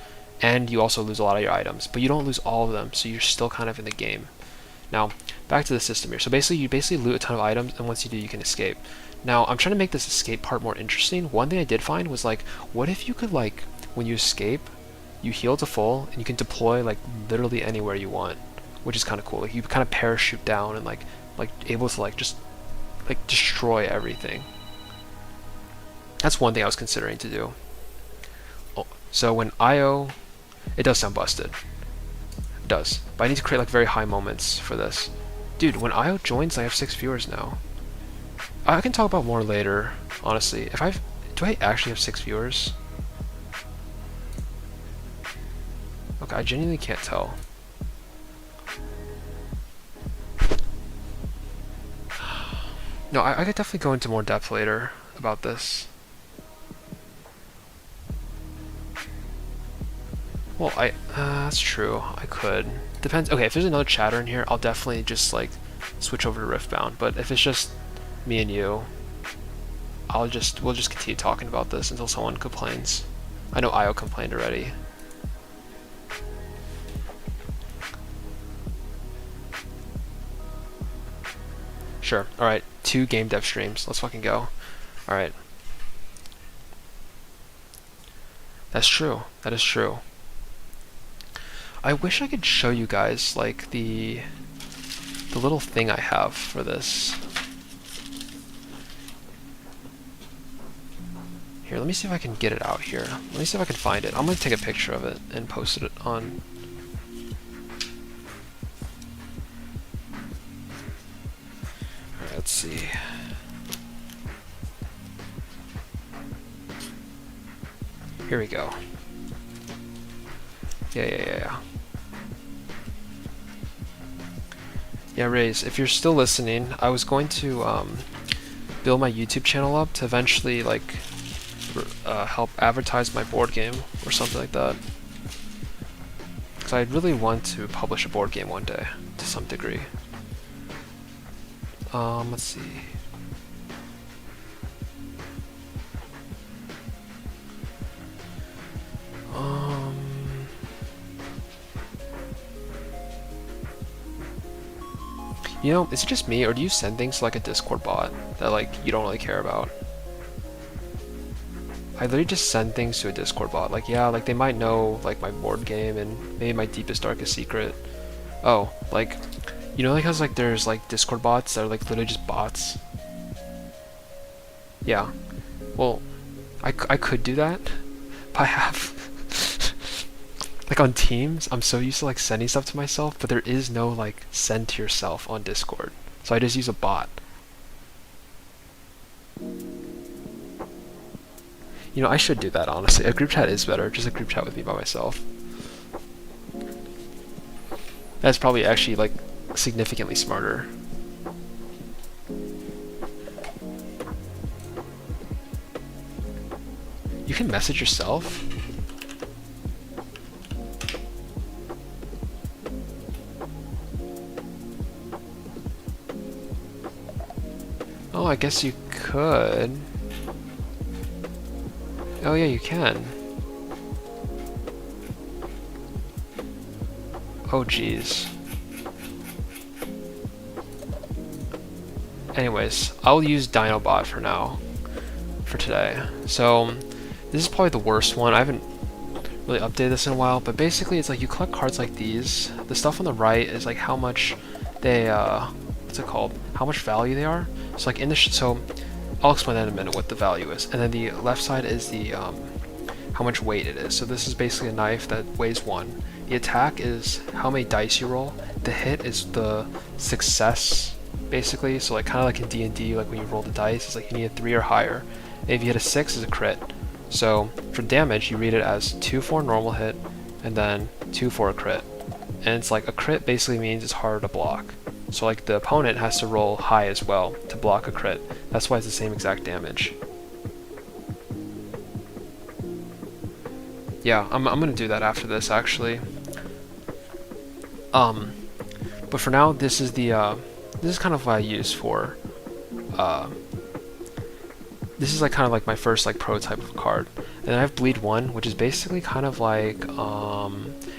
and you also lose a lot of your items, but you don't lose all of them, so you're still kind of in the game. Now, back to the system here. So basically, you loot a ton of items, and once you do, you can escape. Now, I'm trying to make this escape part more interesting. One thing I did find was like, what if you could like, when you escape, you heal to full, and you can deploy like literally anywhere you want, which is kind of cool. Like you kind of parachute down and like able to like just like destroy everything. That's one thing I was considering to do. Oh, so when IO, it does sound busted. It does, but I need to create like very high moments for this. Dude, when IO joins, I have 6 viewers now. I can talk about more later, honestly. Do I actually have 6 viewers? Okay, I genuinely can't tell. No, I could definitely go into more depth later about this. Well, that's true. I could. Depends. Okay, if there's another chatter in here, I'll definitely just like switch over to Riftbound. But if it's just me and you, we'll just continue talking about this until someone complains. I know IO complained already. Sure. All right. 2 game dev streams. Let's fucking go. All right. That's true. That is true. I wish I could show you guys like the little thing I have for this. Here, let me see if I can get it out here. Let me see if I can find it. I'm gonna take a picture of it and post it on. Alright, let's see. Here we go. Yeah. Yeah, Raze, if you're still listening, I was going to build my YouTube channel up to eventually like help advertise my board game or something like that. Because I really want to publish a board game one day to some degree. Let's see. You know, is it just me, or do you send things to like a Discord bot that like you don't really care about? I literally just send things to a Discord bot. Like, yeah, like they might know like my board game and maybe my deepest darkest secret. Oh, like, you know, like how like there's like Discord bots that are like literally just bots. Yeah. Well, I could do that, but I have like on Teams, I'm so used to like sending stuff to myself, but there is no like send to yourself on Discord. So I just use a bot. You know, I should do that honestly. A group chat is better, just a group chat with me by myself. That's probably actually like significantly smarter. You can message yourself? Oh, I guess you could. Oh yeah, you can. Oh geez. Anyways, I'll use Dinobot for now, for today. So, this is probably the worst one. I haven't really updated this in a while, but basically it's like you collect cards like these. The stuff on the right is like how much they what's it called? How much value they are. So like in the so I'll explain that in a minute what the value is, and then the left side is the how much weight it is. So this is basically a knife that weighs 1. The attack is how many dice you roll. The hit is the success, basically. So like kind of like in D&D, like when you roll the dice, it's like you need a 3 or higher. And if you hit a 6, it's a crit. So for damage, you read it as 2 for a normal hit, and then 2 for a crit. And it's like a crit basically means it's harder to block. So like the opponent has to roll high as well to block a crit. That's why it's the same exact damage. Yeah, I'm gonna do that after this actually. But for now, this is the this is kind of what I use for this is like kind of like my first like prototype of card. And then I have Bleed 1, which is basically kind of like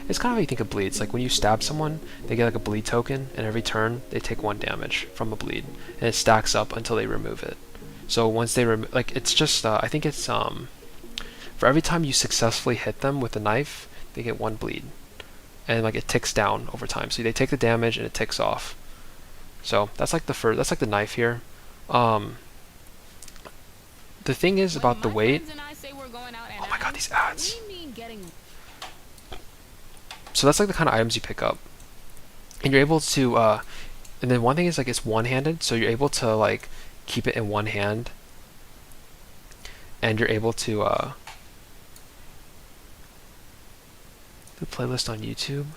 it's kind of how you think of bleed. It's like when you stab someone, they get like a bleed token, and every turn they take 1 damage from a bleed, and it stacks up until they remove it. So once they like it's just I think it's for every time you successfully hit them with a knife, they get 1 bleed. And like it ticks down over time. So they take the damage and it ticks off. So that's like the first, that's like the knife here. The thing is about the weight. Oh my god, these ads. So that's like the kind of items you pick up. And you're able to and then one thing is like it's one-handed, so you're able to like keep it in one hand. And you're able to the playlist on YouTube.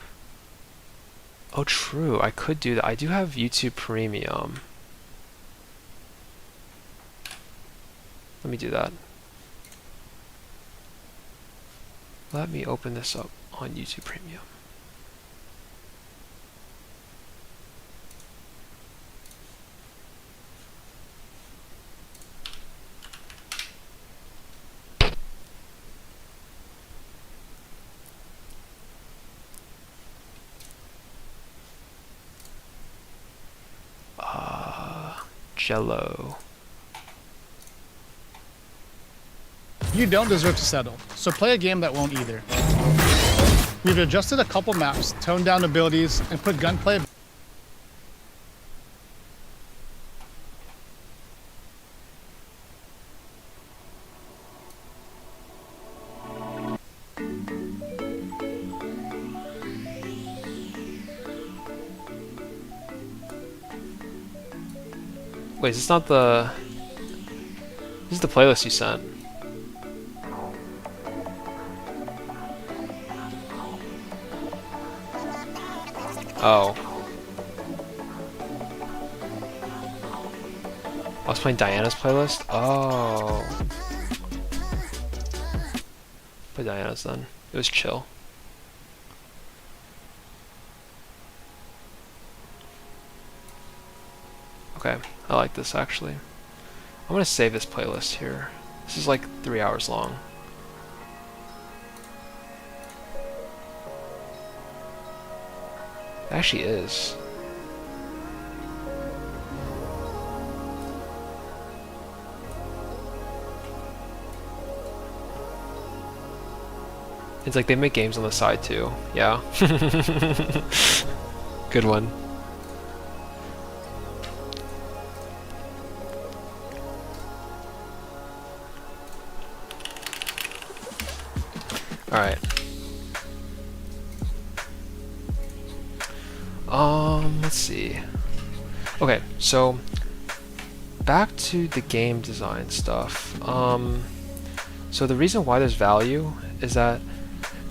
Oh, true. I could do that. I do have YouTube Premium. Let me do that. Let me open this up on YouTube Premium. Jello. You don't deserve to settle, so play a game that won't either. We've adjusted a couple maps, toned down abilities, and put gunplay. Wait, is this not the... This is the playlist you sent. Oh. I was playing Diana's playlist? Oh. Play Diana's then. It was chill. Okay, I like this actually. I'm gonna save this playlist here. This is like 3 hours long. It actually is. It's like they make games on the side too. Yeah. Good one. Alright. Let's see. Okay, so back to the game design stuff. So the reason why there's value is that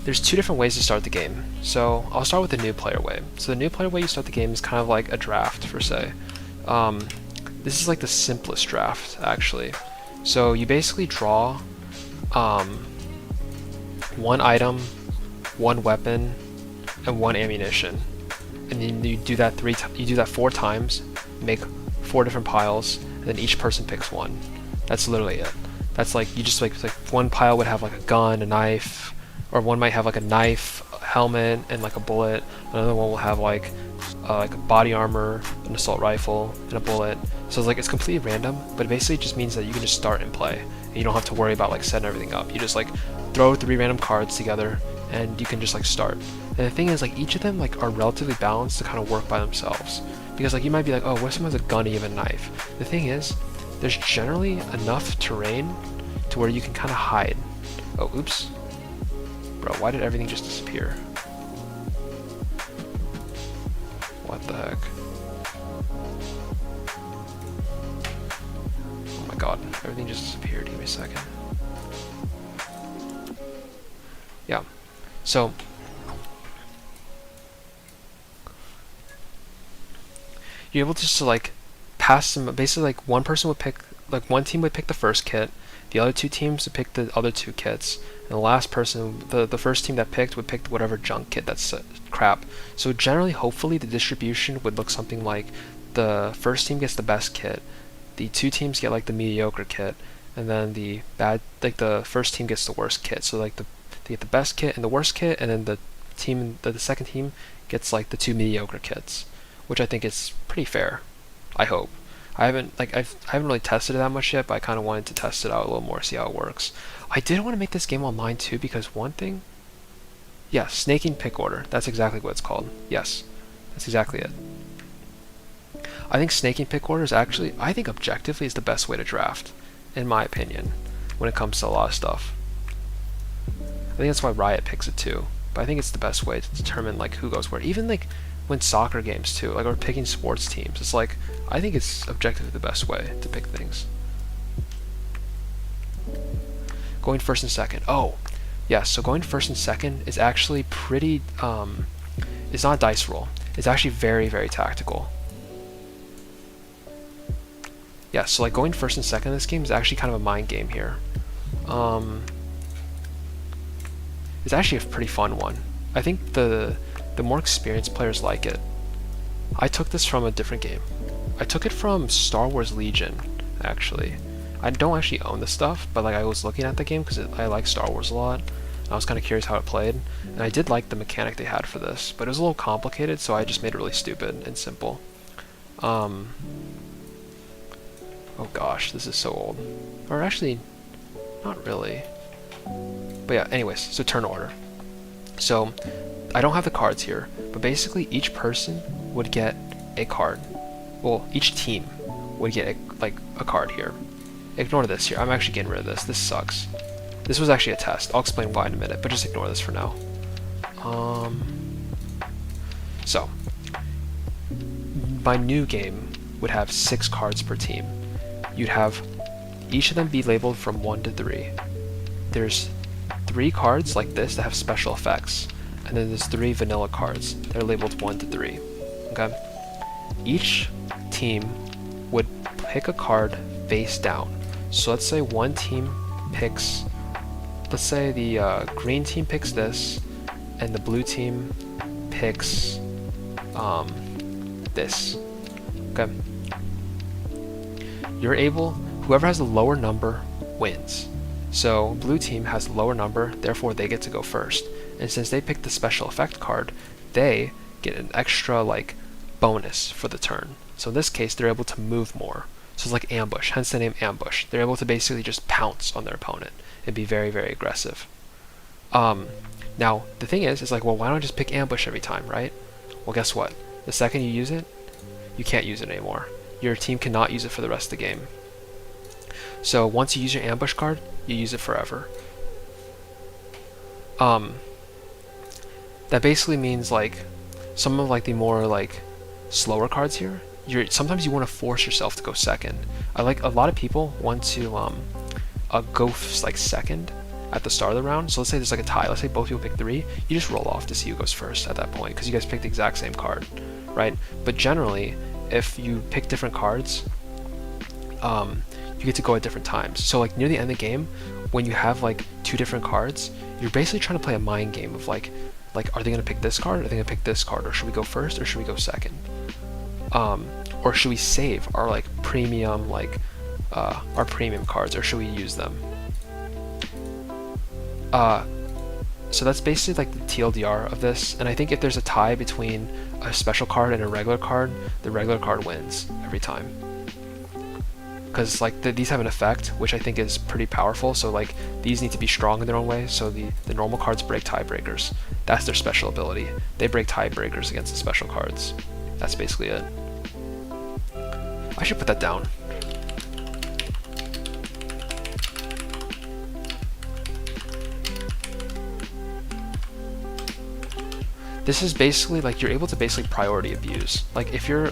there's 2 different ways to start the game. So I'll start with the new player way. So the new player way you start the game is kind of like a draft, per se. This is like the simplest draft, actually. So you basically draw 1 item, 1 weapon, and 1 ammunition. And then you do that 4 times, make 4 different piles, and then each person picks 1. That's literally it. That's like you just like one pile would have like a gun, a knife, or one might have like a knife, a helmet, and like a bullet. Another one will have like a body armor, an assault rifle, and a bullet. So it's like it's completely random, but it basically just means that you can just start and play. And you don't have to worry about like setting everything up. You just like throw 3 random cards together, and you can just like start. And the thing is, like, each of them like are relatively balanced to kind of work by themselves, because like you might be like, oh, what if someone has a gun, even a knife? The thing is, there's generally enough terrain to where you can kind of hide. Oh, oops. Bro, why did everything just disappear? What the heck? Oh my god, everything just disappeared. Give me a second. Yeah, so you're able to just like pass them. Basically, like one person would pick, like one team would pick the first kit, the other two teams would pick the other two kits, and the last person, the first team that picked would pick whatever junk kit that's crap. So generally, hopefully, the distribution would look something like the first team gets the best kit, the two teams get like the mediocre kit, and then the first team gets the worst kit. So like they get the best kit and the worst kit, and then the second team gets like the two mediocre kits, which I think is pretty fair. I hope. I haven't really tested it that much yet, but I kind of wanted to test it out a little more, see how it works. I did want to make this game online too, because one thing, yeah, snaking pick order. That's exactly what it's called. Yes, that's exactly it. I think snaking pick order is actually, I think objectively is the best way to draft, in my opinion, when it comes to a lot of stuff. I think that's why Riot picks it too, but I think it's the best way to determine like who goes where. Even like when soccer games too, like, or picking sports teams, it's like, I think it's objectively the best way to pick things. Going first and second. Oh, yeah, so going first and second is actually pretty, it's not a dice roll. It's actually very, very tactical. Yeah, so like going first and second in this game is actually kind of a mind game here. It's actually a pretty fun one. I think the more experienced players like it. I took this from a different game. I took it from Star Wars Legion, actually. I don't actually own the stuff, but like I was looking at the game because I like Star Wars a lot. I was kind of curious how it played, and I did like the mechanic they had for this, but it was a little complicated, so I just made it really stupid and simple. Oh gosh, this is so old. Or actually, not really. But yeah, anyways, so turn order. So, I don't have the cards here, but basically each person would get a card. Well, each team would get a card here. Ignore this here. I'm actually getting rid of this. This sucks. This was actually a test. I'll explain why in a minute, but just ignore this for now. So, my new game would have 6 cards per team. You'd have each of them be labeled from 1 to 3. There's 3 cards like this that have special effects, and then there's 3 vanilla cards that are labeled 1 to 3. Okay? Each team would pick a card face down. So let's say one team picks, let's say the green team picks this, and the blue team picks this. Okay? You're able, whoever has the lower number wins. So blue team has the lower number, therefore they get to go first. And since they picked the special effect card, they get an extra like bonus for the turn. So in this case, they're able to move more. So it's like ambush, hence the name ambush. They're able to basically just pounce on their opponent and be very, very aggressive. Now, the thing is like, well, why don't I just pick ambush every time, right? Well, guess what? The second you use it, you can't use it anymore. Your team cannot use it for the rest of the game. So once you use your ambush card, you use it forever. That basically means like some of like the more like slower cards here, sometimes you want to force yourself to go second. A lot of people want to go like second at the start of the round. So let's say there's like a tie. Let's say both people pick 3. You just roll off to see who goes first at that point because you guys picked the exact same card, right? But generally, if you pick different cards, you get to go at different times. So like near the end of the game, when you have like 2 different cards, you're basically trying to play a mind game of like are they gonna pick this card? Or are they gonna pick this card? Or should we go first? Or should we go second? Or should we save our like premium our premium cards? Or should we use them? So that's basically like the TLDR of this. And I think if there's a tie between a special card and a regular card, the regular card wins every time. because like these have an effect which I think is pretty powerful. So like these need to be strong in their own way. So the normal cards break tiebreakers. That's their special ability. They break tiebreakers against the special cards. That's basically it. I should put that down. This is basically like you're able to basically priority abuse. Like if you're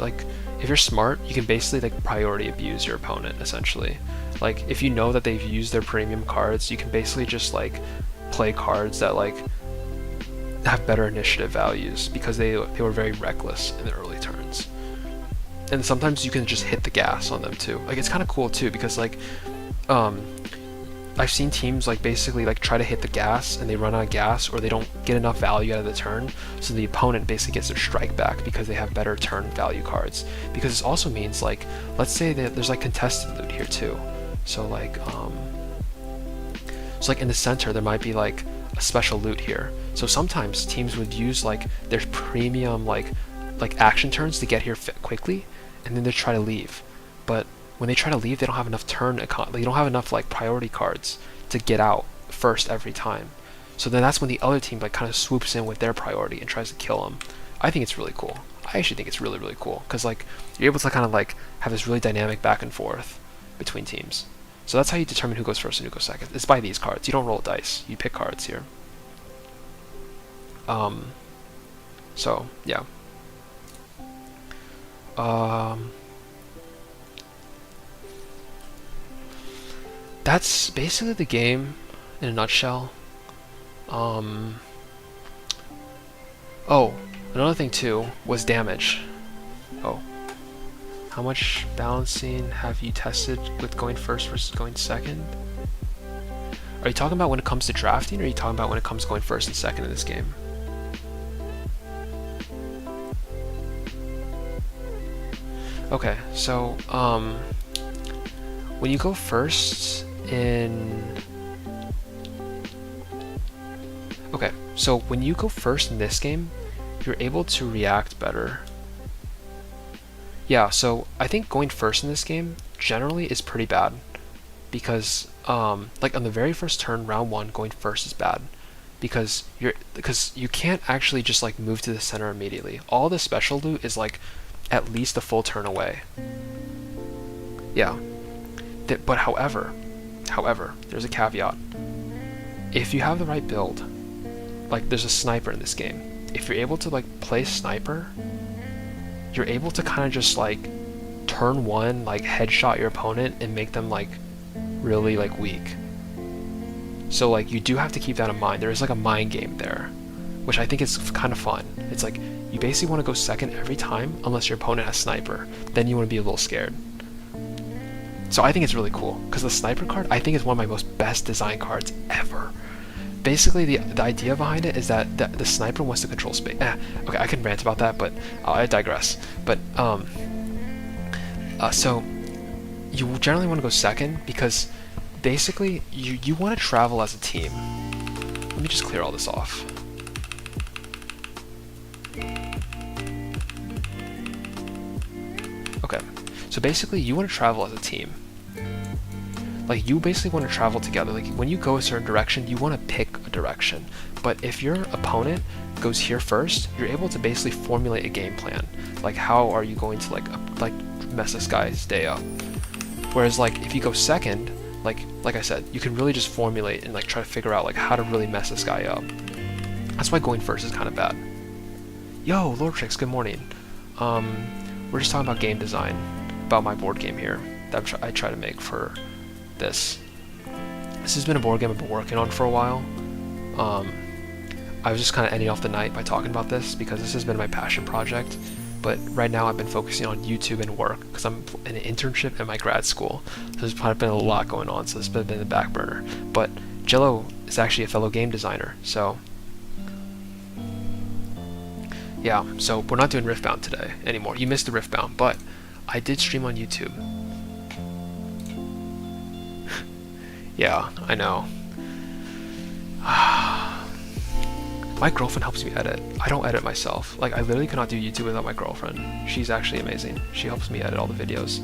smart, you can basically like priority abuse your opponent essentially. Like if you know that they've used their premium cards, you can basically just like play cards that like have better initiative values because they were very reckless in the early turns. And sometimes you can just hit the gas on them too. Like it's kind of cool too because like I've seen teams like basically like try to hit the gas and they run out of gas or they don't get enough value out of the turn, so the opponent basically gets their strike back because they have better turn value cards. Because this also means like, let's say that there's like contested loot here too. So like in the center there might be like a special loot here. So sometimes teams would use like their premium like action turns to get here quickly, and then they try to leave. But when they try to leave, they don't have enough they don't have enough like priority cards to get out first every time. So then that's when the other team like kind of swoops in with their priority and tries to kill them. I think it's really cool. I actually think it's really, really cool because like you're able to kind of like have this really dynamic back and forth between teams. So that's how you determine who goes first and who goes second. It's by these cards. You don't roll dice. You pick cards here. So yeah. That's basically the game in a nutshell. Oh, another thing too was damage. Oh, how much balancing have you tested with going first versus going second? Are you talking about when it comes to drafting, or are you talking about when it comes to going first and second in this game? Okay, so when you go first when you go first in this game, you're able to react better. Yeah, so I think going first in this game generally is pretty bad because like on the very first turn, round 1, going first is bad because you can't actually just like move to the center immediately. All the special loot is like at least a full turn away. Yeah. But however, there's a caveat. If you have the right build, like there's a sniper in this game. If you're able to like play sniper, you're able to kind of just like turn 1 like headshot your opponent and make them like really like weak. So like you do have to keep that in mind. There is like a mind game there, which I think is kind of fun. It's like you basically want to go second every time unless your opponent has sniper. Then you want to be a little scared. So I think it's really cool because the sniper card I think is one of my most best design cards ever. Basically the idea behind it is that the sniper wants to control space. Okay, I can rant about that, but I digress. But so you generally want to go second because basically you want to travel as a team. Let me just clear all this off. Okay, so basically you want to travel as a team. Like you basically want to travel together. Like when you go a certain direction, you want to pick a direction. But if your opponent goes here first, you're able to basically formulate a game plan. Like how are you going to like mess this guy's day up? Whereas like if you go second, like I said, you can really just formulate and like try to figure out like how to really mess this guy up. That's why going first is kind of bad. Yo, Lord Tricks, good morning. We're just talking about game design, about my board game here that I try to make for this. This has been a board game I've been working on for a while. I was just kind of ending off the night by talking about this because this has been my passion project. But right now I've been focusing on YouTube and work because I'm in an internship at my grad school. So there's probably been a lot going on, so it's been in the back burner. But Jello is actually a fellow game designer, so yeah, so we're not doing Riftbound today anymore. You missed the Riftbound, but I did stream on YouTube. Yeah, I know. My girlfriend helps me edit. I don't edit myself. Like, I literally cannot do YouTube without my girlfriend. She's actually amazing. She helps me edit all the videos.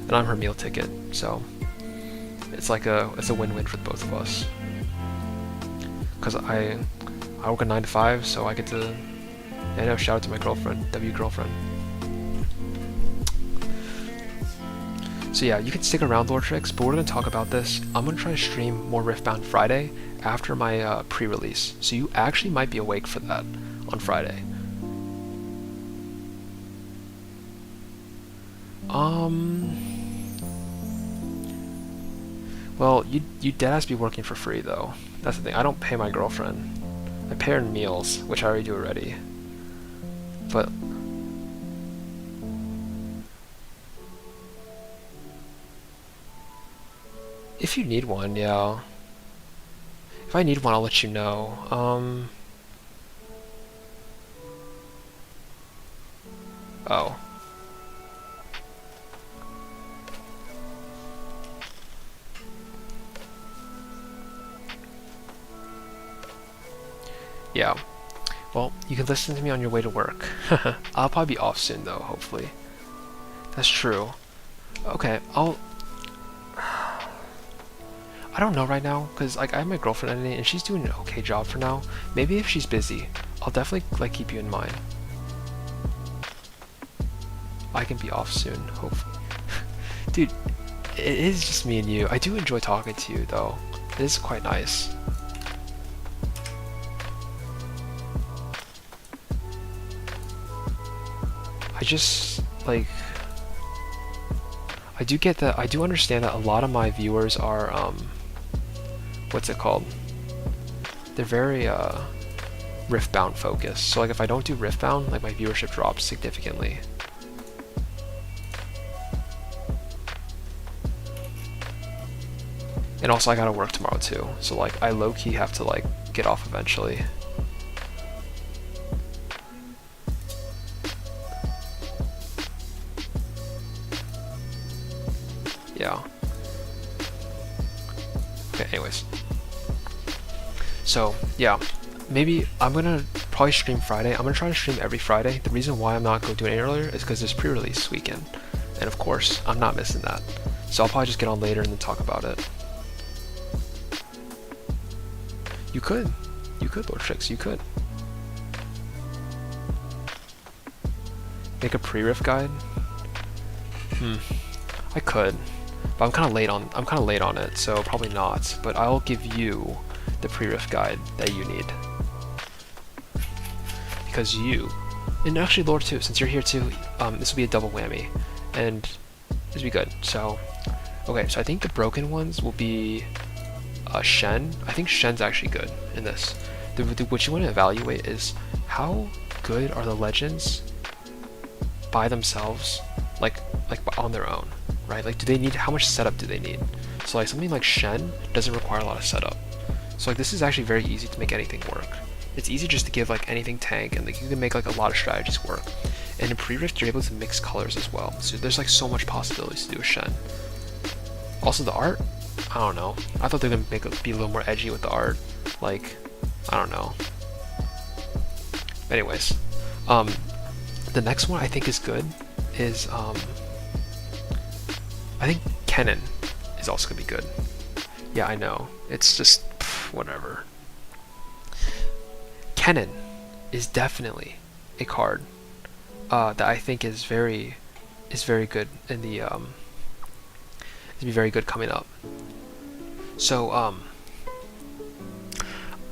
and I'm her meal ticket, so it's a win-win for both of us. Cause I work a 9 to 5, so I get to, I know, shout out to my girlfriend, girlfriend. So yeah, you can stick around, Lord Tricks, but we're gonna talk about this. I'm gonna try to stream more Riftbound Friday after my pre-release, so you actually might be awake for that on Friday. Well, you deadass be working for free though. That's the thing. I don't pay my girlfriend. I pay her in meals, which I already do already. But if you need one, yeah. If I need one, I'll let you know. Oh. Yeah. Well, you can listen to me on your way to work. I'll probably be off soon though, hopefully. That's true. Okay, I don't know right now, because like I have my girlfriend editing and she's doing an okay job for now. Maybe if she's busy, I'll definitely like keep you in mind. I can be off soon, hopefully. Dude, it is just me and you. I do enjoy talking to you though. It is quite nice. I just like I do get that. I do understand that a lot of my viewers are what's it called? They're very Riftbound focused. So like if I don't do Riftbound, like my viewership drops significantly. And also I gotta work tomorrow too. So like I low-key have to like get off eventually. Yeah. Okay, anyways. So, yeah. Maybe I'm gonna probably stream Friday. I'm gonna try to stream every Friday. The reason why I'm not going to do it any earlier is because there's pre-release weekend. And of course, I'm not missing that. So I'll probably just get on later and then talk about it. You could. You could, Lord Tricks. You could. Make a pre-riff guide? I could. But I'm kind of late on it, so probably not. But I'll give you the pre-riff guide that you need. Because you, and actually Lord too, since you're here too, this will be a double whammy. And this will be good. So, okay, so I think the broken ones will be Shen. I think Shen's actually good in this. What you want to evaluate is how good are the legends by themselves, like on their own, right? Like, do they need, how much setup do they need? So like something like Shen doesn't require a lot of setup. So like this is actually very easy to make anything work. It's easy just to give like anything tank, and like you can make like a lot of strategies work. And in pre-rift you're able to mix colors as well. So there's like so much possibilities to do with Shen. Also the art, I don't know. I thought they were gonna be a little more edgy with the art. Like, I don't know. Anyways, the next one I think is good is I think Kennen is also gonna be good. Yeah, I know. It's just whatever. Kennen is definitely a card that I think is very good in the to be very good coming up. So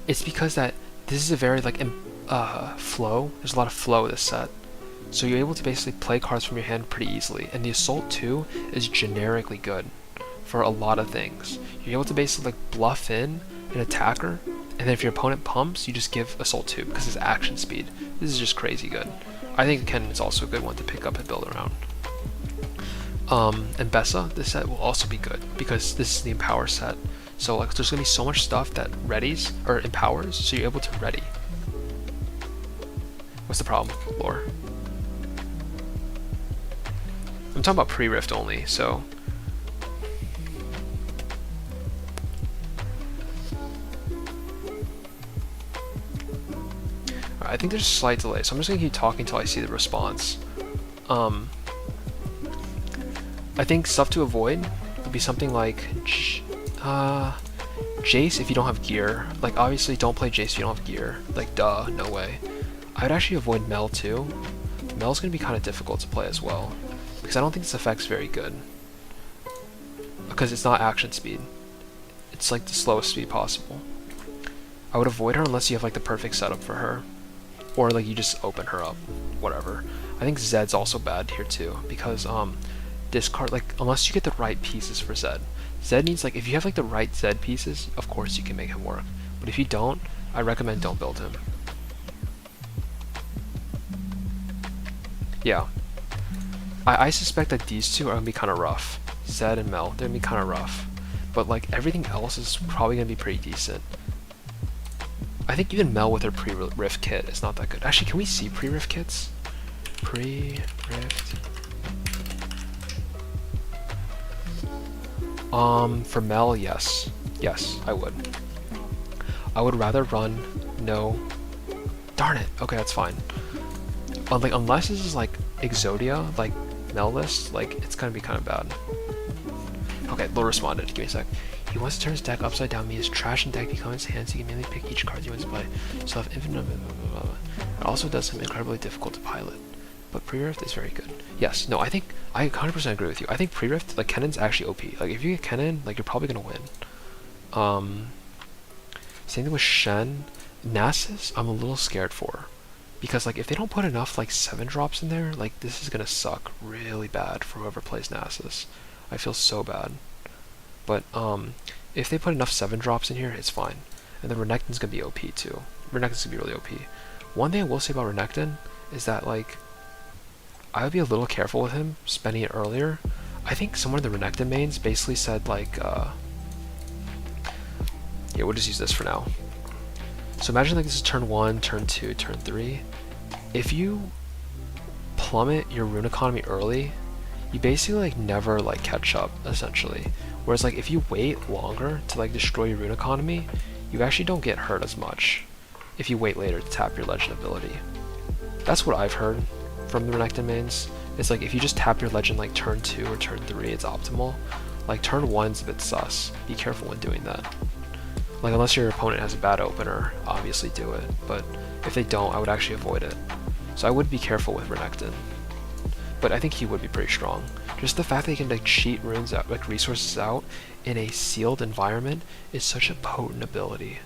it's because that this is a very like flow. There's a lot of flow with this set. So you're able to basically play cards from your hand pretty easily, and the Assault 2 is generically good for a lot of things. You're able to basically like bluff in an attacker, and then if your opponent pumps, you just give Assault 2 because it's action speed. This is just crazy good. I think Ken is also a good one to pick up and build around. And Bessa, this set will also be good because this is the Empower set. So like there's gonna be so much stuff that readies or empowers, so you're able to ready. What's the problem, lore? I'm talking about pre-rift only, so I think there's a slight delay, so I'm just gonna keep talking until I see the response. I think stuff to avoid would be something like Jace if you don't have gear. Like obviously don't play Jace if you don't have gear. Like duh, no way. I would actually avoid Mel too. Mel's gonna be kind of difficult to play as well because I don't think this effect's very good. Because it's not action speed. It's like the slowest speed possible. I would avoid her unless you have like the perfect setup for her. Or like you just open her up. Whatever. I think Zed's also bad here too. Because discard, like unless you get the right pieces for Zed. Zed needs like, if you have like the right Zed pieces, of course you can make him work. But if you don't, I recommend don't build him. Yeah. I suspect that these two are going to be kind of rough. Zed and Mel, they're going to be kind of rough. But like everything else is probably going to be pretty decent. I think even Mel with her pre-rift kit is not that good. Actually, can we see pre-rift kits? Pre-rift. For Mel, yes. Yes, I would. I would rather run no. Darn it. Okay, that's fine. Like unless this is like Exodia, like Mel list, like it's gonna be kind of bad. Okay, Lil responded. Give me a sec. He wants to turn his deck upside down. Means trash and deck become his hands. He can mainly pick each card he wants to play. So have infinite. It also does him incredibly difficult to pilot. But pre-rift is very good. Yes. No. I think I 100% agree with you. I think pre-rift, like Kennen's actually OP. Like if you get Kennen, like you're probably gonna win. Same thing with Shen. Nasus, I'm a little scared for. Because like if they don't put enough like 7-drops in there, like this is gonna suck really bad for whoever plays Nasus. I feel so bad. But if they put enough 7-drops in here, it's fine. And then Renekton's gonna be OP too. Renekton's gonna be really OP. One thing I will say about Renekton is that like I would be a little careful with him spending it earlier. I think someone in the Renekton mains basically said like yeah, we'll just use this for now. So imagine like this is turn 1, turn 2, turn 3. If you plummet your rune economy early, you basically like never like catch up essentially. Whereas like if you wait longer to like destroy your rune economy, you actually don't get hurt as much if you wait later to tap your legend ability. That's what I've heard from the Renekton mains. It's like if you just tap your legend like turn 2 or turn 3, it's optimal. Like turn 1's a bit sus. Be careful when doing that. Like unless your opponent has a bad opener, obviously do it. But if they don't, I would actually avoid it. So I would be careful with Renekton. But I think he would be pretty strong. Just the fact that he can like cheat runes out, like resources out in a sealed environment is such a potent ability.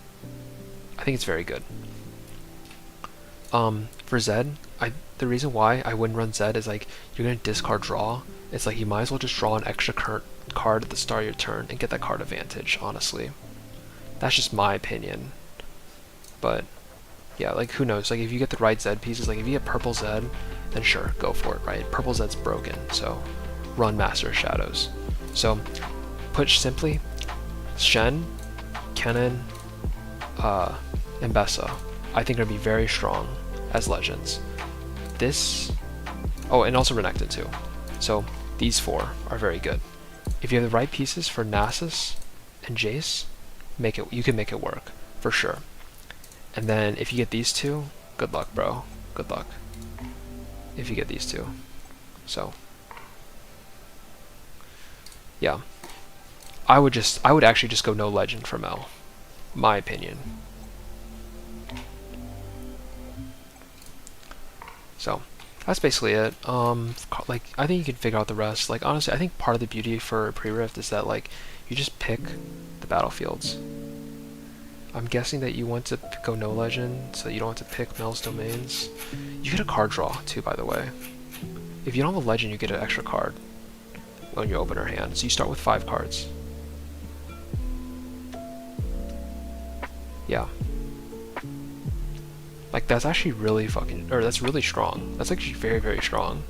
I think it's very good. For Zed, the reason why I wouldn't run Zed is like you're gonna discard draw. It's like you might as well just draw an extra card at the start of your turn and get that card advantage, honestly. That's just my opinion. But yeah, like who knows? Like if you get the right Zed pieces, like if you get purple Zed, then sure, go for it, right? Purple Zed's broken, so run Master of Shadows. So put simply, Shen, Kennen, and Bessa, I think are gonna be very strong as legends. This, oh, and also Renekton too. So these 4 are very good. If you have the right pieces for Nasus and Jace, you can make it work for sure. And then if you get these 2, good luck, bro. Good luck. If you get these 2. So yeah, I would actually just go no legend for Mel. My opinion. So that's basically it. Like I think you can figure out the rest. Like honestly, I think part of the beauty for pre-rift is that like you just pick the battlefields. I'm guessing that you want to go no legend, so you don't have to pick Mel's domains. You get a card draw too, by the way. If you don't have a legend, you get an extra card when you open her hand. So you start with 5 cards. Yeah. Like that's actually really that's really strong. That's actually very, very strong.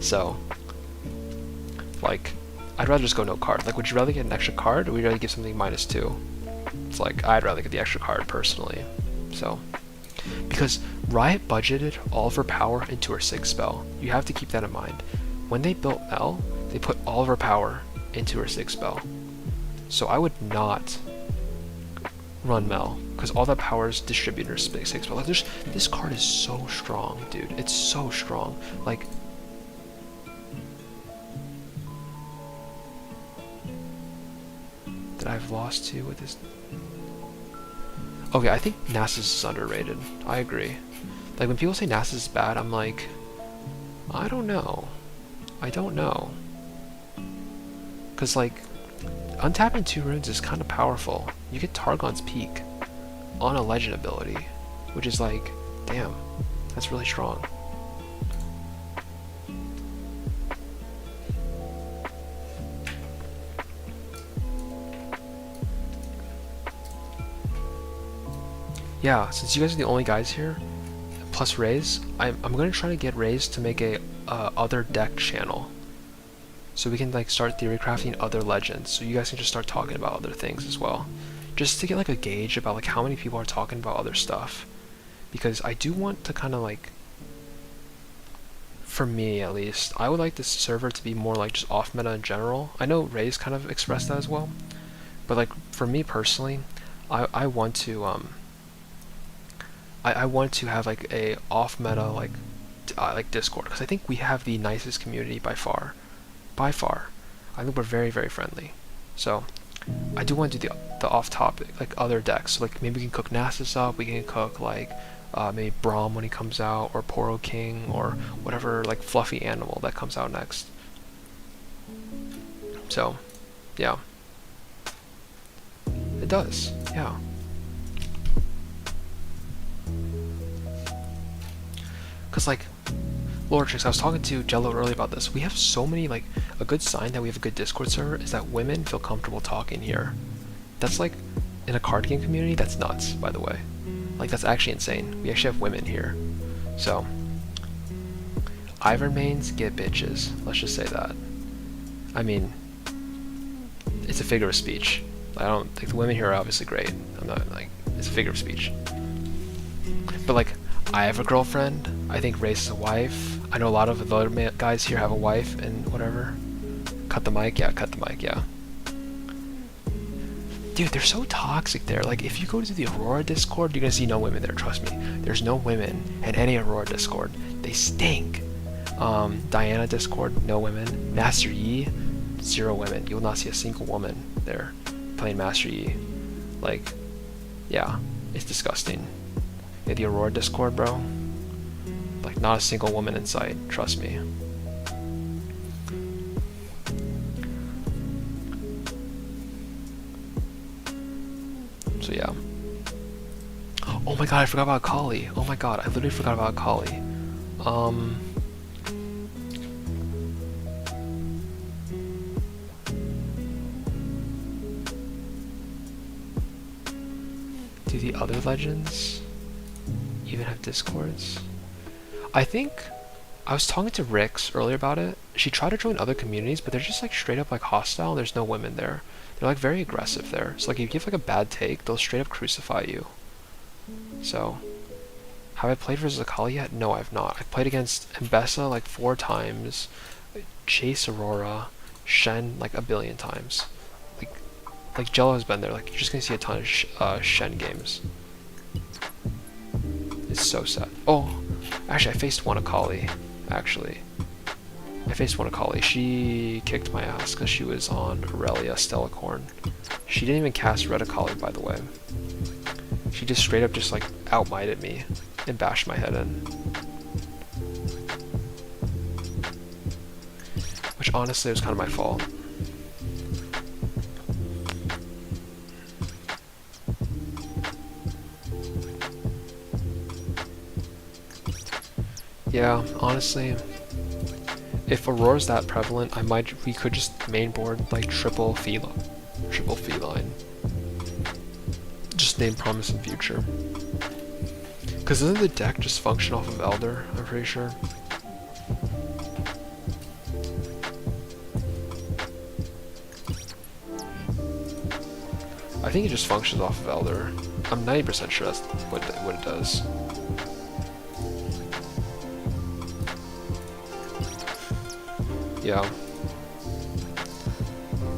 So, like, I'd rather just go no card. Like, would you rather get an extra card, or would you rather give something -2? It's like, I'd rather get the extra card, personally. So, because Riot budgeted all of her power into her 6th spell. You have to keep that in mind. When they built Mel, they put all of her power into her 6th spell. So I would not run Mel, because all that power is distributed in her 6th spell. Like, this card is so strong, dude. It's so strong. Like, that I've lost to with this. Okay, I think Nasus is underrated. I agree. Like when people say Nasus is bad, I'm like, I don't know. I don't know. Cause like, untapping 2 runes is kind of powerful. You get Targon's Peak on a legend ability, which is like, damn, that's really strong. Yeah, since you guys are the only guys here, plus Raze, I'm gonna try to get Raze to make a other deck channel, so we can like start theory crafting other legends. So you guys can just start talking about other things as well, just to get like a gauge about like how many people are talking about other stuff. Because I do want to kind of like, for me at least, I would like this server to be more like just off meta in general. I know Raze kind of expressed that as well, but like for me personally, I want to I want to have like a off meta like Discord, because I think we have the nicest community by far. By far, I think we're very, very friendly. So I do want to do the off topic like other decks. So like maybe we can cook Nasus up. We can cook like maybe Braum when he comes out, or Poro King, or whatever like fluffy animal that comes out next. So yeah, it does. Yeah. Cause like, Lordtrix, I was talking to Jello earlier about this. We have so many, like, a good sign that we have a good Discord server is that women feel comfortable talking here. That's like, in a card game community, that's nuts, by the way. Like, that's actually insane. We actually have women here. So, Iron mains get bitches. Let's just say that. I mean, it's a figure of speech. I don't think the women here are obviously great. I'm not, like, it's a figure of speech. But, like, I have a girlfriend. I think Race is a wife. I know a lot of the other guys here have a wife and whatever. Cut the mic, yeah, cut the mic, yeah. Dude, they're so toxic there. Like, if you go to the Aurora Discord, you're gonna see no women there, trust me. There's no women in any Aurora Discord. They stink. Diana Discord, no women. Master Yi, 0 women. You will not see a single woman there playing Master Yi. Like, yeah, it's disgusting. Yeah, the Aurora Discord, bro. Like, not a single woman in sight, trust me. So yeah. Oh my god, I forgot about Kali. Oh my god, I literally forgot about Kali. Do the other legends even have Discords? I think I was talking to Rix earlier about it. She tried to join other communities, but they're just like straight up like hostile. There's no women there. They're like very aggressive there. So like if you give like a bad take, they'll straight up crucify you. So have I played versus Akali yet? No, I've not. I've played against Mbessa like 4 times, Chase Aurora, Shen like a billion times. Like Jello has been there. Like you're just gonna see a ton of Shen games. It's so sad. Oh, actually I faced one Akali. Actually, I faced one Akali. She kicked my ass because she was on Aurelia Stellacorn. She didn't even cast Red Akali, by the way. She just straight up just like outmighted me and bashed my head in. Which honestly was kind of my fault. Yeah, honestly, if Aurora's that prevalent, we could just mainboard like triple feline. Just name Promise and Future. Cause doesn't the deck just function off of Elder, I'm pretty sure? I think it just functions off of Elder. I'm 90% sure that's what it does. Yeah.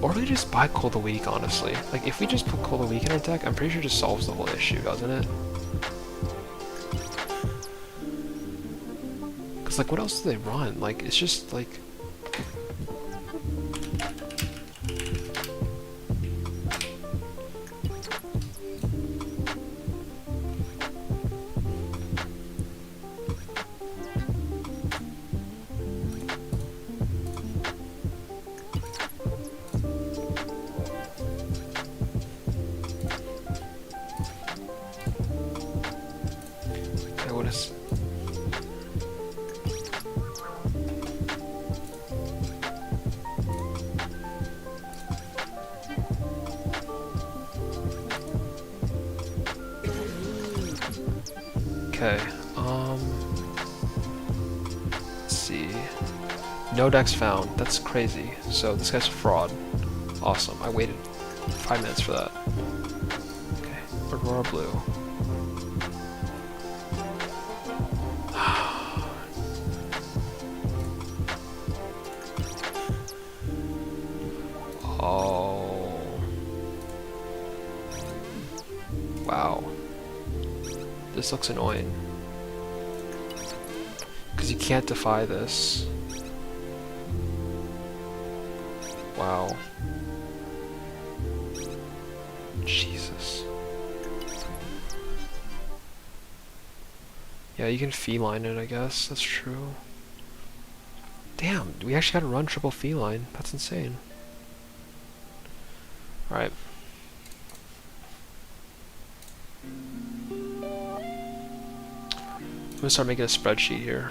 Or we just buy Cold the Week, honestly. Like, if we just put Cold the Week in our deck, I'm pretty sure it just solves the whole issue, doesn't it? Because, like, what else do they run? Like, it's just, like... Okay. Let's see. No decks found. That's crazy. So this guy's a fraud. Awesome. I waited 5 minutes for that. Okay. Aurora Blue. Oh. Wow. This looks annoying. Because you can't defy this. Wow. Jesus. Yeah, you can feline it, I guess. That's true. Damn, we actually gotta run triple feline. That's insane. Alright. I'm gonna start making a spreadsheet here.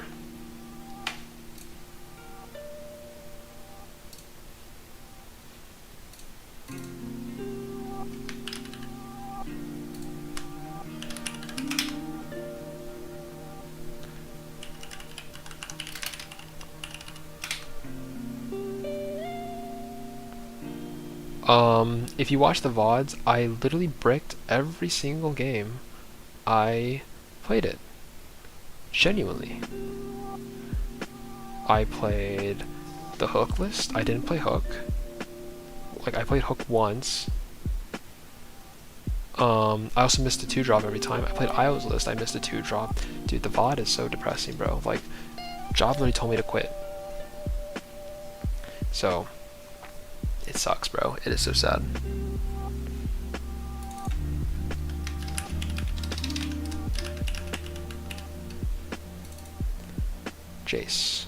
If you watch the VODs, I literally bricked every single game I played it. Genuinely. I played the Hook list. I didn't play Hook. Like, I played Hook once. I also missed a 2-drop every time. I played Io's list. I missed a 2-drop. Dude, the VOD is so depressing, bro. Like, Job literally told me to quit. So, it sucks, bro. It is so sad. Jace.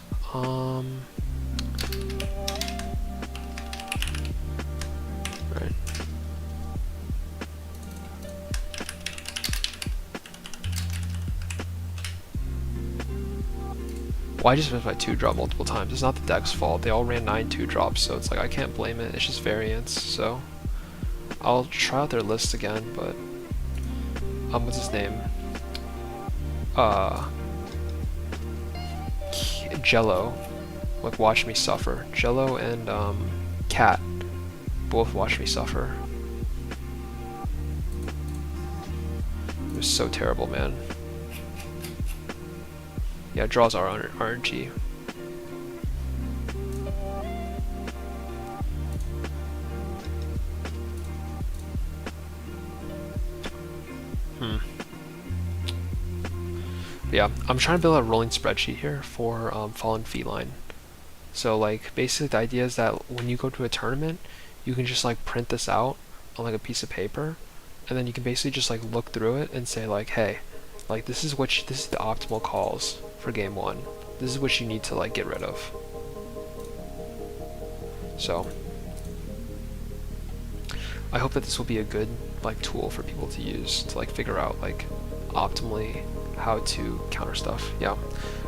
Right. Well, I just missed my 2-drop multiple times. It's not the deck's fault. They all ran 9 2-drops, so it's like I can't blame it. It's just variance. So I'll try out their list again, but what's his name? Jello, like, watch me suffer. Jello and Cat both watch me suffer. It was so terrible, man. Yeah, draws are RNG. But yeah, I'm trying to build a rolling spreadsheet here for Fallen Feline. So, like, basically the idea is that when you go to a tournament, you can just like print this out on like a piece of paper, and then you can basically just like look through it and say like, hey, like this is the optimal calls for game 1. This is what you need to like get rid of. So I hope that this will be a good like tool for people to use to like figure out like optimally how to counter stuff. Yeah,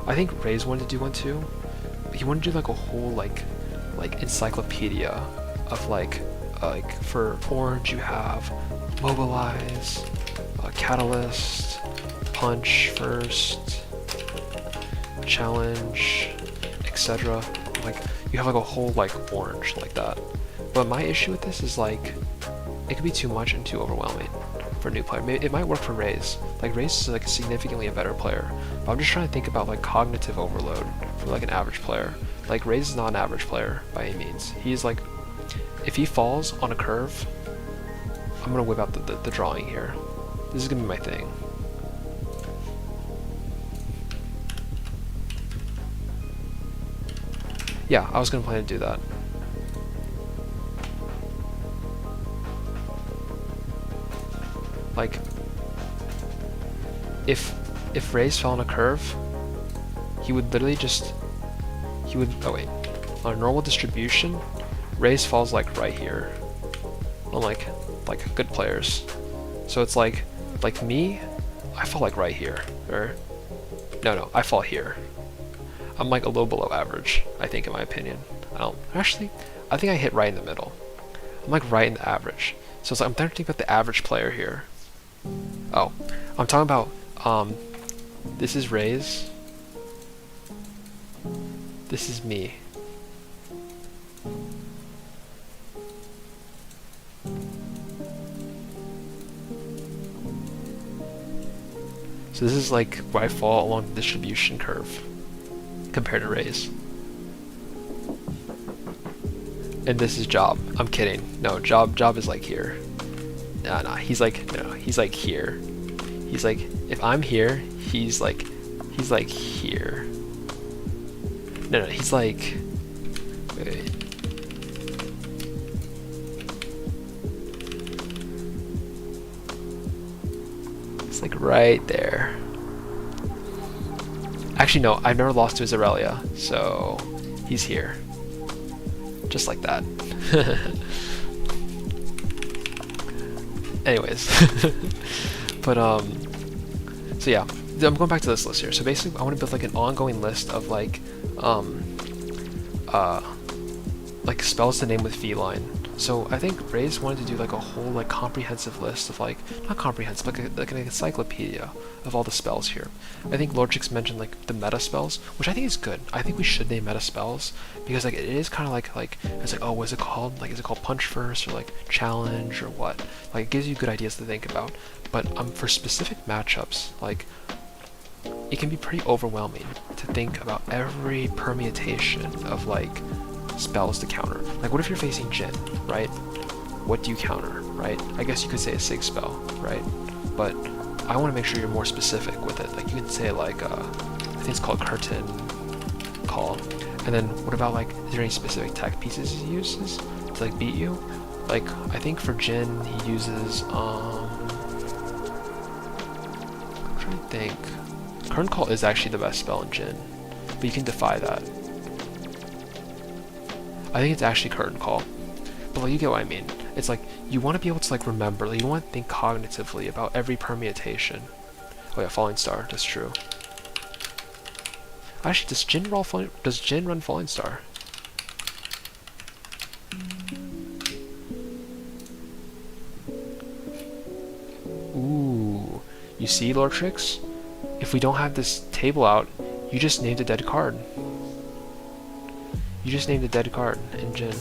I think Ray's wanted to do one too. He wanted to do like a whole like encyclopedia of like for orange you have mobilize, catalyst, punch first, challenge, etc. Like you have like a whole like orange like that. But my issue with this is like it could be too much and too overwhelming for a new player. Maybe it might work for Raze. Like Raze is like significantly a better player. But I'm just trying to think about like cognitive overload for like an average player. Like Raze is not an average player by any means. He's like, if he falls on a curve, I'm gonna whip out the drawing here. This is gonna be my thing. Yeah, I was gonna plan to do that. Like, if Raze fell on a curve, he would literally just, oh wait, on a normal distribution, Raze falls like right here, on like good players. So it's like me, I fall like right here, or, no, I fall here. I'm like a little below average, I think, in my opinion. I think I hit right in the middle. I'm like right in the average. So it's like, I'm trying to think about the average player here. Oh, I'm talking about This is Raze. This is me. So this is like where I fall along the distribution curve compared to Raze. And this is Job. I'm kidding. No, Job is like here. Nah, he's like here. He's like, if I'm here, he's like here. No, he's like, wait. It's like right there. Actually, no, I've never lost to his Aurelia, so he's here. Just like that. Anyways. But, so yeah, I'm going back to this list here. So basically, I want to build like an ongoing list of like spells to name with feline. So I think Raze wanted to do like a whole like comprehensive list of like, not comprehensive, but like an encyclopedia of all the spells here. I think Lordchix mentioned like the meta spells, which I think is good. I think we should name meta spells because like it is kind of like it's like, oh, what's it called? Like, is it called punch first or like challenge or what? Like it gives you good ideas to think about. But for specific matchups, like it can be pretty overwhelming to think about every permutation of like spells to counter. Like what if you're facing Jin, right? What do you counter, right? I guess you could say a Sig spell, right? But I want to make sure you're more specific with it. Like you can say like, I think it's called Curtain Call. And then what about like, is there any specific tech pieces he uses to like beat you? Like I think for Jin he uses, I'm trying to think. Curtain Call is actually the best spell in Jin, but you can defy that. I think it's actually Curtain Call, but like, you get what I mean. It's like you want to be able to like remember. Like, you want to think cognitively about every permutation. Oh yeah, Falling Star. That's true. Actually, does Jin run Falling Star? Ooh, you see, Lordchix? If we don't have this table out, you just named a dead card. You just named a dead card in Jin.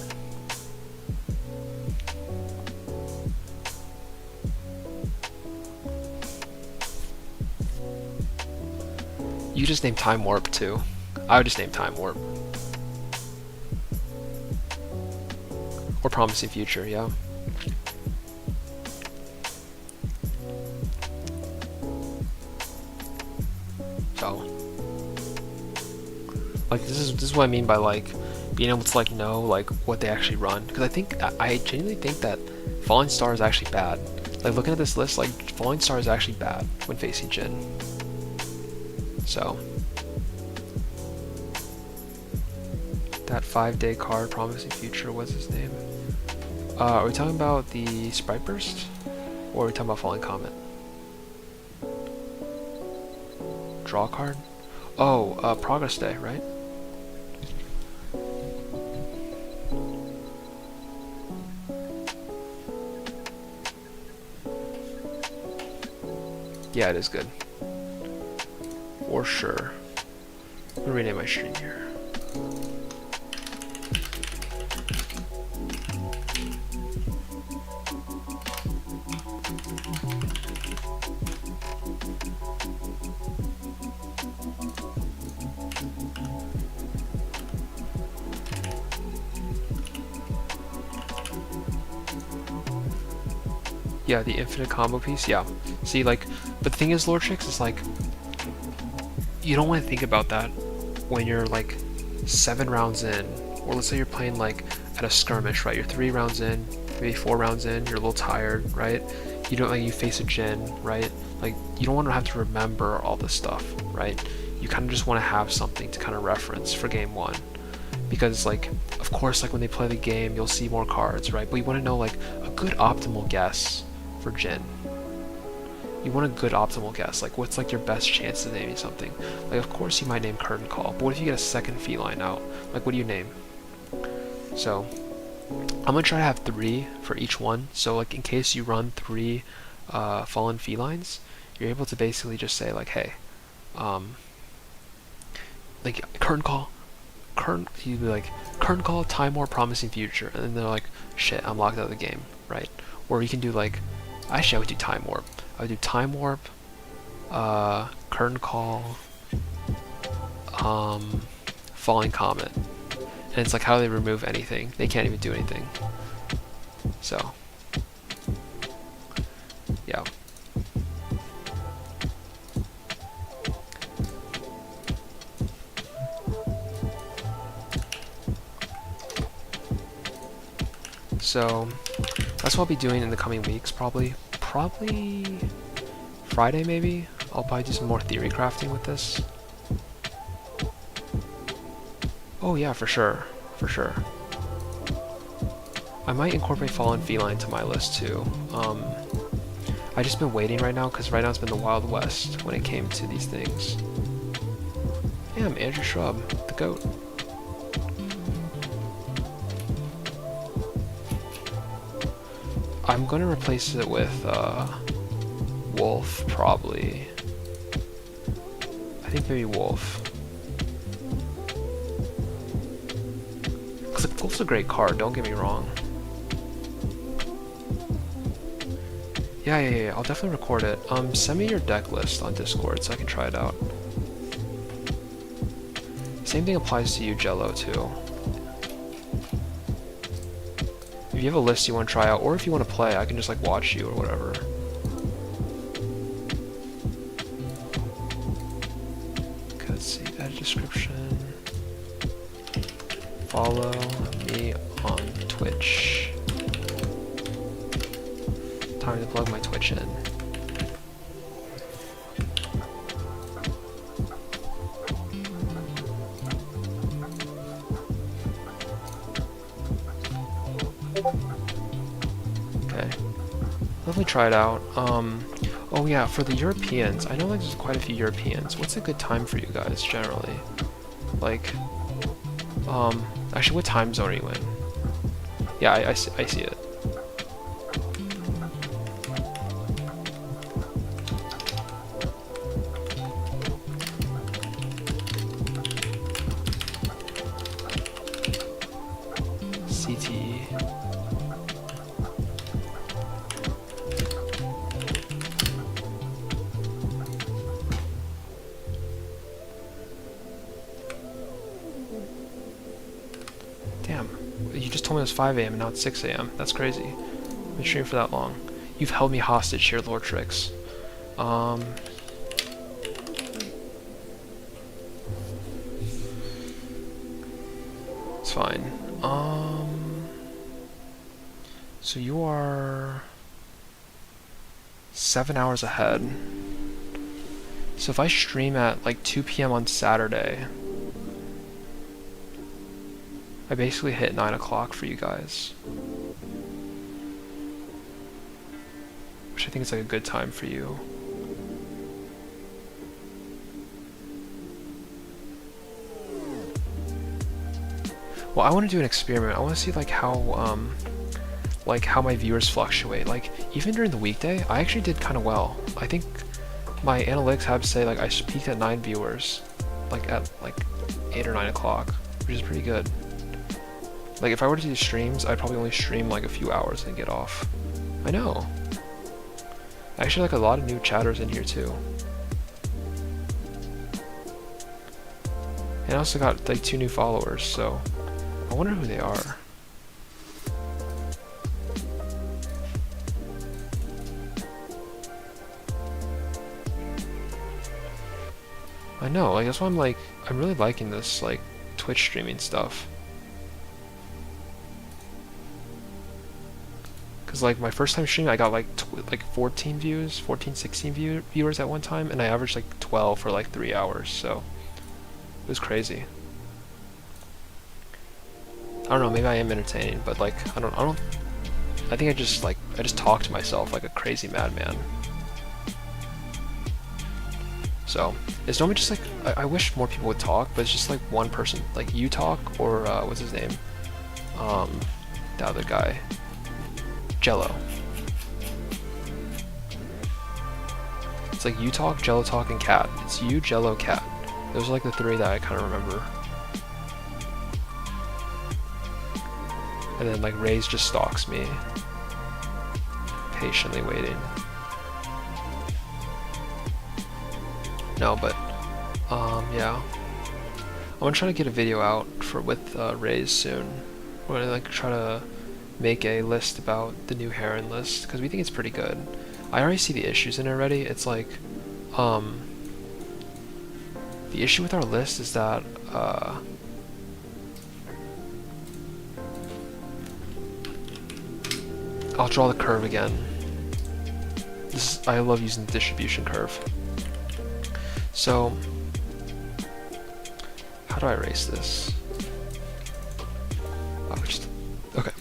You just named Time Warp too. I would just name Time Warp. Or Promising Future, yeah. So, like this is what I mean by like being able to like know like what they actually run, because I genuinely think that Falling Star is actually bad. Like looking at this list, like Falling Star is actually bad when facing Jin. So that 5-day card, Promising Future, what's his name? Are we talking about the Sprite Burst, or are we talking about Falling Comet? Draw card? Oh, Progress Day, right? Yeah, it is good. For sure. I'm gonna rename my stream here. Yeah, the infinite combo piece, yeah. See, like, but the thing is, Lordchix, is like, you don't want to think about that when you're like 7 rounds in, or let's say you're playing like at a skirmish, right? You're 3 rounds in, maybe 4 rounds in, you're a little tired, right? You don't, like, you face a Jin, right? Like, you don't want to have to remember all this stuff, right? You kind of just want to have something to kind of reference for game 1. Because, like, of course, like when they play the game, you'll see more cards, right? But you want to know like a good optimal guess for Jin. You want a good optimal guess, like what's like your best chance of naming something. Like of course you might name Curtain Call, but what if you get a second feline out? Like what do you name? So I'm gonna try to have 3 for each one, so like in case you run 3 fallen felines, you're able to basically just say like, hey, like current call, you'd be like current call, time warp, promising future, and then they're like, shit, I'm locked out of the game, right? Or you can do like, actually I would do time warp. I would do time warp, current call, falling comet, and it's like how do they remove anything? They can't even do anything. So yeah. So that's what I'll be doing in the coming weeks, probably Friday maybe. I'll probably do some more theory crafting with this. Oh yeah, for sure. I might incorporate Fallen Feline to my list too. I just been waiting right now because right now it's been the Wild West when it came to these things. Yeah, I'm Andrew Shrub, the goat. I'm gonna replace it with Wolf, probably. I think maybe Wolf. Because Wolf's a great card, don't get me wrong. Yeah, I'll definitely record it. Send me your deck list on Discord so I can try it out. Same thing applies to you, Jello, too. If you have a list you want to try out, or if you want to play, I can just like watch you or whatever. Okay, let's see, add description. Follow me on Twitch. Time to plug my Twitch in. Okay, let me try it out. Oh yeah, for the Europeans, I know like there's quite a few Europeans. What's a good time for you guys generally? Like, actually, what time zone are you in? Yeah, I see it. CT. Damn, you just told me it was 5 a.m. and now it's 6 a.m. That's crazy. I've been streaming for that long. You've held me hostage here, Lord Tricks. It's fine. So you are 7 hours ahead. So if I stream at like 2 p.m. on Saturday, I basically hit 9 o'clock for you guys. Which I think is like a good time for you. Well, I want to do an experiment. I want to see like how my viewers fluctuate. Like even during the weekday, I actually did kind of well. I think my analytics have to say like I peaked at 9 viewers, like at like 8 or 9 o'clock, which is pretty good. Like if I were to do streams, I'd probably only stream like a few hours and get off. I know. Actually, like a lot of new chatters in here too. And I also got like 2 new followers, so I wonder who they are. I know, like that's why I'm really liking this like Twitch streaming stuff. Cause like my first time streaming, I got like 14 views, 16 viewers at one time, and I averaged like 12 for like 3 hours, so it was crazy. I don't know, maybe I am entertaining, but like I think I just talk to myself like a crazy madman. So it's normally just like I wish more people would talk, but it's just like one person, like you talk or what's his name, the other guy, Jello. It's like you talk, Jello talk, and cat. It's you, Jello, cat. Those are like the three that I kind of remember. And then like Ray's just stalks me, patiently waiting. No, but yeah. I'm gonna try to get a video out with Ray's soon. We're gonna like try to make a list about the new Heron list because we think it's pretty good. I already see the issues in it already. It's like, the issue with our list is that, I'll draw the curve again. I love using the distribution curve. So, how do I erase this? Oh, okay.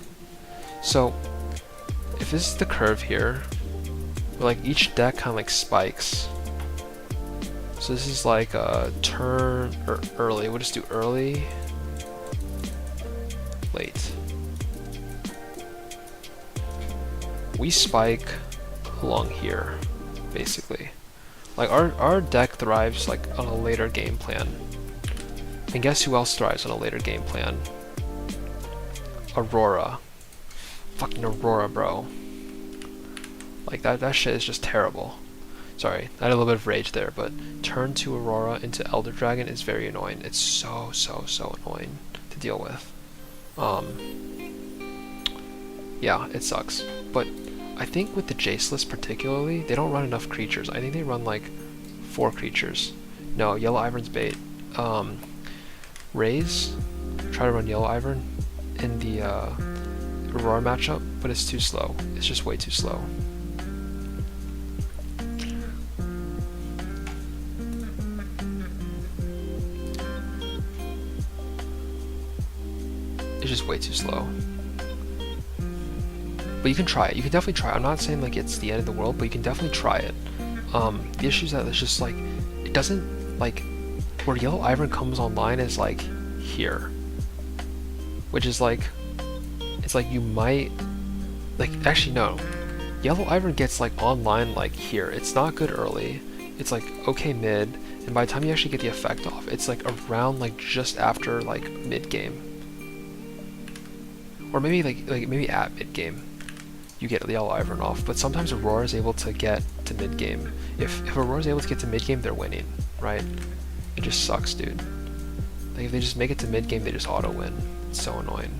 So, if this is the curve here, like each deck kind of like spikes. So this is like a turn or early. We'll just do early, late. We spike along here, basically. Like our deck thrives like on a later game plan. And guess who else thrives on a later game plan? Aurora. Fucking Aurora, bro. Like that shit is just terrible. Sorry, I had a little bit of rage there, but turn 2 Aurora into Elder Dragon is very annoying. It's so annoying to deal with. Yeah, it sucks. But I think with the Jace list particularly, they don't run enough creatures. I think they run like 4 creatures. No, Yellow Ivern's bait. Raze, try to run Yellow Ivern in the Aurora matchup, but it's too slow. It's just way too slow. It's just way too slow. But you can try it. You can definitely try it. I'm not saying like it's the end of the world, but you can definitely try it. The issue is that it's just like, it doesn't, like, where Yellow Ivern comes online is like here. Which is like, it's like you might, like, actually no. Yellow Ivern gets like online like here. It's not good early. It's like okay mid, and by the time you actually get the effect off, it's like around like just after like mid game. Or maybe like maybe at mid game you get the Yellow Ivern off, but sometimes Aurora is able to get to mid game. If Aurora is able to get to mid game, they're winning, right? It just sucks, dude. Like if they just make it to mid game, they just auto win. It's so annoying.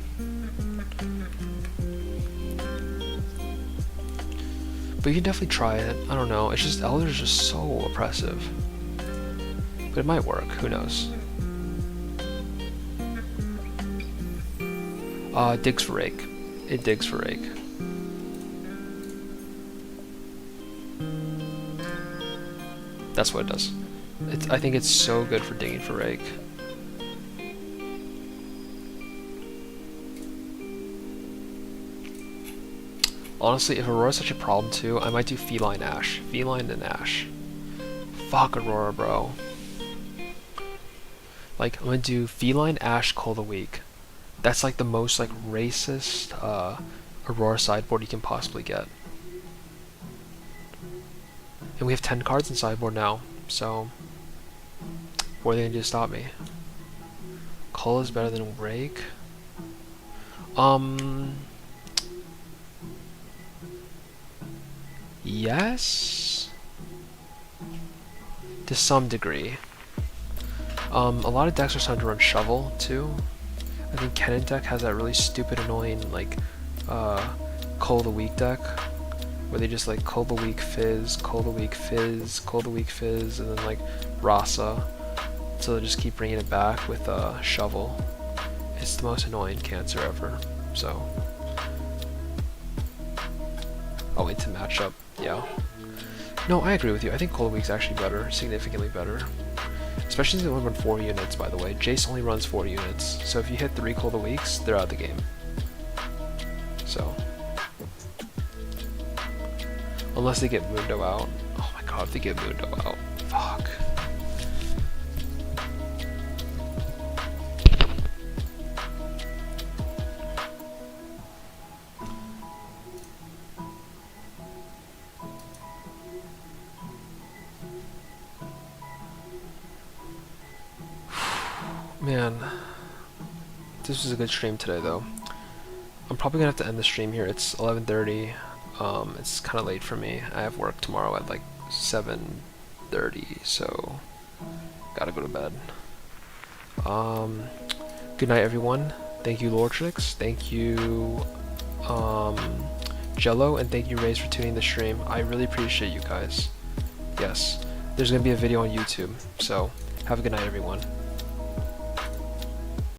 But you can definitely try it. I don't know. It's just Elder's just so oppressive. But it might work. Who knows? Digs for rake. It digs for rake. That's what it does. I think it's so good for digging for rake. Honestly, if Aurora's such a problem too, I might do Feline Ash. Feline and Ash. Fuck Aurora, bro. Like, I'm gonna do Feline Ash Call the Week. That's like the most like racist Aurora sideboard you can possibly get. And we have 10 cards in sideboard now, so what are they gonna do to stop me? Call is better than Rake. Yes, to some degree. A lot of decks are starting to run Shovel too. I think Kennen deck has that really stupid, annoying like Call the Week deck, where they just like Call the Week Fizz, Call the Week Fizz, Call the Week Fizz, and then like Rasa. So they just keep bringing it back with Shovel. It's the most annoying cancer ever. So I'll wait to match up. Yeah. No, I agree with you. I think Cold Week's actually better, significantly better. Especially since they only run 4 units, by the way. Jace only runs 4 units, so if you hit 3 Cold Weeks, they're out of the game. So. Unless they get Mundo out. Oh my god, if they get Mundo out. Fuck. Man, this was a good stream today, though. I'm probably gonna have to end the stream here. It's 11:30. It's kind of late for me. I have work tomorrow at like 7:30, so gotta go to bed. Good night, everyone. Thank you, Lordrix. Thank you, Jello, and thank you, Raze, for tuning the stream. I really appreciate you guys. Yes, there's gonna be a video on YouTube, so have a good night, everyone.